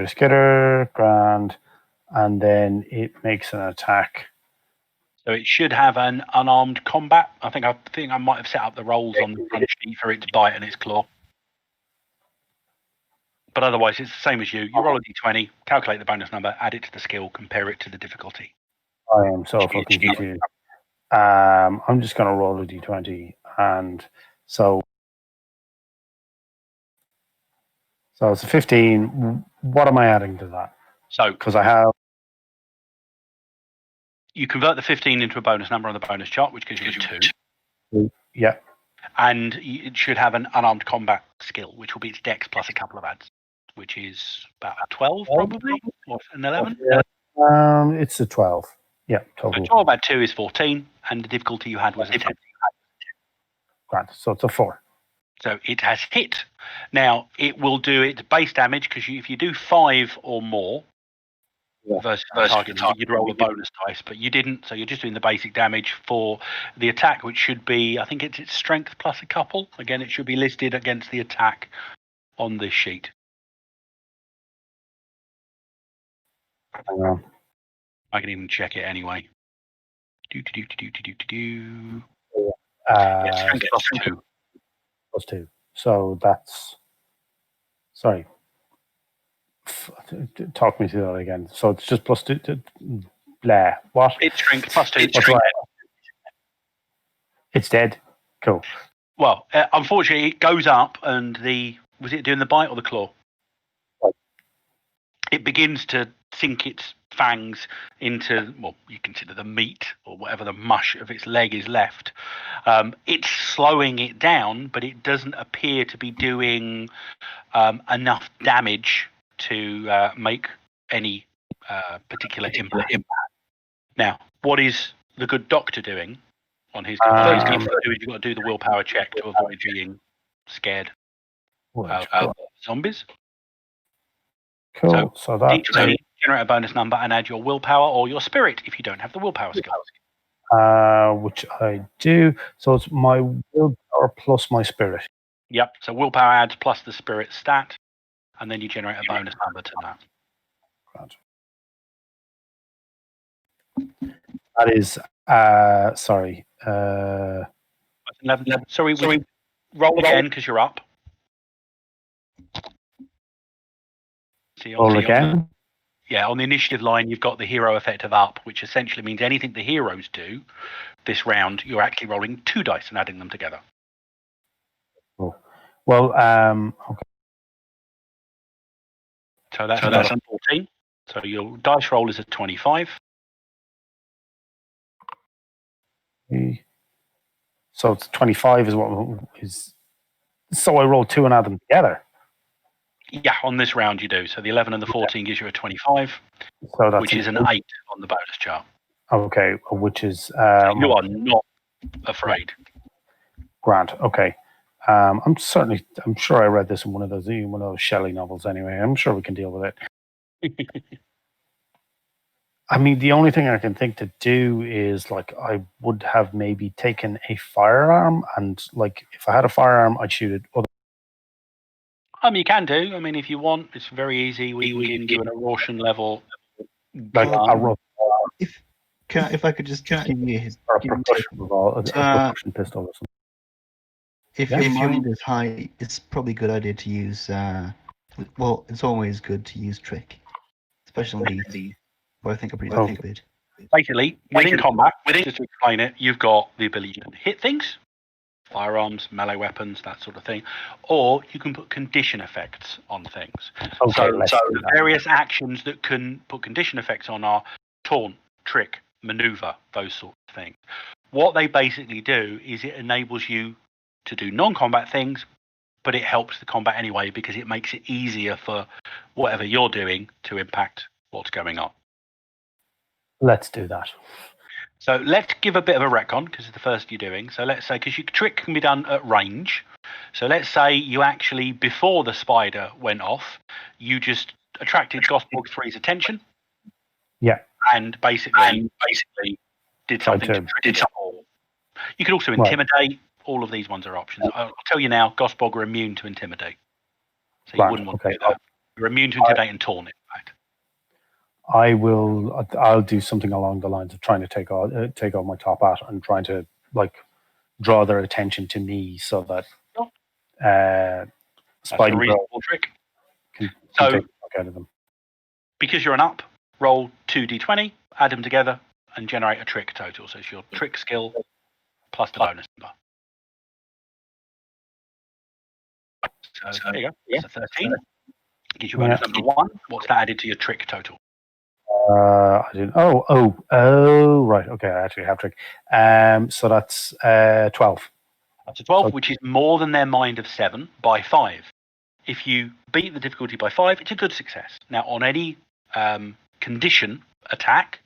Skitter, grand, and then it makes an attack. So it should have an unarmed combat. I think I might have set up the rolls on the front sheet for its bite and its claw. But otherwise, it's the same as you. You roll a d20, calculate the bonus number, add it to the skill, compare it to the difficulty. I am so fucking confused. I'm just going to roll a d20, and so it's a 15. What am I adding to that? So because I have. You convert the 15 into a bonus number on the bonus chart, which gives you 2. Yeah. And it should have an unarmed combat skill, which will be its dex plus a couple of adds, which is about a 12 probably, or an 11. It's a 12. Yeah, total. So 12 add 2 is 14, and the difficulty you had was a 10. Right, so it's a 4. So it has hit. Now, it will do its base damage, because if you do 5 or more, versus the target, you'd roll a bonus dice, but you didn't, so you're just doing the basic damage for the attack, which should be, I think it's its strength plus a couple. Again, it should be listed against the attack on this sheet. Hang on. I can even check it anyway. Strength plus 2. Plus 2. So that's... Sorry. Talk me through that again. So it's just plus 2. Blah. What? It's strength plus 2. It's dead. Cool. Well, unfortunately, it goes up, and was it doing the bite or the claw? Right. It begins to sink its fangs into, well, you consider the meat or whatever the mush of its leg is left. It's slowing it down, but it doesn't appear to be doing enough damage to make any particular impact. Now, what is the good doctor doing on his first thing to do is you've got to do the willpower check to avoid being scared of zombies. Cool. So that generate a bonus number and add your willpower or your spirit if you don't have the willpower skill. Which I do. So it's my willpower plus my spirit. Yep. So willpower adds plus the spirit stat, and then you generate a bonus number to that. That is sorry. 11. Sorry, we roll again because you're up. Roll again. On the initiative line, you've got the hero effect of up, which essentially means anything the heroes do this round, you're actually rolling 2 dice and adding them together. Cool. Well, okay. So that's 14. So your dice roll is a 25. So it's 25 is what is. So I roll 2 and add them together. Yeah, on this round you do. So the 11 and the 14 gives you a 25, so that's which is an 8 on the bonus chart. Okay, which is... you are not afraid. Grant, okay. I'm sure I read this in one of those Shelley novels anyway. I'm sure we can deal with it. I mean, the only thing I can think to do is, like, I would have maybe taken a firearm, and, like, if I had a firearm, I'd shoot it. You can do. I mean, if you want, it's very easy. We can give you an Erosion level. Like a if I could just give you a percussion pistol or something. If your mind is high, it's probably a good idea to use. Well, it's always good to use trick, especially the. But I think I'm pretty good. Basically, within combat, just to explain it, you've got the ability to hit things, firearms, melee weapons, that sort of thing, or you can put condition effects on things. Okay, So the various actions that can put condition effects on are taunt, trick, maneuver, those sorts of things. What they basically do is it enables you to do non-combat things, but it helps the combat anyway because it makes it easier for whatever you're doing to impact what's going on. Let's do that. So let's give a bit of a retcon because it's the first you're doing. So let's say, because your trick can be done at range. So let's say you actually, before the spider went off, you just attracted Godbox 3's attention. Yeah. And basically did something to trick it. You could also intimidate. Right. All of these ones are options. I'll tell you now, Godbox are immune to intimidate. So you wouldn't want to do that. You're immune to intimidate and taunt, in fact. I'll do something along the lines of trying to take off my top hat and trying to draw their attention to me so that Spidey a reasonable trick. Can take the fuck out of them. Because you're an up, roll 2d20, add them together, and generate a trick total. So it's your trick skill plus the bonus number. So there you go. Yeah. So 13. Gives you bonus number 1. What's that added to your trick total? I didn't. Oh, right. Okay, I actually have trick. So that's 12. That's a 12, which is more than their mind of 7 by 5. If you beat the difficulty by 5, it's a good success. Now, on any condition attack,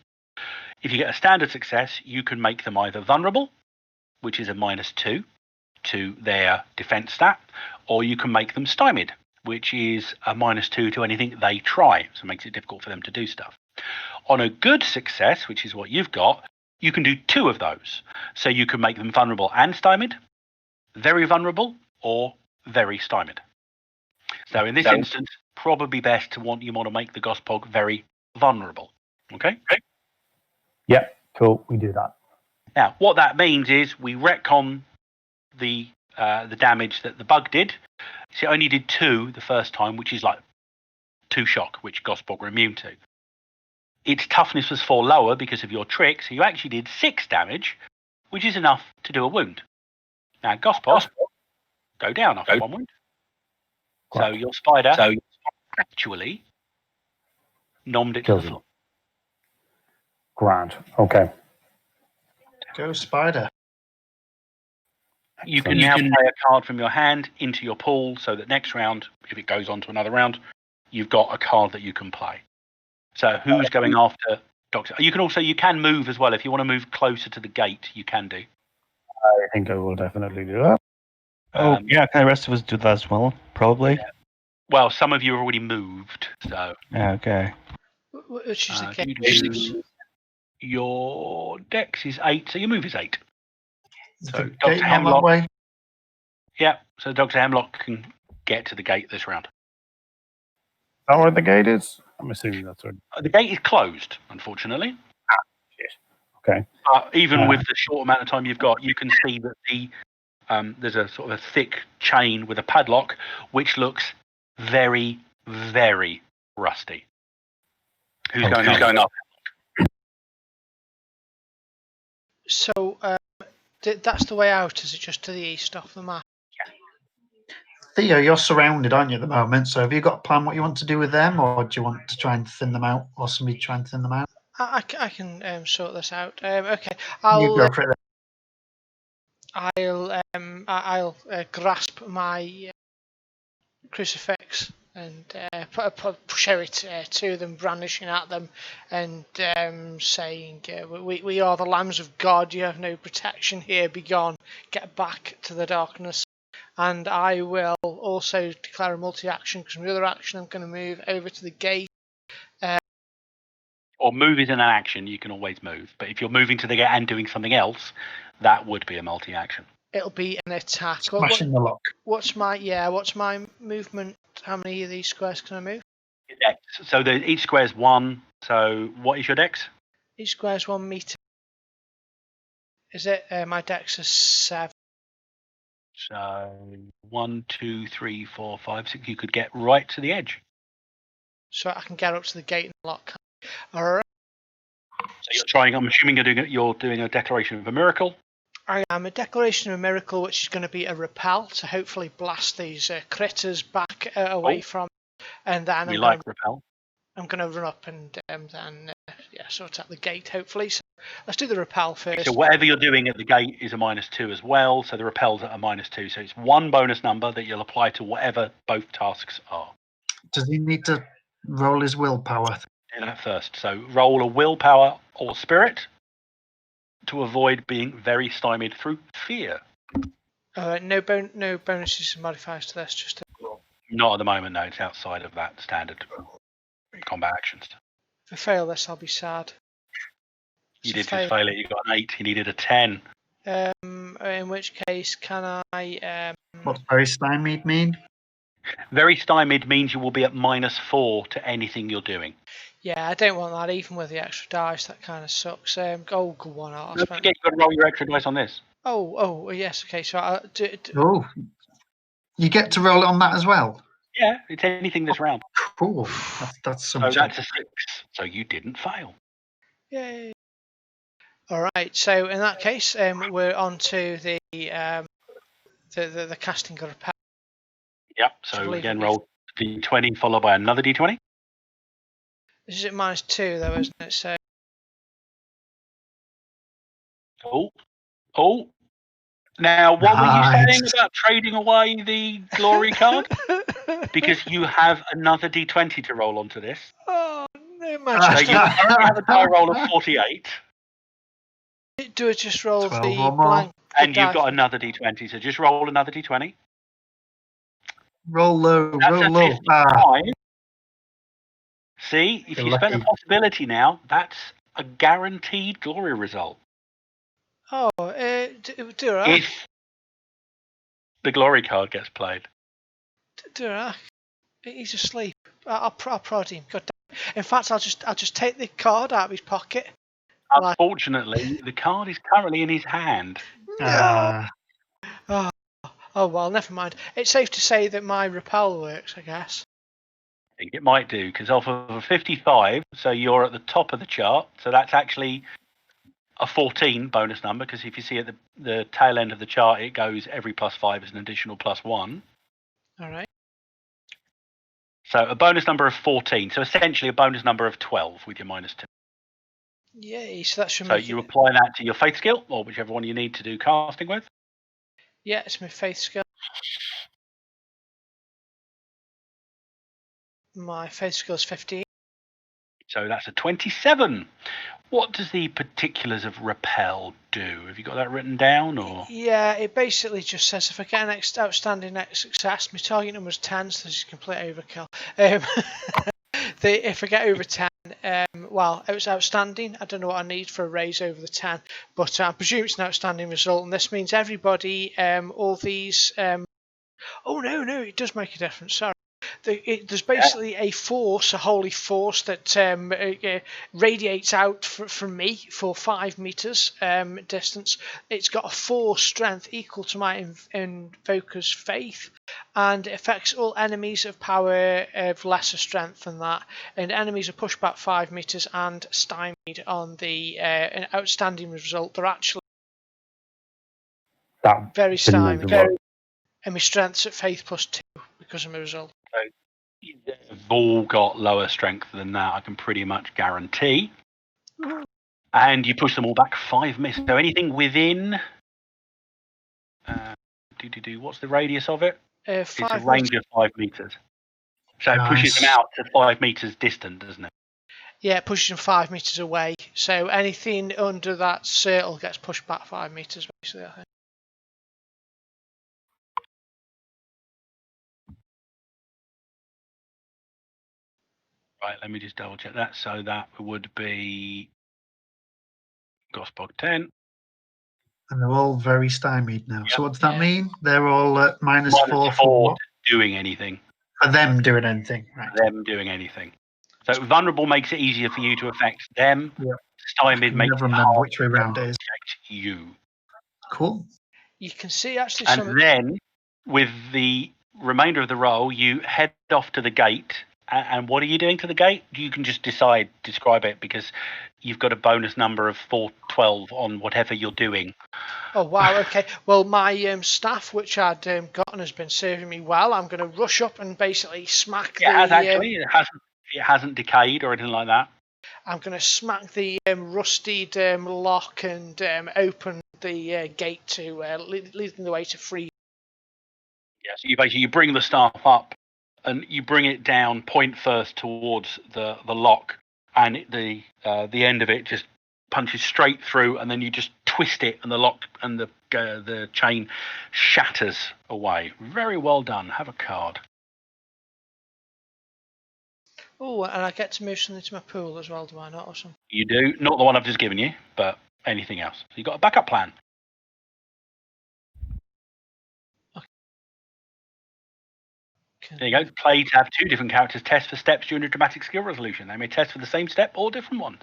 if you get a standard success, you can make them either vulnerable, which is a -2 to their defense stat, or you can make them stymied, which is a -2 to anything they try. So it makes it difficult for them to do stuff. On a good success, which is what you've got, you can do 2 of those. So you can make them vulnerable and stymied, very vulnerable, or very stymied. So in this instance, probably best you want to make the Gospog very vulnerable. Okay? Yeah, cool. We do that. Now, what that means is we retcon the damage that the bug did. So it only did 2 the first time, which is like 2 shock, which Gospog are immune to. Its toughness was 4 lower because of your trick, so you actually did 6 damage, which is enough to do a wound. Now, Gospog go down after 1 wound. So your spider actually nommed it to the floor. Grand. Okay. Go spider. You can now play a card from your hand into your pool so that next round, if it goes on to another round, you've got a card that you can play. So who's going after Doctor? You can move as well. If you want to move closer to the gate, you can do. I think I will definitely do that. Can the rest of us do that as well? Probably. Yeah. Well, some of you have already moved, so. Okay. Which is the case. Your dex is 8, so your move is 8. So Dr. Hemlock. Way? Yeah, so Dr. Hemlock can get to the gate this round. Is that where the gate is? I'm assuming that's where. The gate is closed, unfortunately. Shit. Okay. Even with the short amount of time you've got, you can see that there's a sort of a thick chain with a padlock, which looks very, very rusty. Who's going up? So that's the way out. Is it just to the east off the map? Theo, you're surrounded, aren't you, at the moment? So have you got a plan what you want to do with them, or do you want to try and thin them out, or somebody try and thin them out? I can sort this out. Okay, you go for it. I'll grasp my crucifix and show it to them, brandishing at them, and saying, "We are the lambs of God. You have no protection here. Begone. Get back to the darkness." And I will also declare a multi-action, because from the other action I'm going to move over to the gate. Or move is an action, you can always move. But if you're moving to the gate and doing something else, that would be a multi-action. It'll be an attack. Smashing the lock. What's my movement? How many of these squares can I move? Dex. So each square is 1. So what is your dex? Each square is 1 meter. Is it? My dex is 7. So 1, 2, 3, 4, 5, 6. You could get right to the edge. So I can get up to the gate and lock. All right. I'm assuming you're doing a declaration of a miracle. I am a declaration of a miracle, which is going to be a repel to hopefully blast these critters back away from. And then repel. I'm going to run up and then sort out the gate. Hopefully, so let's do the repel first. So whatever you're doing at the gate is a -2 as well. So the repel's at a -2. So it's one bonus number that you'll apply to whatever both tasks are. Does he need to roll his willpower? Do that first. So roll a willpower or spirit to avoid being very stymied through fear. No bonuses and modifiers to this. Just not at the moment. No, it's outside of that standard combat actions. If I fail this, I'll be sad. You did just fail it. You got an 8. You needed a 10. In which case, can I? What's very stymied mean? Very stymied means you will be at -4 to anything you're doing. Yeah, I don't want that, even with the extra dice. That kind of sucks. Go on. Don't forget, you've got to roll your extra dice on this. Oh, yes. Okay, so I'll do. Oh, you get to roll it on that as well. Yeah, it's anything this round. Cool. That's so something. That's a 6. So you didn't fail. Yay! All right. So in that case, we're on to the casting of repel. Yep. So again, roll D20 followed by another D20. This is at -2 though, isn't it? So. Oh. Now, what were you saying about trading away the glory card? Because you have another D20 to roll onto this. Oh, no, So you currently have a die roll of 48. Do I just roll the blank? And you've got another D20, so just roll another D20. Roll low, roll low. See, if you spend a possibility now, that's a guaranteed glory result. Oh, do I? If the glory card gets played. Do I? He's asleep. I'll prod him. God damn. In fact, I'll just take the card out of his pocket. Unfortunately, the card is currently in his hand. No. Oh well, never mind. It's safe to say that my repel works, I guess. I think it might do, because off of a 55, so you're at the top of the chart. So that's actually a 14 bonus number, because if you see at the tail end of the chart, it goes every +5 is an additional +1. All right. So a bonus number of 14. So essentially a bonus number of 12 with your -2. Yay! So that should. So you apply that to your faith skill, or whichever one you need to do casting with. Yeah, it's my faith skill. My faith skill is 15. So that's a 27. What does the particulars of repel do? Have you got that written down, or? Yeah, it basically just says if I get an outstanding success, my target number is 10, so this is complete overkill. If I get over 10, well, it was outstanding. I don't know what I need for a raise over the 10, but I presume it's an outstanding result, and this means everybody, all these. Oh no, it does make a difference. Sorry. There's basically a force, a holy force that radiates out from me for 5 meters distance. It's got a force strength equal to my invoker's faith, and it affects all enemies of power of lesser strength than that. And enemies are pushed back 5 meters and stymied on the an outstanding result. They're actually very stymied. And my strength's at faith +2 because of my result. So they've all got lower strength than that, I can pretty much guarantee. And you push them all back 5 meters. So anything within. What's the radius of it? It's a range of 5 meters. So it pushes them out to 5 meters distant, doesn't it? Yeah, it pushes them 5 meters away. So anything under that circle gets pushed back 5 meters, basically, I think. Right, let me just double check that. So that would be Godbox 10. And they're all very stymied now. Yep. So what does that mean? They're all at -4 for what? Doing anything. For them doing anything, right? For them doing anything. So vulnerable makes it easier for you to affect them. Yep. Stymied makes it remember which way round it is. You. Cool. You can see actually. And then with the remainder of the roll, you head off to the gate And what are you doing to the gate? You can just describe it, because you've got a bonus number of 412 on whatever you're doing. Oh wow, okay. Well, my staff, which I'd gotten, has been serving me well. I'm going to rush up and basically smack It has actually. It hasn't decayed or anything like that. I'm going to smack the rusted lock and open the gate to leading the way to free. Yeah, so you bring the staff up, and you bring it down point first towards the lock, and the end of it just punches straight through, and then you just twist it, and the lock and the chain shatters away. Very well done. Have a card. Oh, and I get to move something to my pool as well, do I not? Or something? You do. Not the one I've just given you, but anything else. So you've got a backup plan. There you go. Play to have two different characters test for steps during a dramatic skill resolution. They may test for the same step or different ones.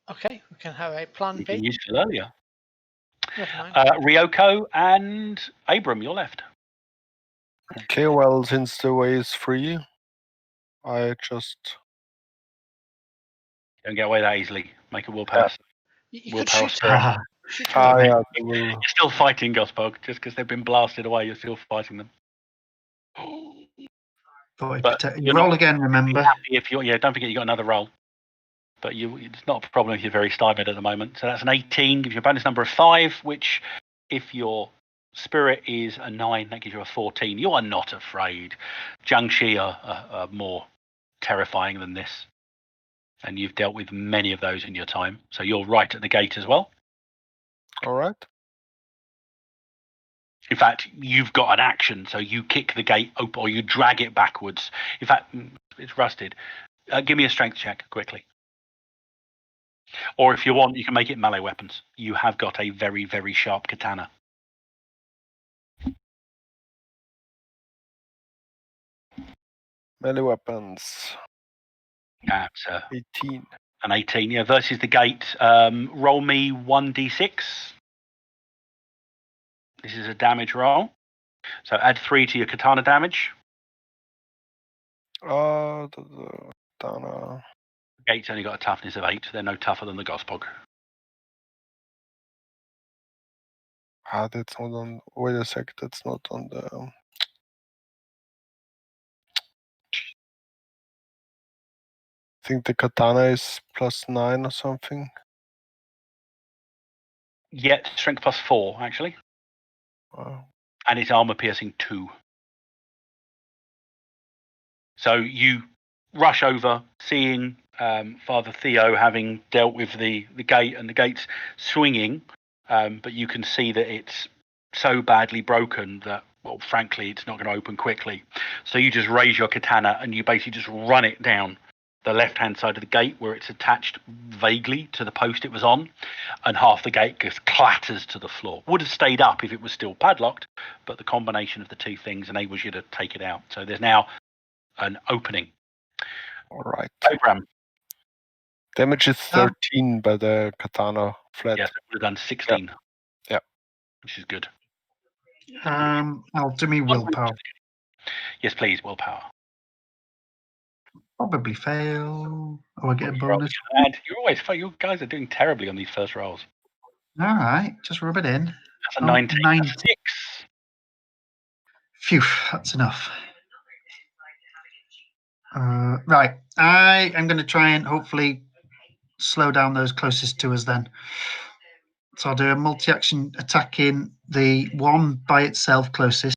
Okay, we can have a plan You B. can use it earlier. Never mind. Ryoko and Abram, you're left. Okay, well, since the way is free, I just... Don't get away that easily. Make a willpower. You could Willpower shoot spirit. him. Shoot him. yeah, You're still fighting Godbox. Just because they've been blasted away, you're still fighting them. But you're roll not again, remember. happy if you're, don't forget you got another roll. But it's not a problem if you're very stymied at the moment. So that's an 18, gives you a bonus number of 5, which, if your spirit is a 9, that gives you a 14. You are not afraid. Jiangxi are more terrifying than this. And you've dealt with many of those in your time. So you're right at the gate as well. All right. In fact, you've got an action, so you kick the gate open or you drag it backwards. In fact, it's rusted. Give me a strength check quickly. Or if you want, you can make it melee weapons. You have got a very, very sharp katana. Melee weapons. That's 18. an 18, yeah, versus the gate. Roll me 1d6. This is a damage roll. So add 3 to your katana damage. The katana. The gate's only got a toughness of 8. They're no tougher than the Gospog. That's not on... Wait a sec, that's not on the... I think the katana is +9 or something. Yeah, strength +4, actually. Wow. And it's armor piercing 2. So you rush over, seeing Father Theo having dealt with the gate, and the gate's swinging, but you can see that it's so badly broken that, well, frankly, it's not going to open quickly. So you just raise your katana and you basically just run it down the left-hand side of the gate where it's attached vaguely to the post it was on, and half the gate just clatters to the floor. Would have stayed up if it was still padlocked, but the combination of the two things enables you to take it out. So there's now an opening. All right. Program. Damage is 13 by the katana flat. Yes, it would have done 16. Yeah. Which is good. I'll do me willpower. Yes, please, willpower. Probably fail. Oh, I get a bonus. You guys are doing terribly on these first rolls. All right, just rub it in. That's a 19. 19. 6. Phew, that's enough. Right, I am going to try and hopefully slow down those closest to us then. So I'll do a multi-action attacking the one by itself closest.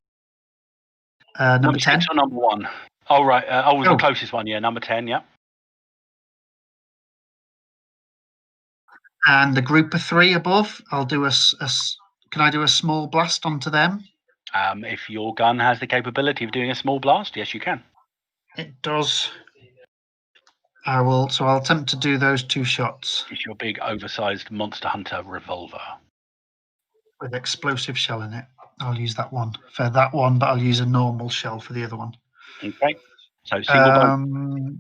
Number 10. 6 or number 1? Oh, right. The closest one, yeah. Number 10, yeah. And the group of 3 above, I'll do can I do a small blast onto them? If your gun has the capability of doing a small blast, yes, you can. It does. So I'll attempt to do those 2 shots. It's your big, oversized Monster Hunter revolver. With explosive shell in it. I'll use that one for that one, but I'll use a normal shell for the other one. Okay. So single bolt.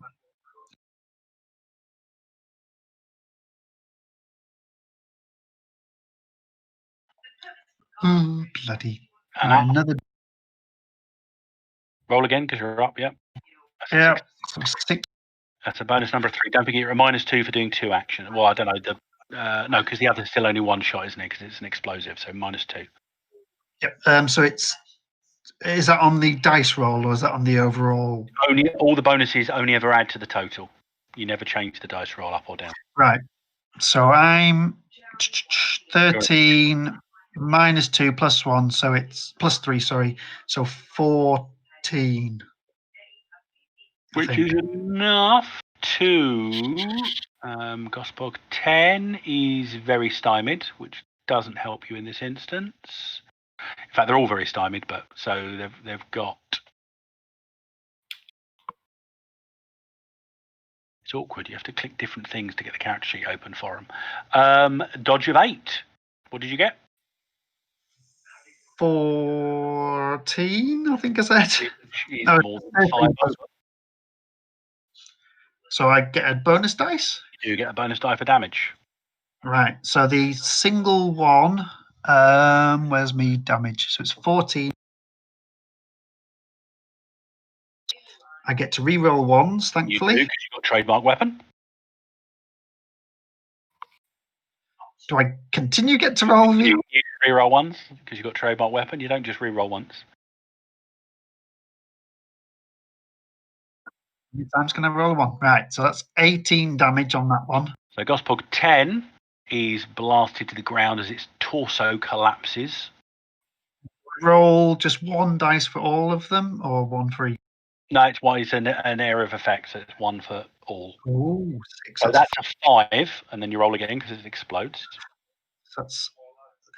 Oh, bloody. Another. Roll again because you're up, yeah. Yeah. So 6. That's a bonus number 3. Don't forget you're a -2 for doing 2 action. Well, I don't know. No, because the other's still only 1 shot, isn't it? Because it's an explosive, so -2. Yep. So is that on the dice roll or is that on the overall? Only all the bonuses only ever add to the total. You never change the dice roll up or down. Right. So I'm 13 -2 +1, so it's +3. Sorry, so 14. Which is enough to Gospog 10 is very stymied, which doesn't help you in this instance. In fact, they're all very stymied, but so they've got. It's awkward. You have to click different things to get the character sheet open for them. Dodge of 8. What did you get? 14, I think I said. Which is No, more than 5. So I get a bonus dice? You do get a bonus die for damage. Right. So the single one, where's me damage? So it's 14. I get to re-roll ones, You thankfully. do, because you've got trademark weapon. Do I continue get to roll? You re-roll ones, because you've got trademark weapon. You don't just re-roll once. I'm just going to roll a 1. Right. So that's 18 damage on that one. So Gospog 10 is blasted to the ground as its torso collapses. Roll just 1 dice for all of them, or 1 for each? No, it's an area of effect, so it's 1 for all. Oh, 6. So that's a 5, and then you roll again because it explodes. So that's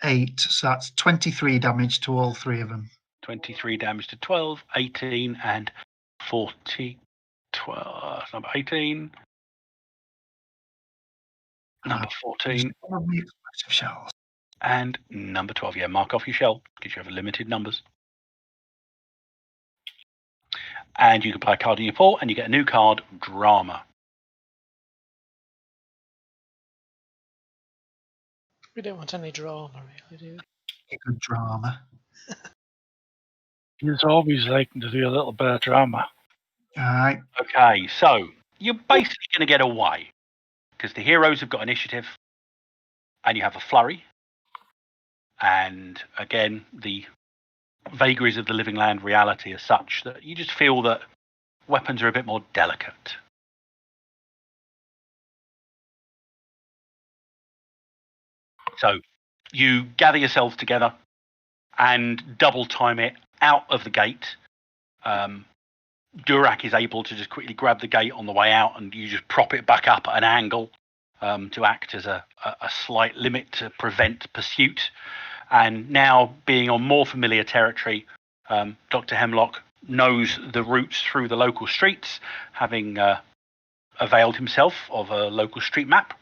8. So that's 23 damage to all 3 of them. 23 damage to 12, 18, and 40. 12, number 18. Number 14. Explosive shells. And number 12. Yeah, mark off your shell because you have limited numbers. And you can play a card in your paw, and you get a new card, Drama. We don't want any drama, really, do we? Good drama. He's always liking to do a little bit of drama. All right. Okay, so you're basically going to get away because the heroes have got initiative, and you have a flurry. And again, the vagaries of the living land reality are such that you just feel that weapons are a bit more delicate. So you gather yourselves together and double time it out of the gate. Durak is able to just quickly grab the gate on the way out, and you just prop it back up at an angle to act as a slight limit to prevent pursuit. And now, being on more familiar territory, Dr. Hemlock knows the routes through the local streets, having availed himself of a local street map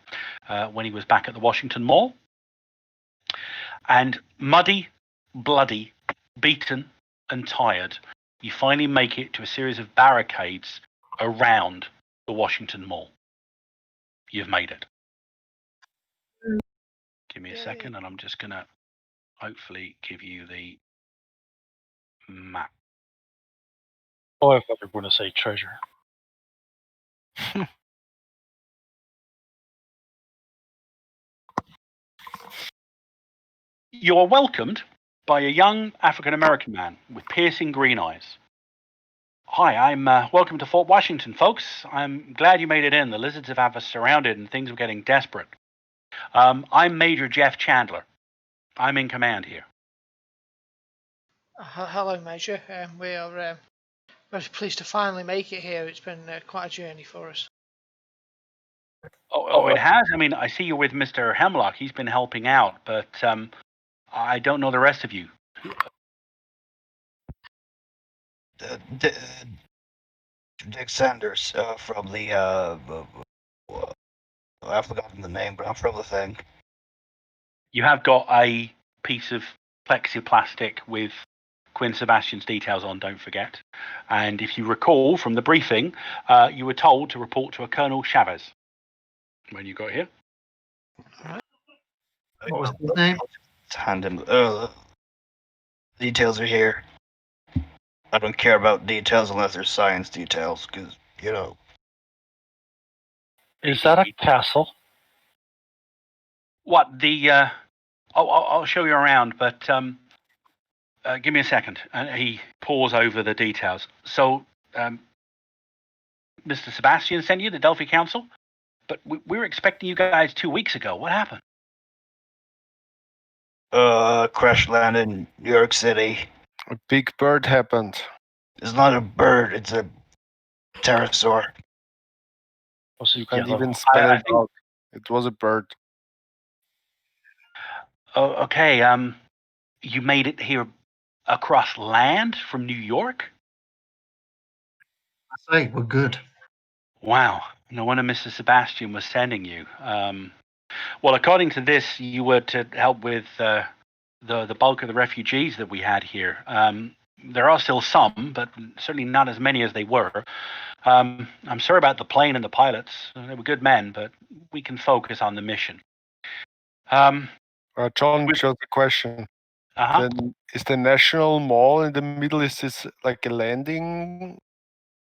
when he was back at the Washington Mall. And muddy, bloody, beaten, and tired, you finally make it to a series of barricades around the Washington Mall. You've made it. Give me a second, and I'm just going to hopefully give you the map. Oh, I thought you were going to say treasure. You are welcomed by a young African-American man with piercing green eyes. Hi, I'm welcome to Fort Washington, folks. I'm glad you made it in. The lizards have had us surrounded and things were getting desperate. I'm Major Jeff Chandler. I'm in command here. Hello, Major. We are very pleased to finally make it here. It's been quite a journey for us. Oh, it has? I mean, I see you're with Mr. Hemlock. He's been helping out, but I don't know the rest of you. Dick Sanders from the I've forgotten the name, but I'm from the thing. You have got a piece of plexiplastic with Quinn Sebastian's details on, don't forget. And if you recall from the briefing, you were told to report to a Colonel Chavez when you got here. What was his name? Hand him. Details are here. I don't care about details unless they're science details, because, you know. Is that a castle? What the? I'll show you around, but give me a second. And he pores over the details. So, Mr. Sebastian sent you the Delphi Council, but we were expecting you guys 2 weeks ago. What happened? Crash landed in New York City. A big bird happened. It's not a bird, it's a pterosaur. Was You it can't yellow? even spell I it think- out. It was a bird. Oh, okay. You made it here across land from New York? I say we're good. Wow. No wonder Mr. Sebastian was sending you. Well, according to this, you were to help with the bulk of the refugees that we had here. There are still some, but certainly not as many as they were. I'm sorry about the plane and the pilots. They were good men, but we can focus on the mission. John, With- just a question. Uh-huh. Then is the National Mall in the middle? Is this like a landing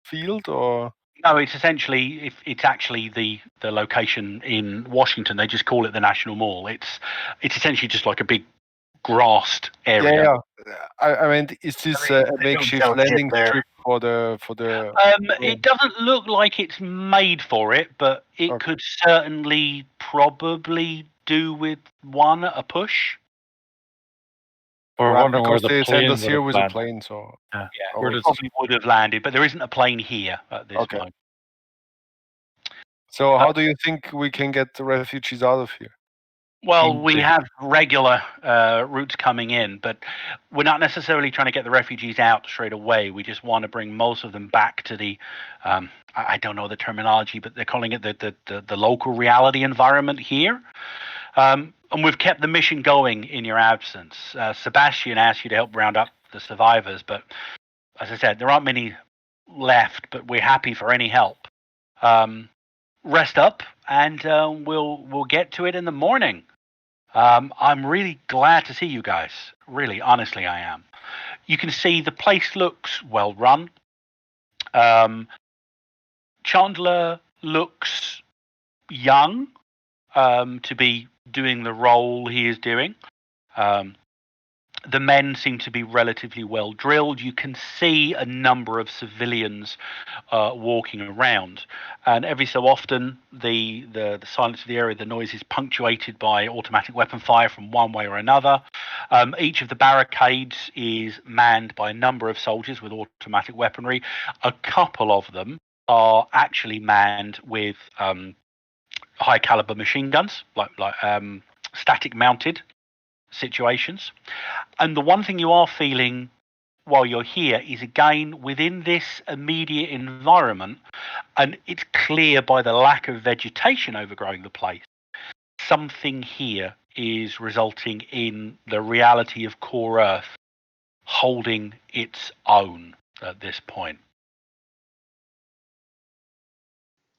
field or? No, it's essentially it's actually the location in Washington. They just call it the National Mall. It's essentially just like a big grassed area. Yeah. I mean, is this I mean, a they don't makeshift sell shit landing there. strip for the? It doesn't look like it's made for it, but it Okay. could certainly probably do with one a push. We're Right, wondering where because the they sent plane us would here have with a landed. plane, so Yeah. Yeah, Where it does- probably would have landed, but there isn't a plane here at this Okay. moment. So how do you think we can get the refugees out of here? Well, we Into- have regular routes coming in, but we're not necessarily trying to get the refugees out straight away. We just want to bring most of them back to the, I don't know the terminology, but they're calling it the local reality environment here. And we've kept the mission going in your absence. Sebastian asked you to help round up the survivors, but as I said, there aren't many left, but we're happy for any help. Rest up, and we'll get to it in the morning. I'm really glad to see you guys. Really, honestly, I am. You can see the place looks well run. Chandler looks young to be doing the role he is doing. The men seem to be relatively well drilled. You can see a number of civilians walking around, and every so often the silence of the area, the noise is punctuated by automatic weapon fire from one way or another. Each of the barricades is manned by a number of soldiers with automatic weaponry. A couple of them are actually manned with high caliber machine guns, like static mounted situations. And the one thing you are feeling while you're here is, again, within this immediate environment, and it's clear by the lack of vegetation overgrowing the place, something here is resulting in the reality of core Earth holding its own at this point.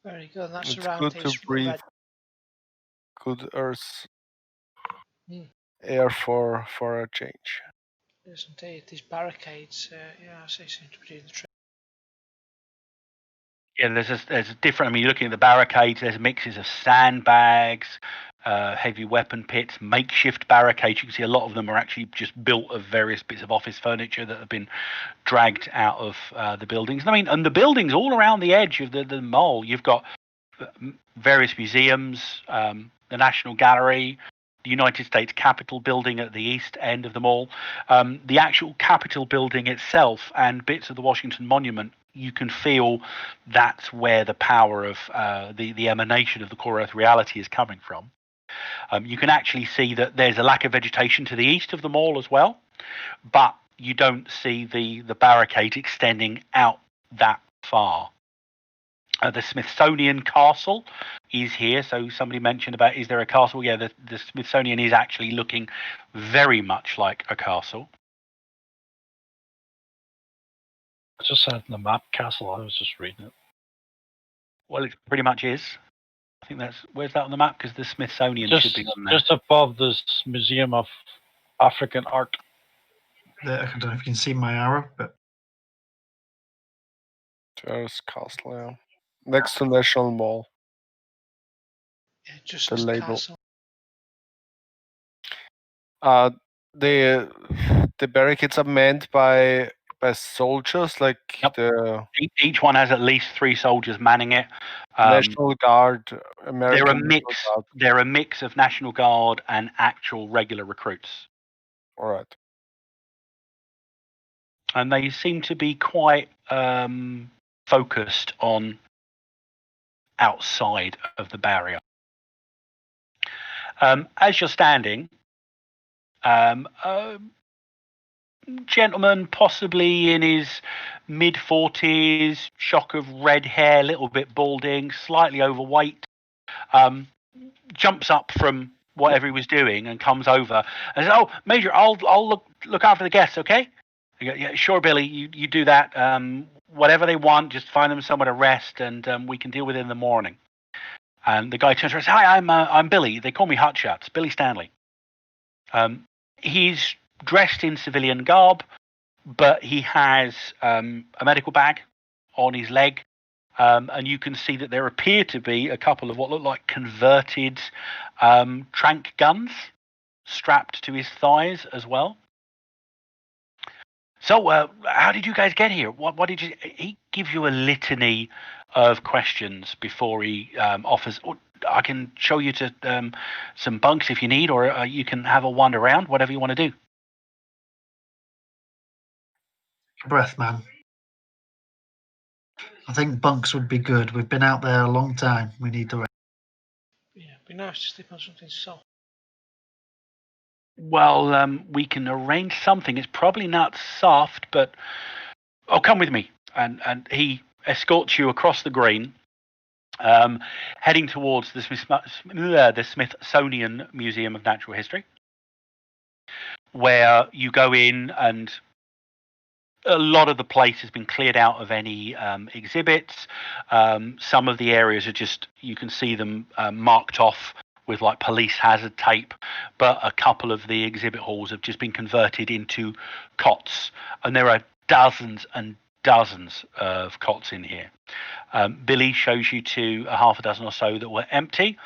Very good. And that's It's around good to this breathe. Good Earth air for a change. Yes, indeed. These barricades, yeah, they seem to be doing the trick. Yeah, there's a different. I mean, you're looking at the barricades. There's mixes of sandbags, heavy weapon pits, makeshift barricades. You can see a lot of them are actually just built of various bits of office furniture that have been dragged out of the buildings. I mean, and the buildings all around the edge of the mall. You've got various museums, the National Gallery, the United States Capitol building at the east end of the mall, the actual Capitol building itself, and bits of the Washington Monument. You can feel that's where the power of the emanation of the core Earth reality is coming from. You can actually see that there's a lack of vegetation to the east of the mall as well, but you don't see the barricade extending out that far. The Smithsonian Castle is here. So somebody mentioned about, is there a castle? Yeah, the Smithsonian is actually looking very much like a castle. I just had the map castle. I was just reading it. Well, it pretty much is. I think that's, where's that on the map? Because the Smithsonian should be on there. Just above this Museum of African Art. I don't know if you can see my arrow, but Terrace Castle, yeah. Next to National Mall. Yeah, just The as label. castle. The barricades are manned by soldiers, like Yep. the Each one has at least 3 soldiers manning it. National Guard, American They're a National mix. Guard. They're a mix of National Guard and actual regular recruits, All right. and they seem to be quite focused on outside of the barrier. As you're standing, a gentleman, possibly in his mid-40s, shock of red hair, little bit balding, slightly overweight, jumps up from whatever he was doing and comes over and says, "Oh, Major, I'll look after the guests, okay?" I go, "Yeah, sure, Billy. You do that. Whatever they want, just find them somewhere to rest, and we can deal with it in the morning." And the guy turns around and says, "Hi, I'm Billy. They call me Hotshots, Billy Stanley." He's dressed in civilian garb, but he has a medical bag on his leg, and you can see that there appear to be a couple of what look like converted trank guns strapped to his thighs as well. "So, how did you guys get here? What did you?" He gives you a litany of questions before he offers. "Oh, I can show you to some bunks if you need, or you can have a wander around, whatever you want to do." Breath, man. I think bunks would be good. We've been out there a long time. We need to rest. Yeah, it'd be nice to sleep on something soft. "Well, we can arrange something. It's probably not soft, but come with me." And he escorts you across the green, heading towards the Smithsonian Museum of Natural History, where you go in, and a lot of the place has been cleared out of any exhibits. Some of the areas are just, you can see them marked off with like police hazard tape, but a couple of the exhibit halls have just been converted into cots, and there are dozens and dozens of cots in here. Billy shows you to a half a dozen or so that were empty.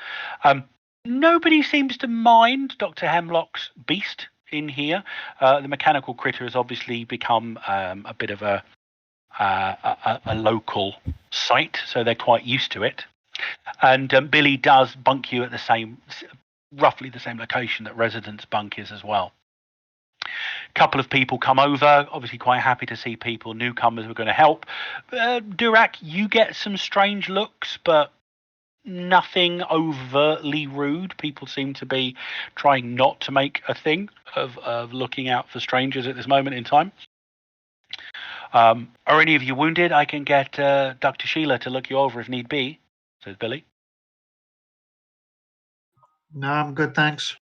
Nobody seems to mind Dr. Hemlock's beast in here. The mechanical critter has obviously become a bit of a local sight, so they're quite used to it. And Billy does bunk you at roughly the same location that residents bunk is as well. Couple of people come over, obviously quite happy to see people, newcomers who are going to help. Durak, you get some strange looks, but nothing overtly rude. People seem to be trying not to make a thing of looking out for strangers at this moment in time. "Are any of you wounded? I can get Dr. Sheila to look you over if need be," says Billy. No, I'm good, thanks.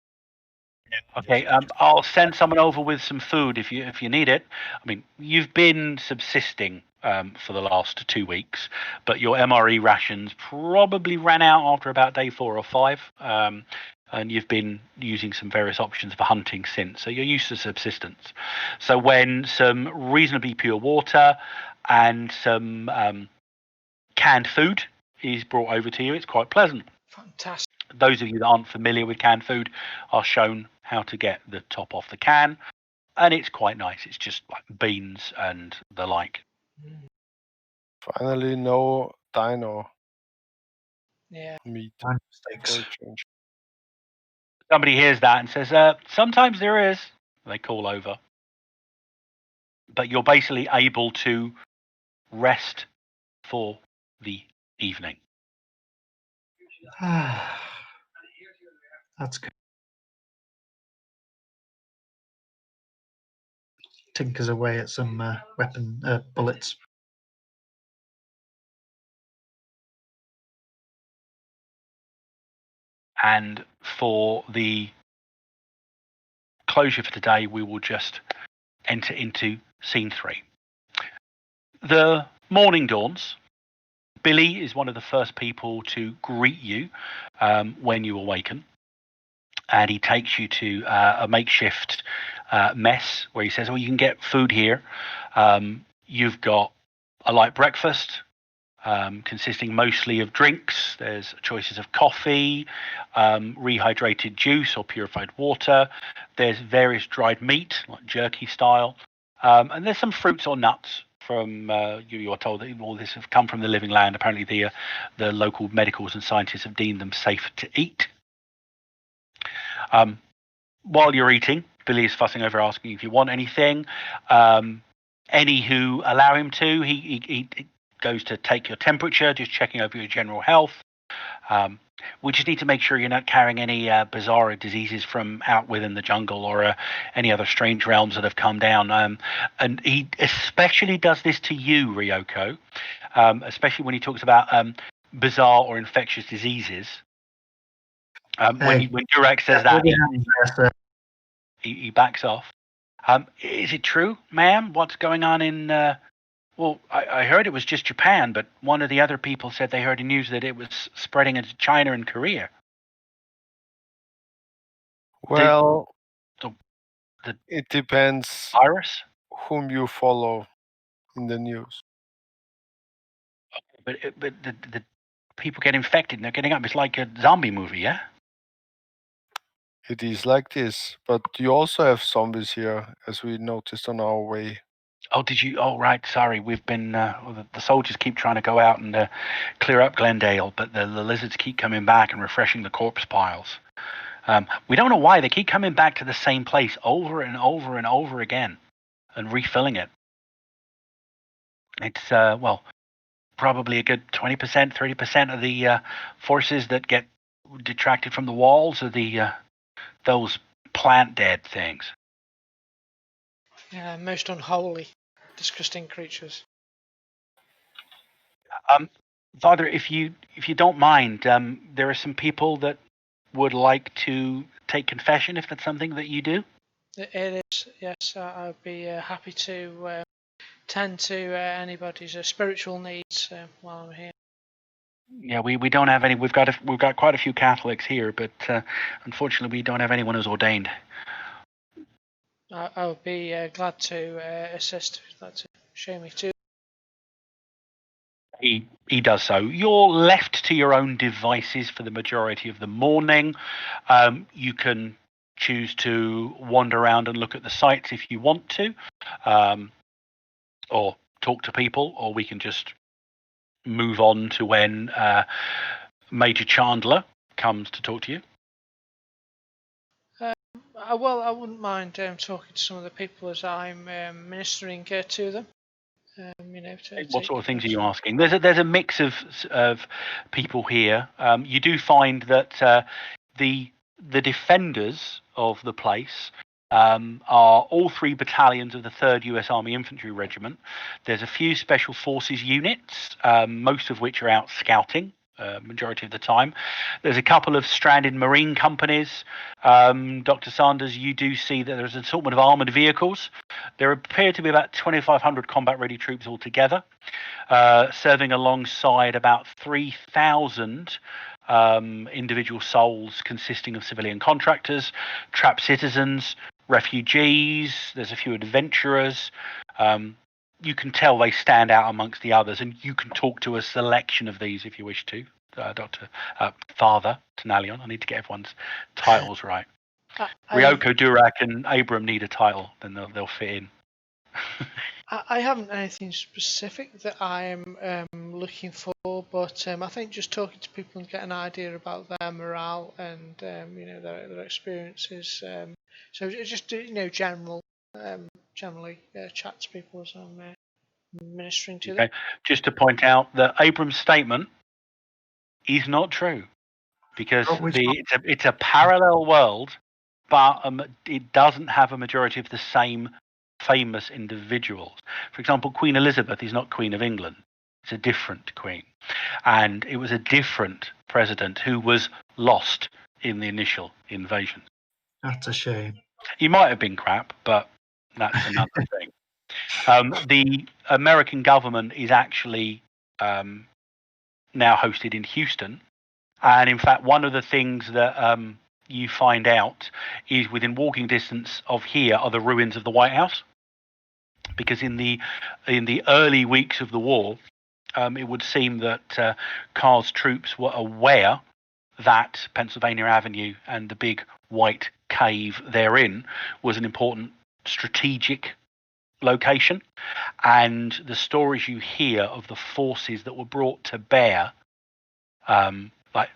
"Okay, I'll send someone over with some food if you need it. I mean, you've been subsisting for the last 2 weeks, but your MRE rations probably ran out after about day 4 or 5, and you've been using some various options for hunting since, so you're used to subsistence. So when some reasonably pure water and some canned food is brought over to you, it's quite pleasant. Fantastic. Those of you that aren't familiar with canned food are shown how to get the top off the can, and it's quite nice. It's just like beans and the like. Finally, no dino Yeah. meat Fine for mistakes. a change. Somebody hears that and says, "Sometimes there is." They call over. But you're basically able to rest for the evening. That's good. Tinkers away at some weapon bullets. And for the closure for today, we will just enter into scene 3. The morning dawns. Billy is one of the first people to greet you when you awaken, and he takes you to a makeshift mess where he says, "Oh, you can get food here. You've got a light breakfast, consisting mostly of drinks. There's choices of coffee, rehydrated juice or purified water. There's various dried meat, like jerky style. And there's some fruits or nuts from, you are told that all this have come from the living land. Apparently the local medicals and scientists have deemed them safe to eat. While you're eating, Billy is fussing over asking if you want anything. Any who allow him to, he goes to take your temperature, just checking over your general health. We just need to make sure you're not carrying any bizarre diseases from out within the jungle or any other strange realms that have come down. And he especially does this to you, Ryoko, especially when he talks about bizarre or infectious diseases. When Durak says that, he backs off. Is it true, ma'am? What's going on in... Well, I heard it was just Japan, but one of the other people said they heard the news that it was spreading into China and Korea. Well, the it depends virus? whom you follow in the news. But the people get infected and they're getting up. It's like a zombie movie, yeah? It is like this, but you also have zombies here, as we noticed on our way. Oh, did you? Oh, right. Sorry. We've been, the soldiers keep trying to go out and clear up Glendale, but the lizards keep coming back and refreshing the corpse piles. We don't know why. They keep coming back to the same place over and over and over again and refilling it. It's, probably a good 20%, 30% of the forces that get detracted from the walls are those plant dead things. Yeah, most unholy, disgusting creatures. Father, if you don't mind, there are some people that would like to take confession, if that's something that you do. It is, yes. I'd be happy to tend to anybody's spiritual needs while I'm here. Yeah, we don't have any. We've got quite a few Catholics here, but unfortunately, we don't have anyone who's ordained. I would be glad to assist. If that's show me to. He does so. You're left to your own devices for the majority of the morning. You can choose to wander around and look at the sites if you want to, or talk to people, or we can just move on to when Major Chandler comes to talk to you. Well, I wouldn't mind talking to some of the people as I'm ministering to them. What sort of things are you asking? There's a mix of people here. You do find that the defenders of the place are all 3 battalions of the 3rd US Army Infantry Regiment. There's a few special forces units, most of which are out scouting. Majority of the time. There's a couple of stranded marine companies. Dr. Sanders, you do see that there's an assortment of armoured vehicles. There appear to be about 2,500 combat-ready troops altogether, serving alongside about 3,000 individual souls consisting of civilian contractors, trapped citizens, refugees. There's a few adventurers. You can tell they stand out amongst the others, and you can talk to a selection of these if you wish to, Father Tenalion. I need to get everyone's titles right. Ryoko, Durak, and Abram need a title, then they'll fit in. I haven't anything specific that I am looking for, but I think just talking to people and get an idea about their morale and their experiences. So just generally chat to people as I'm ministering to them. Just to point out that Abram's statement is not true, because it's a parallel world, but it doesn't have a majority of the same famous individuals. For example, Queen Elizabeth is not Queen of England. It's a different queen. And it was a different president who was lost in the initial invasion. That's a shame. He might have been crap, but that's another thing. The American government is actually now hosted in Houston. And in fact, one of the things that you find out is within walking distance of here are the ruins of the White House. because in the early weeks of the war, it would seem that Carr's troops were aware that Pennsylvania Avenue and the big white cave therein was an important strategic location. And the stories you hear of the forces that were brought to bear, like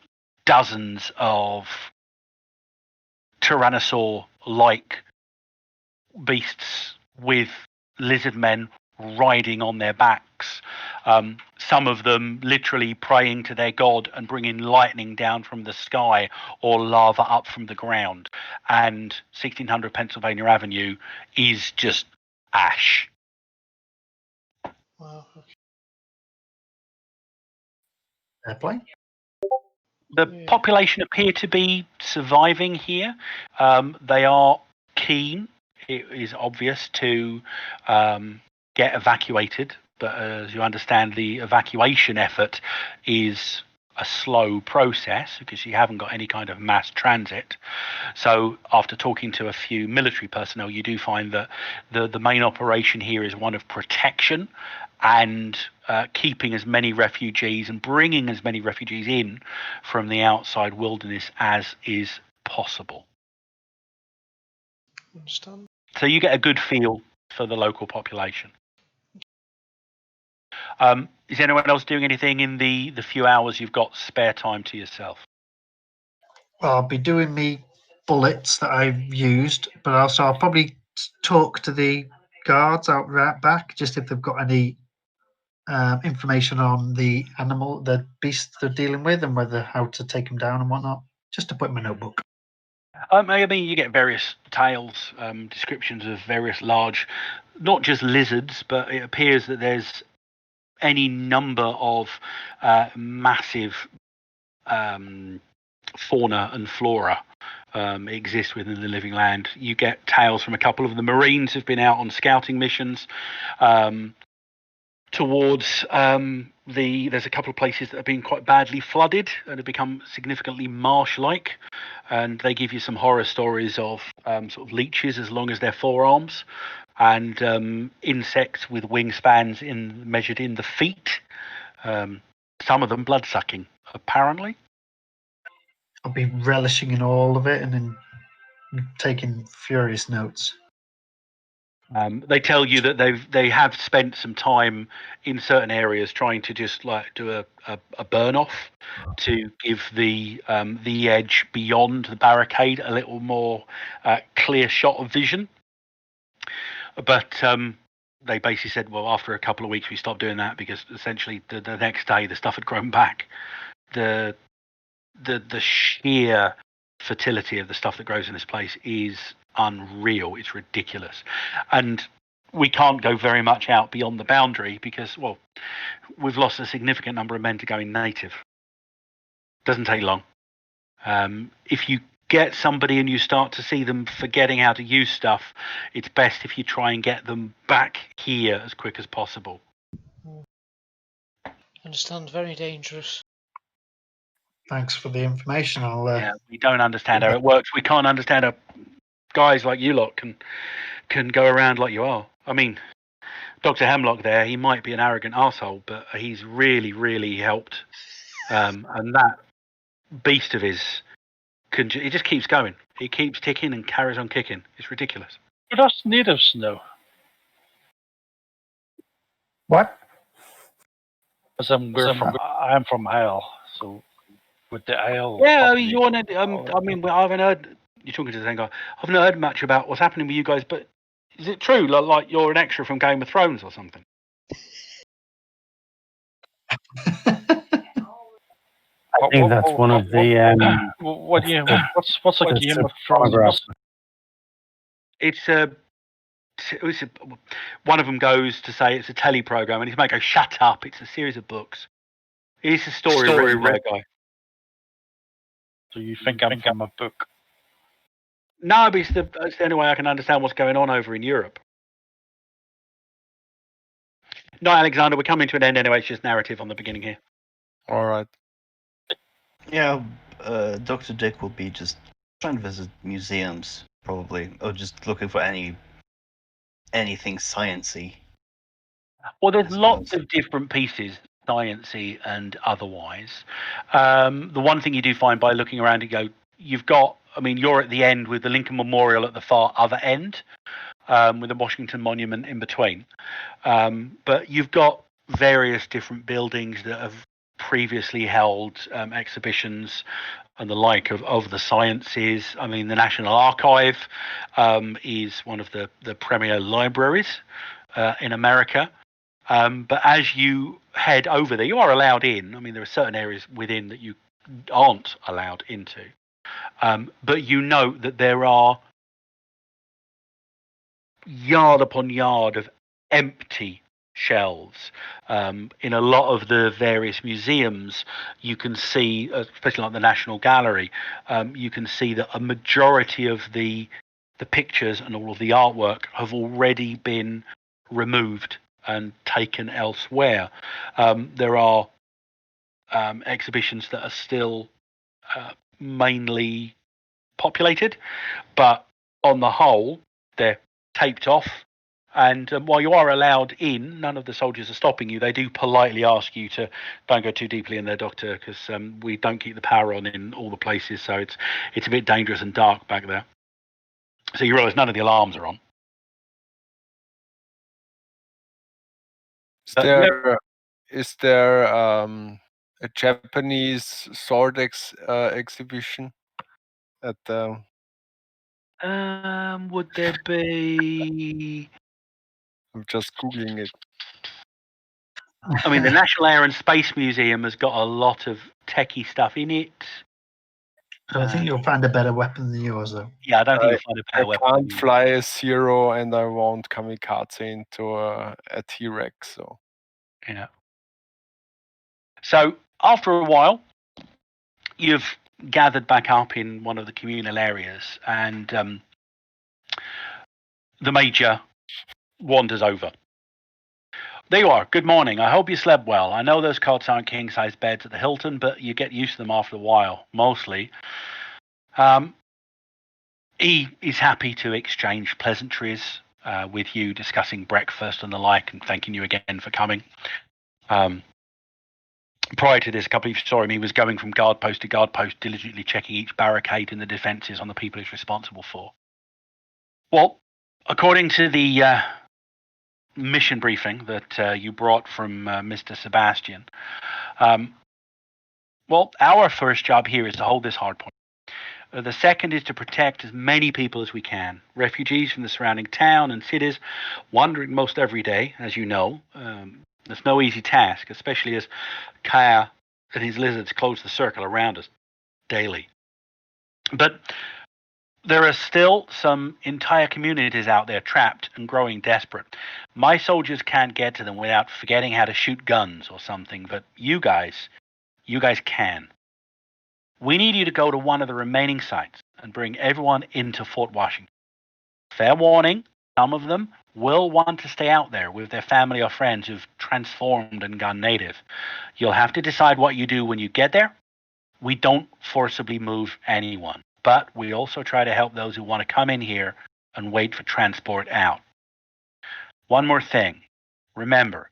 dozens of tyrannosaur-like beasts with lizard men riding on their backs, some of them literally praying to their god and bringing lightning down from the sky or lava up from the ground. And 1600 Pennsylvania Avenue is just ash. Wow. Okay. Airplane. The Yeah. population appear to be surviving here. They are keen, it is obvious, to get evacuated, but as you understand, the evacuation effort is a slow process because you haven't got any kind of mass transit. So after talking to a few military personnel, you do find that the main operation here is one of protection and keeping as many refugees and bringing as many refugees in from the outside wilderness as is possible. Understand. So you get a good feel for the local population. Is anyone else doing anything in the few hours you've got spare time to yourself? Well, I'll be doing me bullets that I've used, but also I'll probably talk to the guards out right back, just if they've got any information on the animal, the beast they're dealing with, and whether how to take them down and whatnot. Just to put in my notebook. I mean, you get various tales, descriptions of various large, not just lizards, but it appears that there's any number of massive fauna and flora exist within the living land. You get tales from a couple of the Marines who've been out on scouting missions towards there's a couple of places that have been quite badly flooded and have become significantly marsh-like, and they give you some horror stories of sort of leeches as long as their forearms and insects with wingspans measured in the feet, some of them blood-sucking apparently. I'll be relishing in all of it and then taking furious notes. They tell you that they have spent some time in certain areas trying to just like do a burn off to give the edge beyond the barricade a little more clear shot of vision. But they basically said, well, after a couple of weeks we stopped doing that because essentially the next day the stuff had grown back. The sheer fertility of the stuff that grows in this place is unreal. It's ridiculous, and we can't go very much out beyond the boundary because, well, we've lost a significant number of men to going native. Doesn't take long. If you get somebody and you start to see them forgetting how to use stuff, it's best if you try and get them back here as quick as possible. Understand. Very dangerous. Thanks for the information. Yeah, we don't understand how it works. We can't understand how guys like you lot can go around like you are. I mean, Dr. Hemlock there, he might be an arrogant arsehole, but he's really, really helped. And that beast of his, he just keeps going. He keeps ticking and carries on kicking. It's ridiculous. But us natives know. What? Because I'm from Isle, so with the Isle. Yeah, I mean, you want to? I mean, I haven't heard. You're talking to the same guy. I haven't heard much about what's happening with you guys, but is it true? Like you're an extra from Game of Thrones or something? I think that's one of the. What do you? What's a the Game of photographs. It's one of them goes to say it's a telly program, and his mate goes, "Shut up! It's a series of books. It's a story written by a guy." So you think I'm from a book? No, but it's the only way I can understand what's going on over in Europe. No, Alexander, we're coming to an end anyway. It's just narrative on the beginning here. All right. Yeah, Dr. Dick will be just trying to visit museums, probably, or just looking for any anything sciencey. Well, there's I lots suppose. of different pieces, sciencey and otherwise. The one thing you do find by looking around, you've got. I mean, you're at the end with the Lincoln Memorial at the far other end, with the Washington Monument in between. But you've got various different buildings that have previously held exhibitions and the like of the sciences. I mean, the National Archive is one of the premier libraries in America. But as you head over there, you are allowed in. I mean, there are certain areas within that you aren't allowed into. But you note that there are yard upon yard of empty shelves. In a lot of the various museums, you can see, especially like the National Gallery, you can see that a majority of the pictures and all of the artwork have already been removed and taken elsewhere. There are exhibitions that are still mainly populated, but on the whole, they're taped off. And while you are allowed in, none of the soldiers are stopping you. They do politely ask you to don't go too deeply in there, Doctor, because we don't keep the power on in all the places, so it's a bit dangerous and dark back there. So you realise none of the alarms are on. Is there a Japanese sword exhibition at the? Would there be? I'm just googling it. I mean, the National Air and Space Museum has got a lot of techie stuff in it. But I think you'll find a better weapon than yours, though. Yeah, I don't think you'll find a better I weapon. can't fly a Zero, and I won't kamikaze into a T-Rex. So yeah. So after a while, you've gathered back up in one of the communal areas, and the Major wanders over. There you are. Good morning. I hope you slept well. I know those cots aren't king-size beds at the Hilton, but you get used to them after a while, mostly. He is happy to exchange pleasantries with you, discussing breakfast and the like, and thanking you again for coming. Prior to this, a couple of you saw him. He was going from guard post to guard post, diligently checking each barricade and the defences on the people he's responsible for. Well, according to the mission briefing that you brought from Mr. Sebastian, well, our first job here is to hold this hard point. The second is to protect as many people as we can. Refugees from the surrounding town and cities, wandering most every day, as you know. It's no easy task, especially as Kaya and his lizards close the circle around us daily. But there are still some entire communities out there trapped and growing desperate. My soldiers can't get to them without forgetting how to shoot guns or something, but you guys can. We need you to go to one of the remaining sites and bring everyone into Fort Washington. Fair warning, some of them will want to stay out there with their family or friends who've transformed and gone native. You'll have to decide what you do when you get there. We don't forcibly move anyone, but we also try to help those who want to come in here and wait for transport out. One more thing. Remember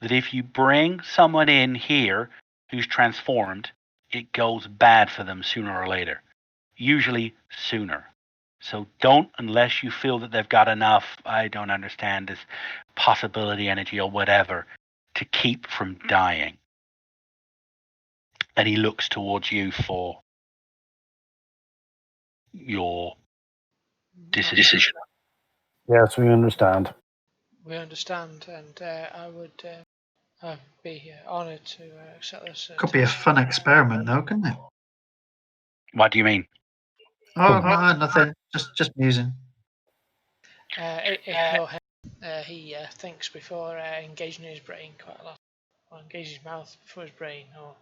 that if you bring someone in here who's transformed, it goes bad for them sooner or later. Usually sooner. So don't, unless you feel that they've got enough, I don't understand, this possibility energy or whatever, to keep from dying. And he looks towards you for your decision. Yes, we understand. We understand, and I would be honoured to accept this. Could be a fun experiment, though, couldn't it? What do you mean? Oh, no, nothing. Just musing. Ignore him. He thinks before engaging his brain quite a lot. Or engage his mouth before his brain, or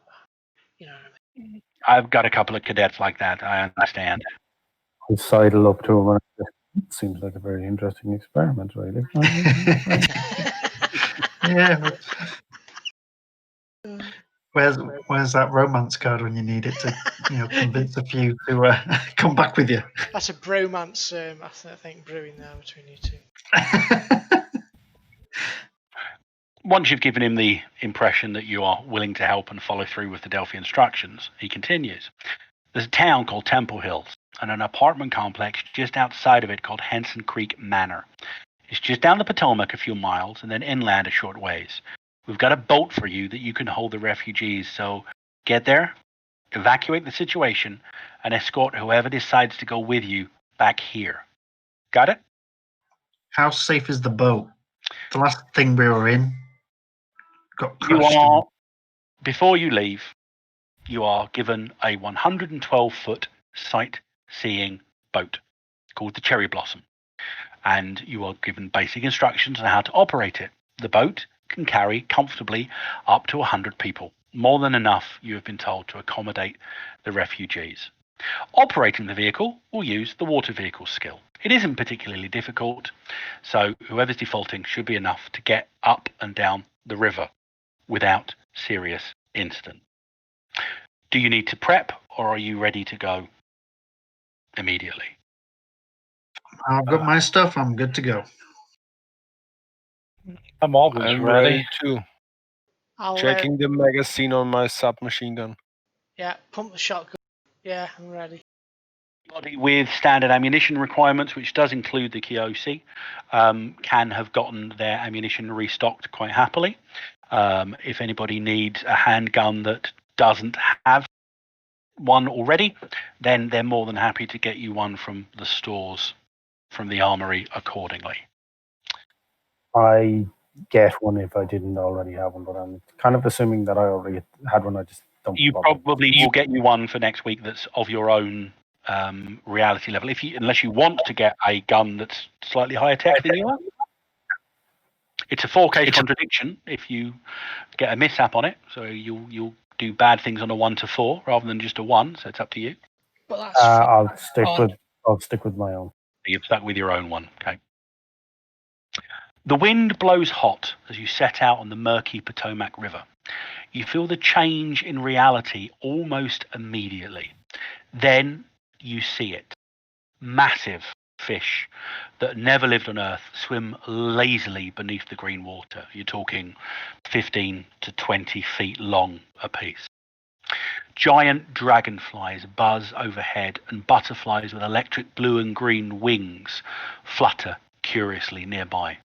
you know what I mean. I've got a couple of cadets like that. I understand. I sidle up to him and I say, it seems like a very interesting experiment, really. Yeah. Where's that romance card when you need it to, convince a few to come back with you? That's a bromance, I think, brewing there between you two. Once you've given him the impression that you are willing to help and follow through with the Delphi instructions, he continues. There's a town called Temple Hills and an apartment complex just outside of it called Henson Creek Manor. It's just down the Potomac a few miles and then inland a short ways. We've got a boat for you that you can hold the refugees, so get there, evacuate the situation, and escort whoever decides to go with you back here. Got it? How safe is the boat? The last thing we were in got You crushed. are, before you leave, you are given a 112-foot sightseeing boat called the Cherry Blossom, and you are given basic instructions on how to operate it. The boat can carry comfortably up to 100 people, more than enough, you have been told, to accommodate the refugees. Operating the vehicle will use the water vehicle skill. It isn't particularly difficult, so whoever's defaulting should be enough to get up and down the river without serious incident. Do you need to prep, or are you ready to go immediately? I've got my stuff. I'm good to go. I'm always I'm ready. ready too. I'll Checking the magazine on my submachine gun. yeah, pump the shotgun. Yeah, I'm ready. Anybody with standard ammunition requirements, which does include the Kiosi, can have gotten their ammunition restocked quite happily. If anybody needs a handgun that doesn't have one already, then they're more than happy to get you one from the stores, from the armory accordingly. I get one if I didn't already have one, but I'm kind of assuming that I already had one. I just don't. You probably will get you one for next week that's of your own reality level. Unless you want to get a gun that's slightly higher tech than you are. It's a 4K contradiction if you get a mishap on it. So you'll do bad things on a 1 to 4 rather than just a 1. So it's up to you. But that's I'll stick with my own. You've stuck with your own one. Okay. The wind blows hot as you set out on the murky Potomac River. You feel the change in reality almost immediately. Then you see it. Massive fish that never lived on Earth swim lazily beneath the green water. You're talking 15 to 20 feet long apiece. Giant dragonflies buzz overhead, and butterflies with electric blue and green wings flutter curiously nearby.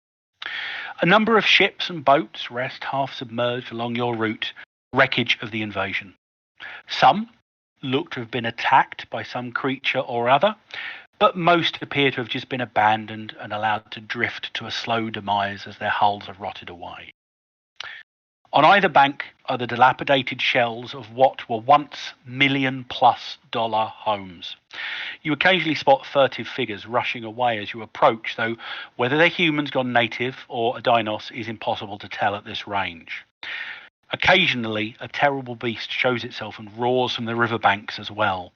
A number of ships and boats rest half submerged along your route, wreckage of the invasion. Some look to have been attacked by some creature or other, but most appear to have just been abandoned and allowed to drift to a slow demise as their hulls have rotted away. On either bank are the dilapidated shells of what were once $1,000,000+ homes. You occasionally spot furtive figures rushing away as you approach, though whether they're humans gone native or a dinos is impossible to tell at this range. Occasionally, a terrible beast shows itself and roars from the riverbanks as well.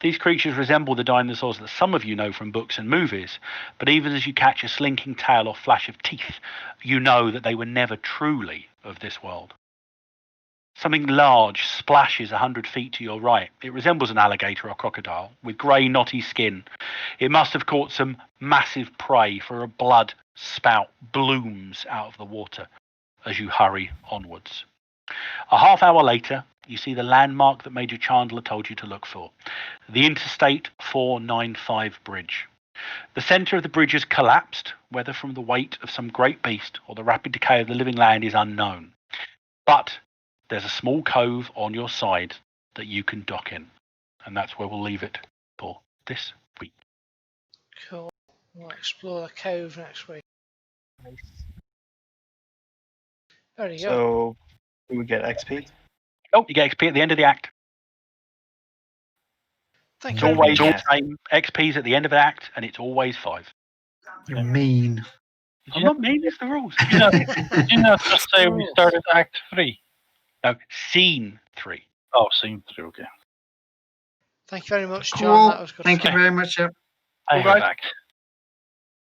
These creatures resemble the dinosaurs that some of you know from books and movies, but even as you catch a slinking tail or flash of teeth, you know that they were never truly of this world. Something large splashes 100 feet to your right. It resembles an alligator or crocodile, with grey knotty skin. It must have caught some massive prey, for a blood spout blooms out of the water as you hurry onwards. A half hour later, you see the landmark that Major Chandler told you to look for, the Interstate 495 bridge. The centre of the bridge has collapsed, whether from the weight of some great beast or the rapid decay of the living land is unknown. But there's a small cove on your side that you can dock in, and that's where we'll leave it for this week. cool. We'll explore the cove next week. Very good. So, do we get XP? Oh, you get XP at the end of the act. Thank It's you. always Yeah. the same. XP's at the end of the act, and it's always 5. You're mean. I'm not mean, it's the rules. Did you not just say we started Act 3? No, scene 3. Oh, scene 3, okay. Thank you very much, John. Cool. That was good Thank you fun. very much. I All heard right. Act.